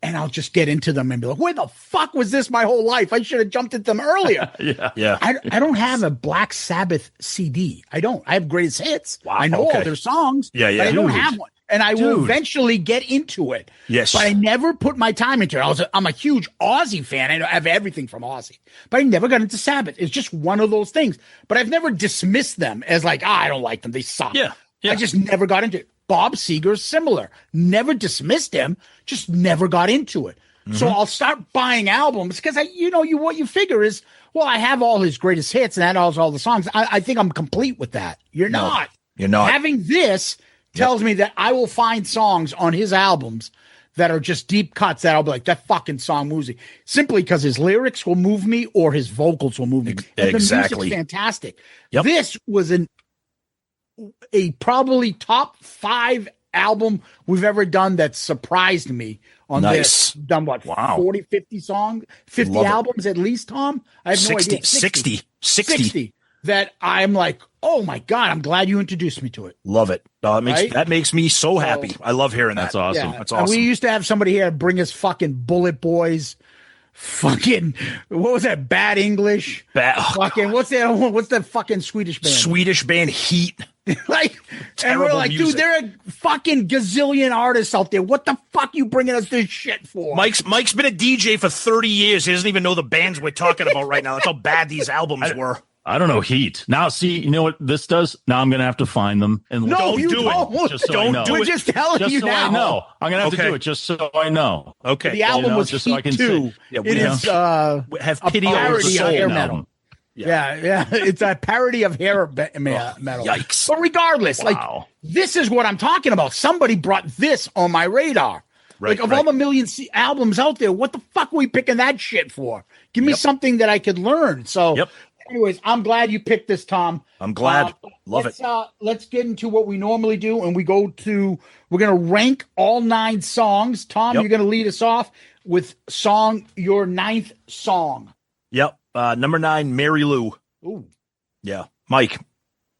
and I'll just get into them and be like, where the fuck was this my whole life? I should have jumped at them earlier. Yeah. I don't have a Black Sabbath CD. I don't. I have greatest hits. Wow, I know all their songs. Yeah. But I don't have one. And I will eventually get into it. Yes. But I never put my time into it. I'm a huge Ozzy fan. I have everything from Ozzy. But I never got into Sabbath. It's just one of those things. But I've never dismissed them as like, I don't like them. They suck. Yeah. I just never got into it. Bob Seger's similar. Never dismissed him. Just never got into it. Mm-hmm. So I'll start buying albums because what you figure is, well, I have all his greatest hits and that has all the songs. I think I'm complete with that. You're not. You're not. Having this tells me that I will find songs on his albums that are just deep cuts that I'll be like, that fucking song moves me. Simply because his lyrics will move me or his vocals will move me. And exactly. The music's fantastic. Yep. This was a probably top 5 album we've ever done that surprised me on this. Done what, 40, 50 songs? 50 albums at least, Tom? I have no idea. 60. That I'm like, oh my God, I'm glad you introduced me to it. Love it. That makes me so happy. I love hearing that. That's awesome. Yeah. That's awesome. And we used to have somebody here bring us fucking Bullet Boys. Fucking, what was that? Bad English? Fucking, what's that fucking Swedish band? Swedish band Heat. Like, and we're like, music. Dude, there are fucking gazillion artists out there. What the fuck you bringing us this shit for? Mike's been a DJ for 30 years. He doesn't even know the bands we're talking about right now. That's how bad these albums were. I don't know Heat. Now, see, you know what this does? Now I'm going to have to find them. And don't do it. Just so don't I know. do it. We're just telling you so now. I know. I'm going to have to do it just so I know. Okay. The album was just Heat so I can 2. Yeah, it is have pity over the soul hair now. metal. Yeah. It's a parody of hair metal. Yikes. But regardless, this is what I'm talking about. Somebody brought this on my radar. Right, all the million albums out there, what the fuck are we picking that shit for? Give me something that I could learn. So, anyways, I'm glad you picked this, Tom. I'm glad. Love it. Let's get into what we normally do, and we're going to rank all 9 songs. Tom, you're going to lead us off with your 9th song. Yep. Number 9, Mary Lou. Ooh. Yeah. Mike.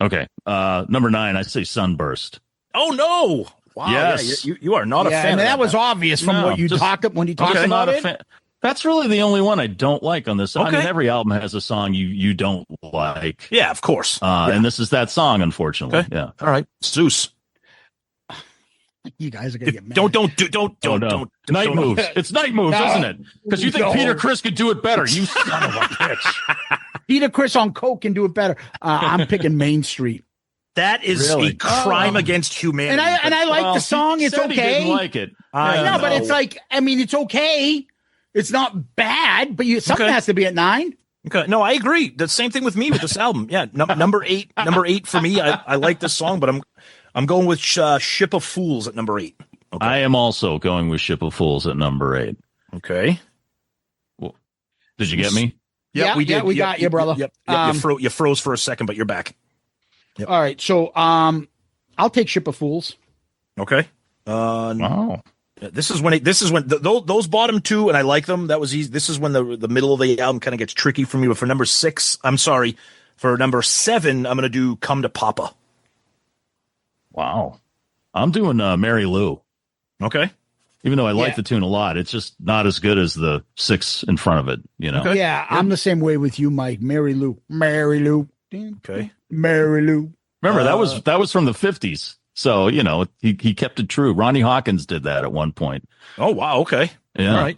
Okay. Number 9, I say Sunburst. Oh no! Wow. Yes. Yeah, you are not a fan. And of that was obvious from No, what you just- talked when you talked I'm about not a it. fan. That's really the only one I don't like on this. I Okay. mean, every album has a song you don't like. Yeah, of course. And this is that song, unfortunately. Okay. Yeah. All right, Zeus. You guys are gonna get mad. Don't Oh, no. Night Moves. It's Night Moves, No. isn't it? Because you think No. Peter Criss could do it better. You son of a bitch. Peter Criss on coke can do it better. I'm picking Main Street. That is Really? a crime against humanity. And I like Well, the song. he It's said he okay. didn't like it. I No, but know. it's like, I mean, it's okay. It's not bad, but something Okay. has to be at 9. Okay. No, I agree. The same thing with me with this album. Yeah, number eight. Number 8 for me. I like this song, but I'm going with Ship of Fools at number 8. Okay. I am also going with Ship of Fools at number 8. Okay. Did you get me? Yeah, we did. we got you, brother. Yep. You froze for a second, but you're back. Yep. All right, so I'll take Ship of Fools. Okay. Oh. This is when those bottom two, and I like them. That was easy. This is when the middle of the album kind of gets tricky for me. But for number 6, for number 7, I'm going to do "Come to Papa." Wow. I'm doing Mary Lou. Okay. Even though I like Yeah. the tune a lot, it's just not as good as the 6 in front of it, you know? Okay. Yeah, I'm the same way with you, Mike. Mary Lou. Okay. Mary Lou. Remember, that was from the 50s. So, you know, he kept it true. Ronnie Hawkins did that at one point. Oh wow. Okay. Yeah. All right.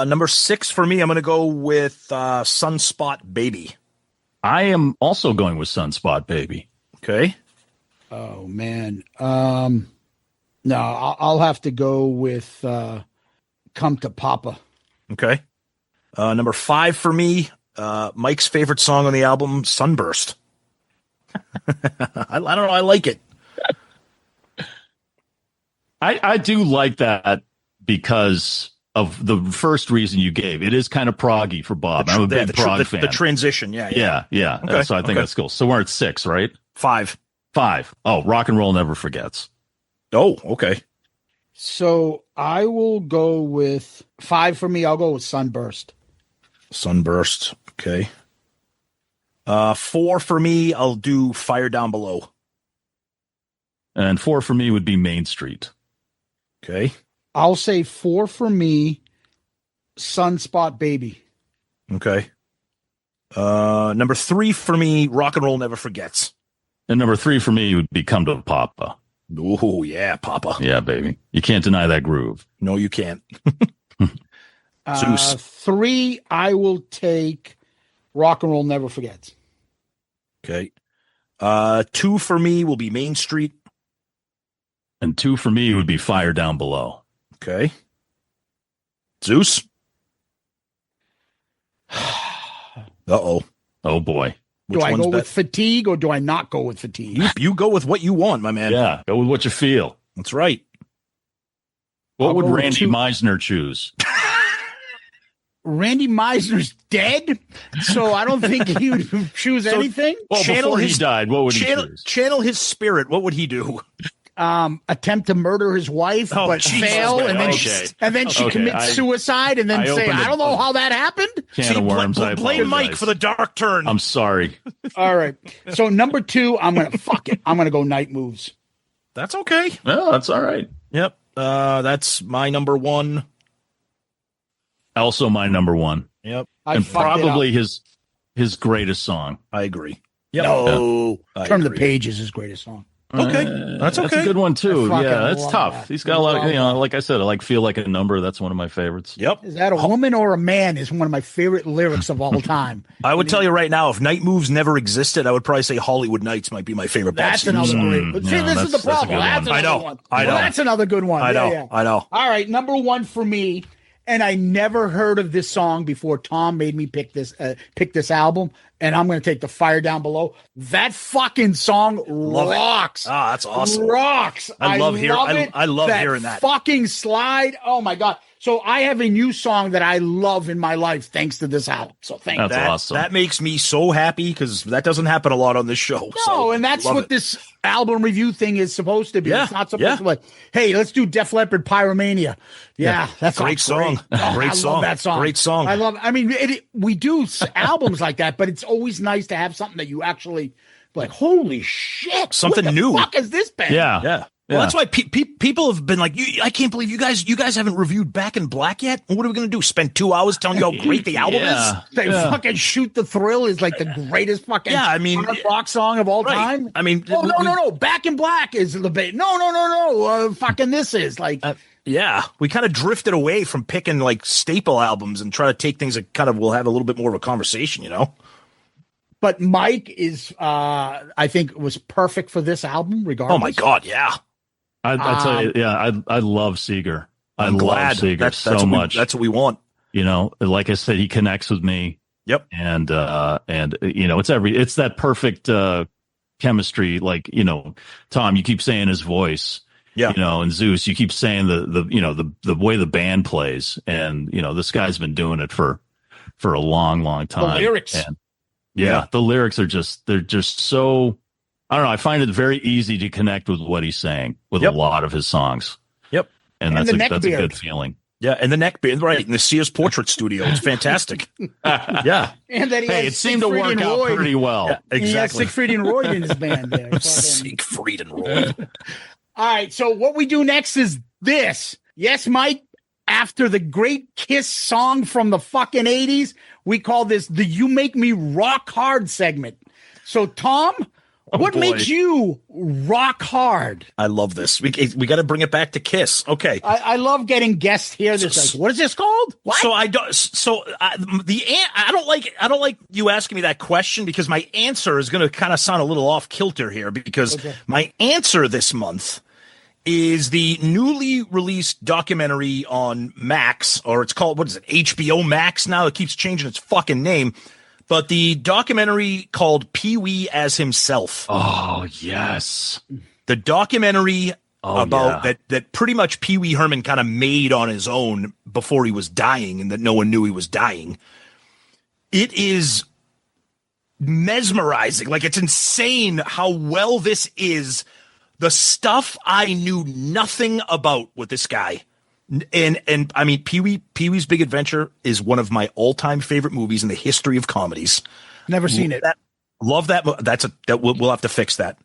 Number 6 for me, I'm going to go with "Sunspot Baby." I am also going with Sunspot Baby. Okay. Oh man. No, I'll have to go with "Come to Papa." Okay. Number 5 for me, Mike's favorite song on the album, "Sunburst." I don't know. I like it. I do like that because of the first reason you gave. It is kind of proggy for Bob. I'm a big prog fan. The transition. Yeah. Yeah. Okay, So I think that's cool. So we're at 6, right? 5. 5. Oh, Rock and Roll Never Forgets. Oh, okay. So I will go with 5 for me. I'll go with Sunburst. Sunburst. Okay. 4 for me, I'll do "Fire Down Below." And 4 for me would be Mainstreet. Okay. I'll say 4 for me. Sunspot Baby. Okay. Number 3 for me, "Rock and Roll Never Forgets." And number 3 for me would be Come to Papa. Oh, yeah, Papa. Yeah, baby. You can't deny that groove. No, you can't. Zeus. 3, I will take Rock and Roll Never Forgets. Okay. 2 for me will be "Mainstreet." And 2 for me would be Fire Down Below. Okay. Zeus. Uh-oh. Oh, boy. Do Which I one's go bet- with Fatigue or do I not go with Fatigue? You go with what you want, my man. Yeah, go with what you feel. That's right. What I'll would go with Randy 2. Meisner choose? Randy Meisner's dead, so I don't think he would choose anything. Well, Channel before he his- died, what would he choose? Channel his spirit. What would he do? Attempt to murder his wife, Oh, but Jesus, fail, man. and then Okay. she Okay, commits suicide, and then I say, opened "I don't know how that happened." Can of worms. I blame Mike apologize. for the dark turn. I'm sorry. All right. So number 2, I'm gonna fuck it. I'm gonna go Night Moves. That's okay. No, that's all right. Yep. That's my number 1. Also, my number 1, Yep. I and fucked it probably his greatest song. I agree. Yep. No. I Turn the agree. Page is his greatest song. Okay. That's That's okay. a good one too. I fucking Yeah, that's love tough. that. He's got a lot of, Love you know, that. like I said, I like Feel Like a Number. That's one of my favorites. Yep. Is that a woman or a man? Is one of my favorite lyrics of all time. I would tell you right now, if Night Moves never existed, I would probably say Hollywood Nights might be my favorite. That's Bob Stevens another song. great. yeah, See, this is the that's a problem. good That's one. another I know. one. I know. Well, that's another good one. I know. Yeah. I know. All right, number 1 for me, and I never heard of this song before. Tom made me pick this album, and I'm going to take the Fire Down Below. That fucking song rocks. Ah, that's awesome. Rocks. I love it. I love hearing that. fucking slide. Oh my god. So I have a new song that I love in my life thanks to this album. So thank you. That's awesome. That makes me so happy because that doesn't happen a lot on this show. No, so and that's love what it. this album review thing is supposed to be. Yeah, It's not supposed yeah. to be like, hey, let's do Def Leppard Pyromania. Yeah, that's Great song. Oh, Great I song. love that song. Great song. I mean, we do albums like that, but it's always nice to have something that you actually like, holy shit, Something what the new. fuck is this band? Yeah. Well, that's why people have been like, I can't believe you guys haven't reviewed Back in Black yet. What are we going to do? Spend 2 hours telling you how great the album is? They fucking Shoot the Thrill is like the greatest fucking rock song of all time. I mean, no. Back in Black is the bait. No. Fucking this is like. We kind of drifted away from picking like staple albums and try to take things that kind of will have a little bit more of a conversation, you know? But Mike is, I think, was perfect for this album, regardless. Oh my God, yeah. I tell you, I love Seger. I'm glad Seger that's so much. That's what we want. You know, like I said, he connects with me. Yep. And you know, it's that perfect chemistry. Like, you know, Tom, you keep saying his voice. Yeah. You know, and Zeus, you keep saying the way the band plays, and you know, this guy's been doing it for a long time. The lyrics. And, the lyrics are they're just so, I don't know. I find it very easy to connect with what he's saying with a lot of his songs. Yep. And that's a good feeling. Yeah. And the neck beard, right. In the Sears Portrait Studio. It's fantastic. Yeah. And then it seemed to work out pretty well. Yeah, exactly. He has Siegfried and Roy in his band there. Siegfried and Roy. All right. So what we do next is this. Yes, Mike. After the great Kiss song from the fucking 80s, we call this the You Make Me Rock Hard segment. So, Tom, what makes you rock hard? I love this. We got to bring it back to Kiss. Okay. I love getting guests here. Like, what is this called? What? So I don't like you asking me that question, because my answer is going to kind of sound a little off kilter here, because my answer this month is the newly released documentary on Max, or it's called, what is it, HBO Max now? It keeps changing its fucking name. But the documentary called Pee-wee as Himself. Oh, yes. The documentary about that pretty much Pee-wee Herman kind of made on his own before he was dying, and that no one knew he was dying. It is mesmerizing. Like, it's insane how well this is. The stuff I knew nothing about with this guy. And I mean, Pee-wee's Big Adventure is one of my all-time favorite movies in the history of comedies. Never seen it. Love that. We'll have to fix that.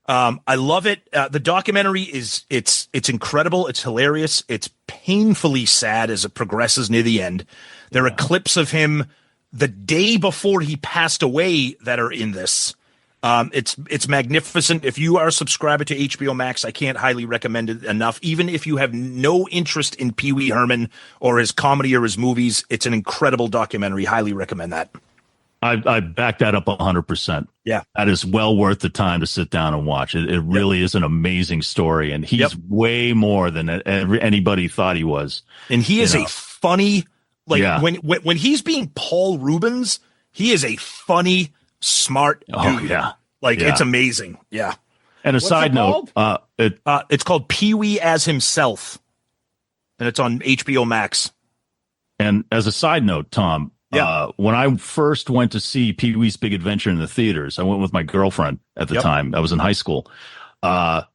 I love it. The documentary it's incredible. It's hilarious. It's painfully sad as it progresses near the end. There are clips of him the day before he passed away that are in this. It's magnificent. If you are a subscriber to HBO Max, I can't highly recommend it enough. Even if you have no interest in Pee-wee Herman or his comedy or his movies, it's an incredible documentary. Highly recommend that. I back that up 100%. Yeah. That is well worth the time to sit down and watch. It really is an amazing story, and he's way more than anybody thought he was. And he is a funny, when he's being Paul Rubens, he is a funny, smart dude. Oh, yeah. It's amazing. Yeah. And a side note, it's called Pee-wee as Himself, and it's on HBO Max. And as a side note, Tom, when I first went to see Pee-wee's Big Adventure in the theaters, I went with my girlfriend at the time. I was in high school. I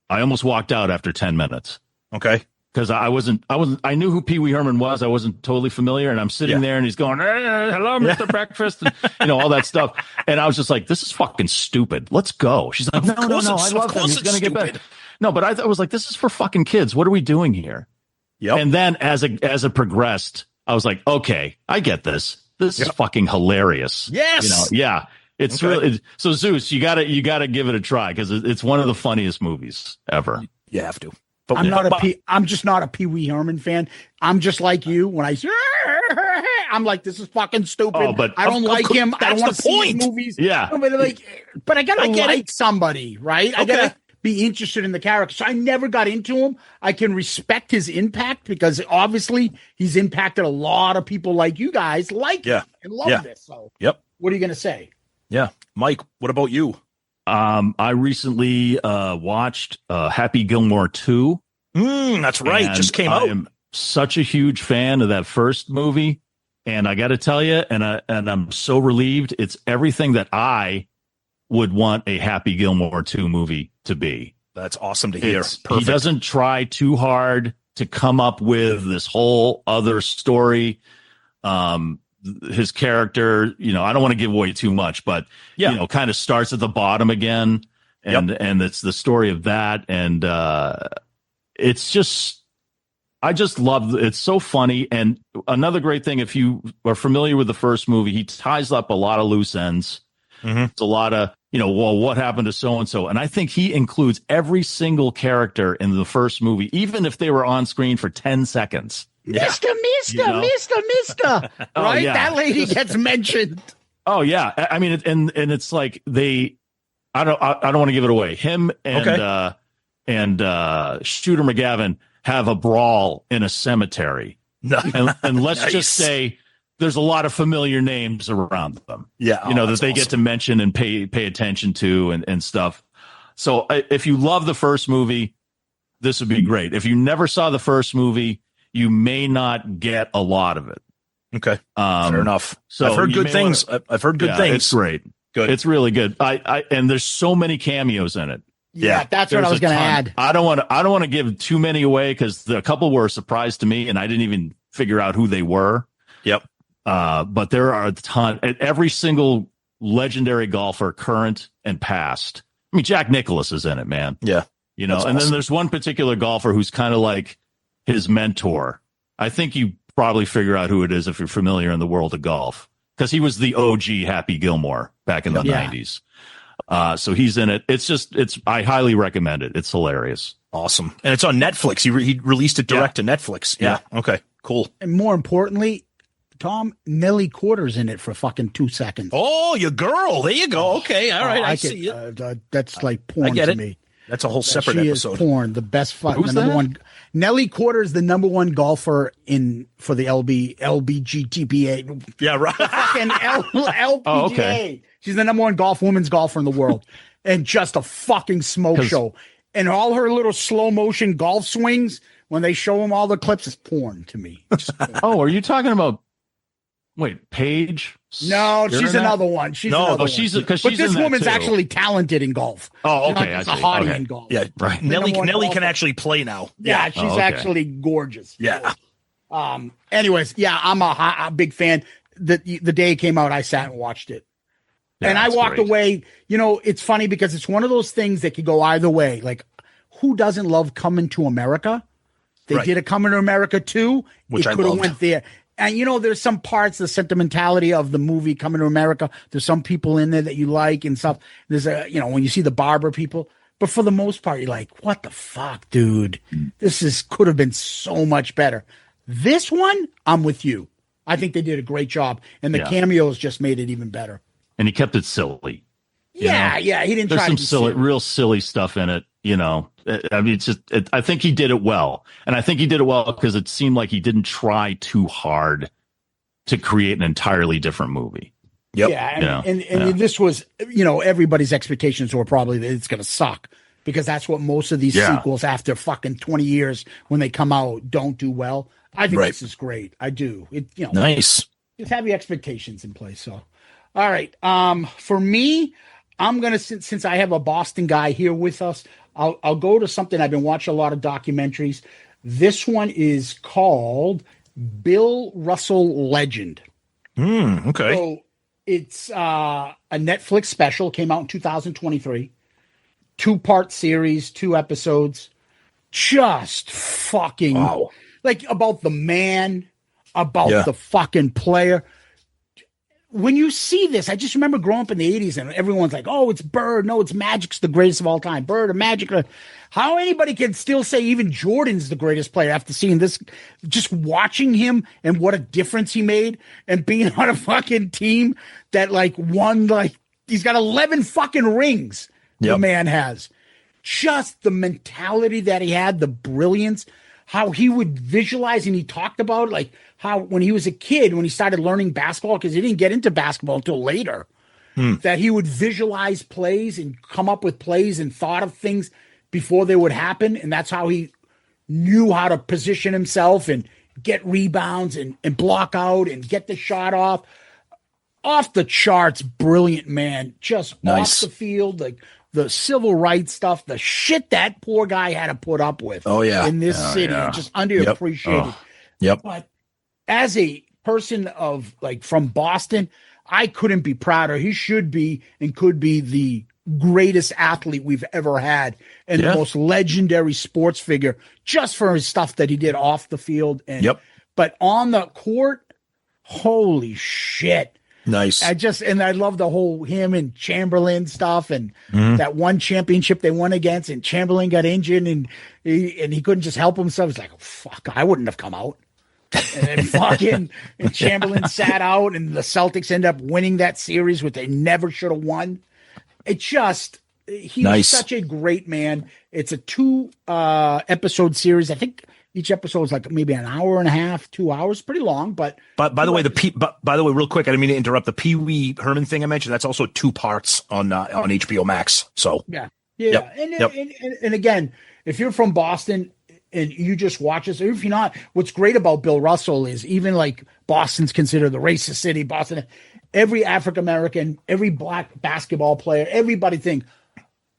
almost walked out after 10 minutes. Okay. Because I knew who Pee-wee Herman was. I wasn't totally familiar. And I'm sitting there and he's going, hey, hello, Mr. Breakfast. And, all that stuff. And I was just like, this is fucking stupid. Let's go. She's like, no, I love him. He's going to get better. No, but I was like, this is for fucking kids. What are we doing here? Yep. And then as it progressed, I was like, okay, I get this. This is fucking hilarious. Yes. It's really, so Zeus, you gotta give it a try, because it's one of the funniest movies ever. You have to. But I'm just not a Pee-wee Herman fan. I'm just like you. When I'm like, this is fucking stupid. Oh, but I don't like him. I don't want to see his movies. Yeah. No, but I gotta like somebody, right? I gotta be interested in the character. So I never got into him. I can respect his impact, because obviously he's impacted a lot of people like you guys and love this. So what are you gonna say? Yeah. Mike, what about you? I recently watched Happy Gilmore 2. That's right. Just came out. I am such a huge fan of that first movie, and I got to tell you, and I'm so relieved. It's everything that I would want a Happy Gilmore 2 movie to be. That's awesome to hear. He doesn't try too hard to come up with this whole other story. his character, I don't want to give away too much, but kind of starts at the bottom again, and it's the story of that, and it's just, I just love it's so funny. And another great thing, if you are familiar with the first movie, he ties up a lot of loose ends. It's a lot of, well, what happened to so and so, and I think he includes every single character in the first movie, even if they were on screen for 10 seconds. Mister, right? Yeah. That lady gets mentioned. Oh yeah, I mean, and it's like I don't want to give it away. Him and Shooter McGavin have a brawl in a cemetery, and let's just say there's a lot of familiar names around them. Yeah, that they get to mention and pay attention to and stuff. So if you love the first movie, this would be great. If you never saw the first movie, you may not get a lot of it. Okay, fair enough. So I've heard good things. I've heard good things. It's great. Good. It's really good. And there's so many cameos in it. Yeah, that's what I was going to add. I don't want to give too many away because a couple were a surprise to me, and I didn't even figure out who they were. Yep. But there are a ton. Every single legendary golfer, current and past. I mean, Jack Nicklaus is in it, man. Yeah. And awesome. Then there's one particular golfer who's kind of like his mentor. I think you probably figure out who it is if you're familiar in the world of golf, because he was the OG Happy Gilmore back in the 90s. So he's in it. I highly recommend it. It's hilarious. Awesome. And it's on Netflix. He released it direct to Netflix. Yeah. Okay, cool. And more importantly, Tom, Nelly Quarter's in it for fucking 2 seconds. Oh, your girl. There you go. Okay. All right. I see it. That's like porn I get to it. me. That's a whole separate she episode. Is porn, the best fun. Who's the number that? one. Nelly Quarter is the number one golfer for the LBGTPA. Yeah, right. Fucking LPGA. Oh, okay. She's the number one women's golfer in the world, and just a fucking smoke show. And all her little slow motion golf swings, when they show them all the clips, is porn to me. Just porn. Oh, are you talking about? Wait, Paige? No, she's another one. She's another one. She's But this woman's actually talented in golf. Oh, okay. She's a hottie in golf. Yeah, right. Nelly can actually play now. Yeah, she's actually gorgeous. Yeah. Anyways, yeah, I'm a big fan. The day it came out, I sat and watched it. Yeah, and I walked away. It's funny because it's one of those things that could go either way. Like, who doesn't love Coming to America? They did a Coming to America too. Which I could have loved. went there. And there's some parts, the sentimentality of the movie Coming to America. There's some people in there that you like and stuff. There's when you see the barber people, but for the most part, you're like, what the fuck, dude? This could have been so much better. This one, I'm with you. I think they did a great job, and the cameos just made it even better. And he kept it silly. Yeah, he didn't There's try some to be silly, silly. real silly stuff in it. I mean, I think he did it well. And I think he did it well because it seemed like he didn't try too hard to create an entirely different movie. Yep. Yeah. And this was, everybody's expectations were probably that it's going to suck, because that's what most of these sequels after fucking 20 years when they come out don't do well. I think this is great. I do. Nice. Just have your expectations in place. So, all right. For me, I'm going to, since I have a Boston guy here with us, I'll go to something. I've been watching a lot of documentaries. This one is called Bill Russell Legend. Okay. So it's a Netflix special, came out in 2023. 2-part series, 2 episodes. Just fucking like about the man, about the fucking player. When you see this, I just remember growing up in the 80s and everyone's like, oh, it's Bird. No, it's Magic's the greatest of all time. Bird or Magic. How anybody can still say even Jordan's the greatest player after seeing this, just watching him and what a difference he made and being on a fucking team that won, he's got 11 fucking rings. The man has. Just the mentality that he had, the brilliance, how he would visualize, and he talked about how when he was a kid, when he started learning basketball, because he didn't get into basketball until later, that he would visualize plays and come up with plays and thought of things before they would happen. And that's how he knew how to position himself and get rebounds and block out and get the shot off. Off the charts, brilliant man. Just off the field, the civil rights stuff, the shit that poor guy had to put up with in this city. Just underappreciated. Yep. But as a person of like from Boston, I couldn't be prouder. He should be and could be the greatest athlete we've ever had and the most legendary sports figure just for his stuff that he did off the field. And but on the court, holy shit. Nice. I love the whole him and Chamberlain stuff and that one championship they won against, and Chamberlain got injured and he couldn't just help himself. He's like, oh, fuck, I wouldn't have come out. And then fucking and Chamberlain sat out, and the Celtics end up winning that series, which they never should have won. It just he was such a great man. It's a 2 episode series. I think each episode is like maybe an hour and a half, 2 hours, pretty long. But by the way, real quick, I didn't mean to interrupt. The Pee Wee Herman thing I mentioned, that's also 2 parts on HBO Max. So and again, if you're from Boston and you just watch this, or if you're not, what's great about Bill Russell is even like Boston's considered the racist city. Boston, every African American, every black basketball player, everybody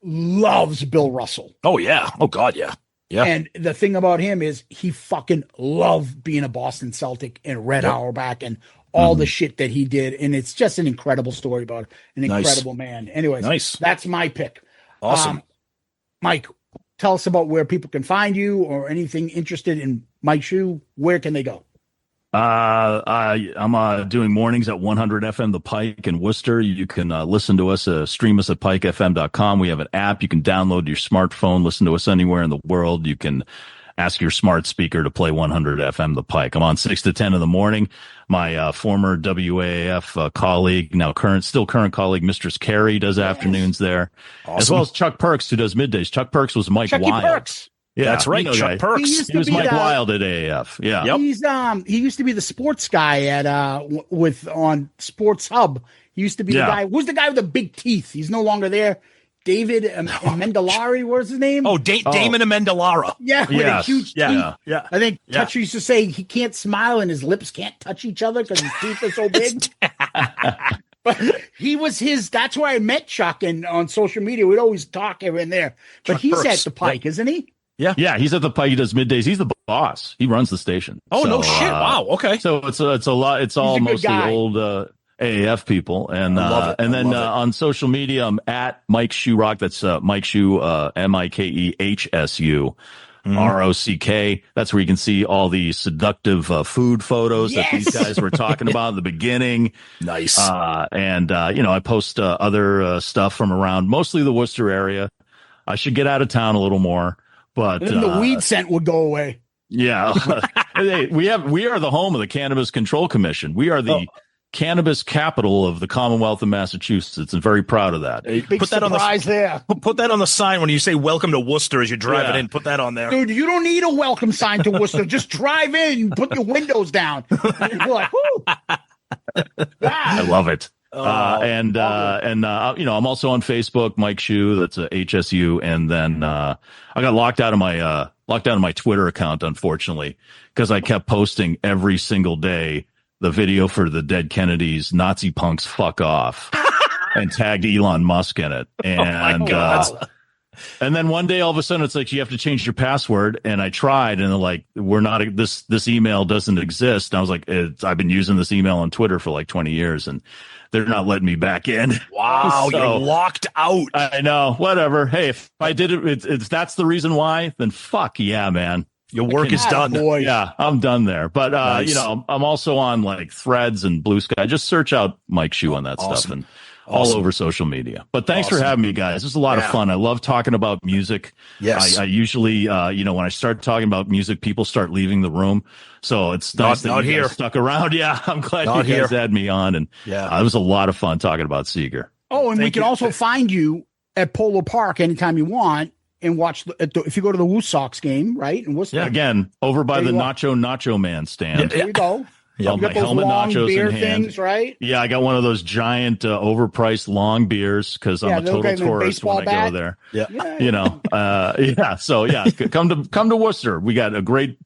loves Bill Russell. Oh yeah, oh god, yeah. Yeah. And the thing about him is he fucking loved being a Boston Celtic and Red Auerbach and all the shit that he did. And it's just an incredible story about an incredible man. Anyways, that's my pick. Awesome. Mike, tell us about where people can find you or anything interested in Mike Shue. Where can they go? I'm doing mornings at 100 FM, the Pike in Worcester. You can listen to us, stream us at pikefm.com. We have an app you can download to your smartphone, listen to us anywhere in the world. You can ask your smart speaker to play 100 FM, the Pike. I'm on 6 to 10 in the morning. My former WAAF colleague, still current colleague, Mistress Carey, does afternoons there, as well as Chuck Perks, who does middays. Chuck Perks was Mike Wild. Perks. Yeah, that's right. Chuck Perks. He was Mike Wild at AAF. Yeah. Yep. He used to be the sports guy at on Sports Hub. He used to be the guy. Who's the guy with the big teeth? He's no longer there. David Amendolara, what's his name? Oh, Damon Amendolara. Yeah, with a huge teeth. Yeah. I think Touch used to say he can't smile and his lips can't touch each other because his teeth are so big. But he was that's where I met Chuck, and on social media we'd always talk here and there. But he's at the Pike, isn't he? Yeah, he's at the Pike. He does middays. He's the boss. He runs the station. Oh, no shit! Wow. Okay. So it's a lot. It's all mostly old AAF people, and on social media, I'm at Mike Shue Rock. That's Mike Shue, MikeHSU. ROCK. That's where you can see all the seductive food photos that these guys were talking about in the beginning. Nice. I post other stuff from around mostly the Worcester area. I should get out of town a little more, but then the weed scent would go away. Yeah. we are the home of the Cannabis Control Commission. We are the cannabis capital of the Commonwealth of Massachusetts, and very proud of that. Big put that surprise there. Put that on the sign when you say "Welcome to Worcester" as you're driving in. Put that on there, dude. You don't need a welcome sign to Worcester. Just drive in, put your windows down. You're like, whoo. I love it. I'm also on Facebook, Mike Shue. That's HSU, and then I got locked out of my Twitter account, unfortunately, because I kept posting every single day the video for the dead Kennedys, Nazi punks fuck off, and tagged Elon Musk in it. And and then one day, all of a sudden, it's like, you have to change your password. And I tried, and they're like, this email doesn't exist. And I was like, I've been using this email on Twitter for like 20 years, and they're not letting me back in. Wow, so, you're locked out. I know, whatever. Hey, if I did it, if that's the reason why, then fuck yeah, man. Your work is done. Yeah, I'm done there. But, nice. I'm also on like Threads and Blue Sky. Just search out Mike Shue on that stuff and all over social media. But thanks for having me, guys. This is a lot of fun. I love talking about music. Yes. I usually, when I start talking about music, people start leaving the room. So it's nice that you guys stuck around. Yeah, I'm glad you guys had me on. And it was a lot of fun talking about Seger. Oh, and we can also find you at Polo Park anytime you want. And watch if you go to the Woo Sox game, right? And Worcester. Yeah, again, over by the Nacho Man stand. There we go. Yeah, my helmet nachos beer in hand. Things, right? Yeah, I got one of those giant overpriced long beers because I'm a total tourist when I go there. So come to Worcester. We got a great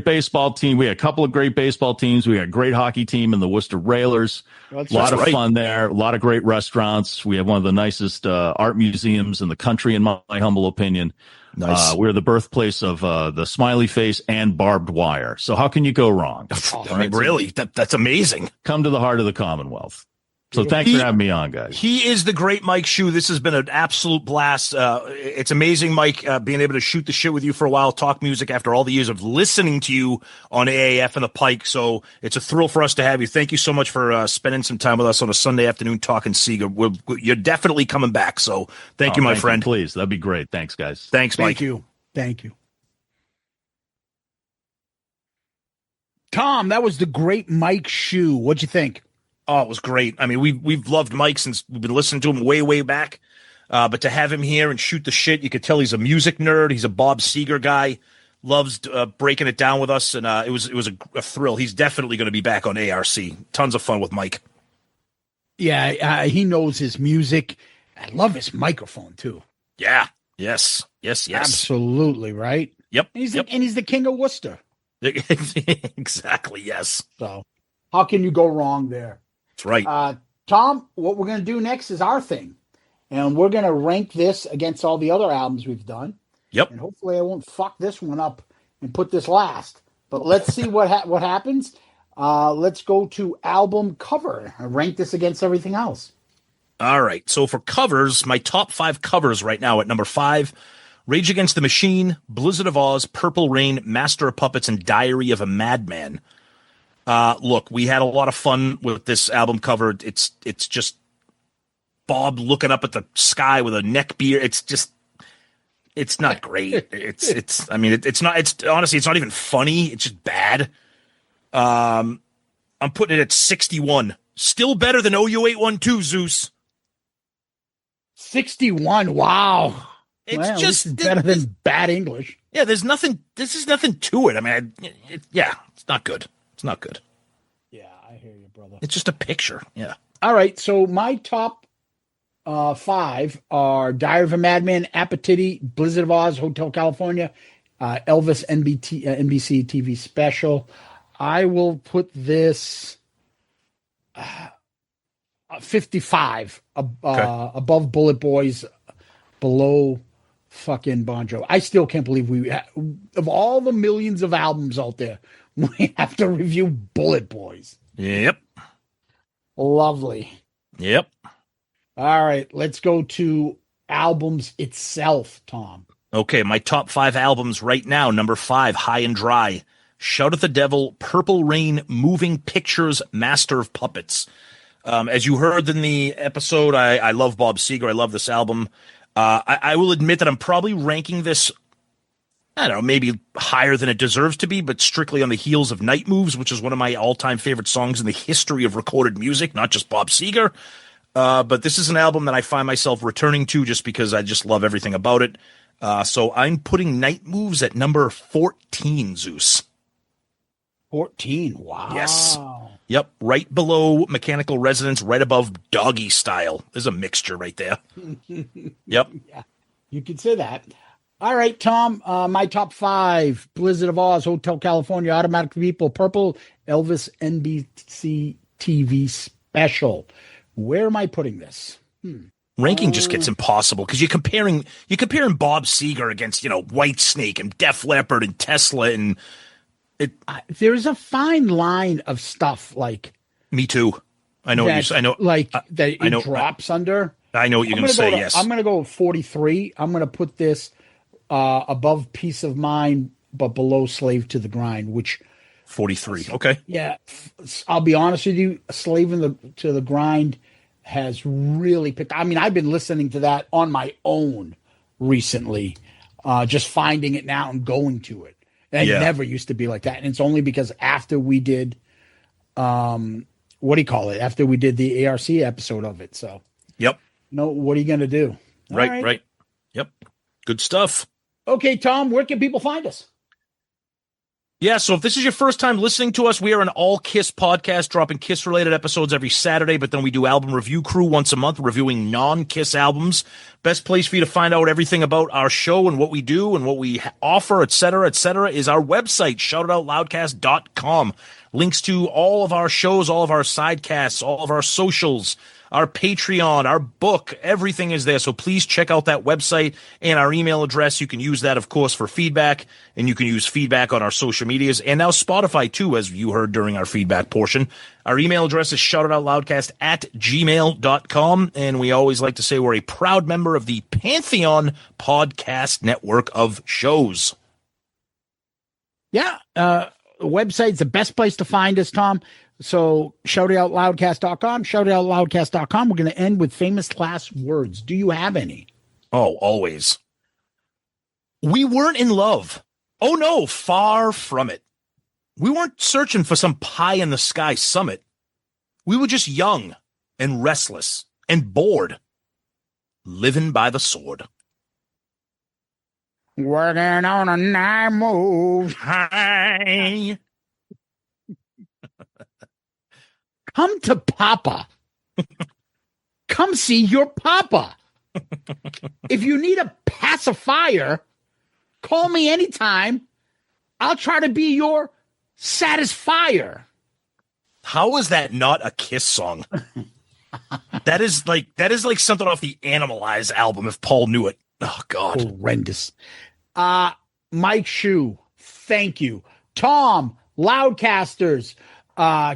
baseball team. We had a couple of great baseball teams. We got a great hockey team in the Worcester Railers. A lot of fun there. A lot of great restaurants. We have one of the nicest art museums in the country, in my humble opinion. Nice. We're the birthplace of the smiley face and barbed wire. So how can you go wrong? I mean, really, that's amazing. Come to the heart of the Commonwealth. So thanks for having me on, guys. He is the great Mike Shue. This has been an absolute blast. It's amazing, Mike, being able to shoot the shit with you for a while, talk music after all the years of listening to you on AAF and the Pike. So it's a thrill for us to have you. Thank you so much for spending some time with us on a Sunday afternoon talking Seger. You're definitely coming back. So thank you, my friend. Please, that'd be great. Thanks, guys. Thanks, Mike. Thank you. Tom, that was the great Mike Shue. What'd you think? Oh, it was great. I mean, we've loved Mike since we've been listening to him way back. But to have him here and shoot the shit, you could tell he's a music nerd. He's a Bob Seger guy. Loves breaking it down with us, and it was a thrill. He's definitely going to be back on ARC. Tons of fun with Mike. Yeah, he knows his music. I love his microphone too. Yeah. Yes. Absolutely right. Yep. And he's the king of Worcester. Exactly. Yes. So, how can you go wrong there? That's right. Tom, what we're going to do next is our thing. And we're going to rank this against all the other albums we've done. Yep. And hopefully I won't fuck this one up and put this last. But let's see what happens. Let's go to album cover and rank this against everything else. All right. So for covers, my top 5 covers right now at number 5, Rage Against the Machine, Blizzard of Oz, Purple Rain, Master of Puppets, and Diary of a Madman. Look, we had a lot of fun with this album cover. It's just Bob looking up at the sky with a neck beard. It's not great. It's honestly, it's not even funny. It's just bad. I'm putting it at 61. Still better than OU812, Zeus. 61. Wow. It's just better than bad English. Yeah, there's nothing to it. I mean, it's not good. It's not good. Yeah, I hear you, brother. It's just a picture. Yeah. All right. So my top 5 are Diary of a Madman, Appetiti, Blizzard of Oz, Hotel California, Elvis NBC TV special. I will put this 55 above Bullet Boys, below fucking Bon Jovi. I still can't believe of all the millions of albums out there, we have to review Bullet Boys. Yep. Lovely. Yep. All right, let's go to albums itself, Tom. Okay, my top 5 albums right now. Number 5, High and Dry, Shout at the Devil, Purple Rain, Moving Pictures, Master of Puppets. As you heard in the episode, I love Bob Seger. I love this album. I will admit that I'm probably ranking this, I don't know, maybe higher than it deserves to be, but strictly on the heels of Night Moves, which is one of my all-time favorite songs in the history of recorded music, not just Bob Seger. But this is an album that I find myself returning to just because I just love everything about it. So I'm putting Night Moves at number 14, Zeus. 14. Wow. Yes. Yep. Right below Mechanical Resonance, right above Doggy Style. There's a mixture right there. Yep. Yeah, you could say that. All right, Tom. My top 5: Blizzard of Oz, Hotel California, Automatic People, Purple, Elvis NBC TV special. Where am I putting this? Ranking just gets impossible because you're comparing Bob Seger against Whitesnake and Def Leppard and Tesla and there's a fine line of stuff like Me Too. I know what you're. I know that it drops under. I know what you're going to say. Yes, I'm going to go 43. I'm going to put this above Peace of Mind, but below Slave to the Grind, which 43. Okay. Yeah, I'll be honest with you. Slave to the Grind has really picked. I mean, I've been listening to that on my own recently, just finding it now and going to it. And it never used to be like that. And it's only because after we did, what do you call it? After we did the ARC episode of it. So, yep. No, what are you going to do? Right. Yep. Good stuff. Okay, Tom, where can people find us? Yeah, so if this is your first time listening to us, we are an all-Kiss podcast, dropping Kiss-related episodes every Saturday, but then we do Album Review Crew once a month, reviewing non-Kiss albums. Best place for you to find out everything about our show and what we do and what we offer, et cetera, is our website, shoutitoutloudcast.com. Links to all of our shows, all of our sidecasts, all of our socials, our Patreon, our book, everything is there. So please check out that website and our email address. You can use that, of course, for feedback, and you can use feedback on our social medias and now Spotify too, as you heard during our feedback portion. Our email address is shoutitoutloudcast@gmail.com. And we always like to say we're a proud member of the Pantheon Podcast Network of shows. Yeah. The website's the best place to find us, Tom. So shoutitoutloudcast.com, shoutitoutloudcast.com. We're going to end with famous last words. Do you have any? Oh, always. We weren't in love. Oh no, far from it. We weren't searching for some pie in the sky summit. We were just young and restless and bored, living by the sword. Working on a night move. Hi. Come to Papa. Come see your Papa. If you need a pacifier, call me anytime. I'll try to be your satisfier. How is that not a Kiss song? That is like something off the Animalize album if Paul knew it. Oh God. Horrendous. Mike Shue, thank you. Tom, Loudcasters,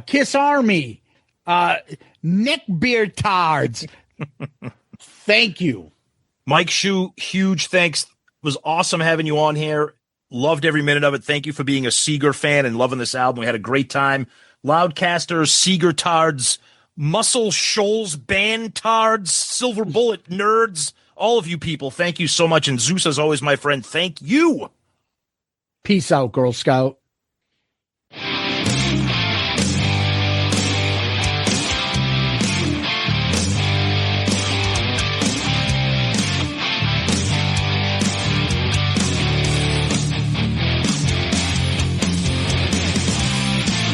Kiss Army, neckbeard tards. Thank you. Mike Shue, huge thanks. It was awesome having you on here. Loved every minute of it. Thank you for being a Seger fan and loving this album. We had a great time. Loudcasters, Seger tards, Muscle Shoals band tards, Silver Bullet nerds, all of you people, thank you so much. And Zeus, as always, my friend, thank you. Peace out, Girl Scout.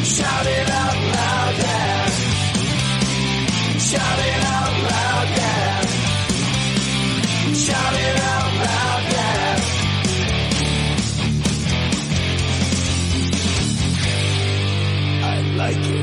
Shout it out loud, yeah. Shout it out loud, yeah. Shout it out loud, yeah. I like it.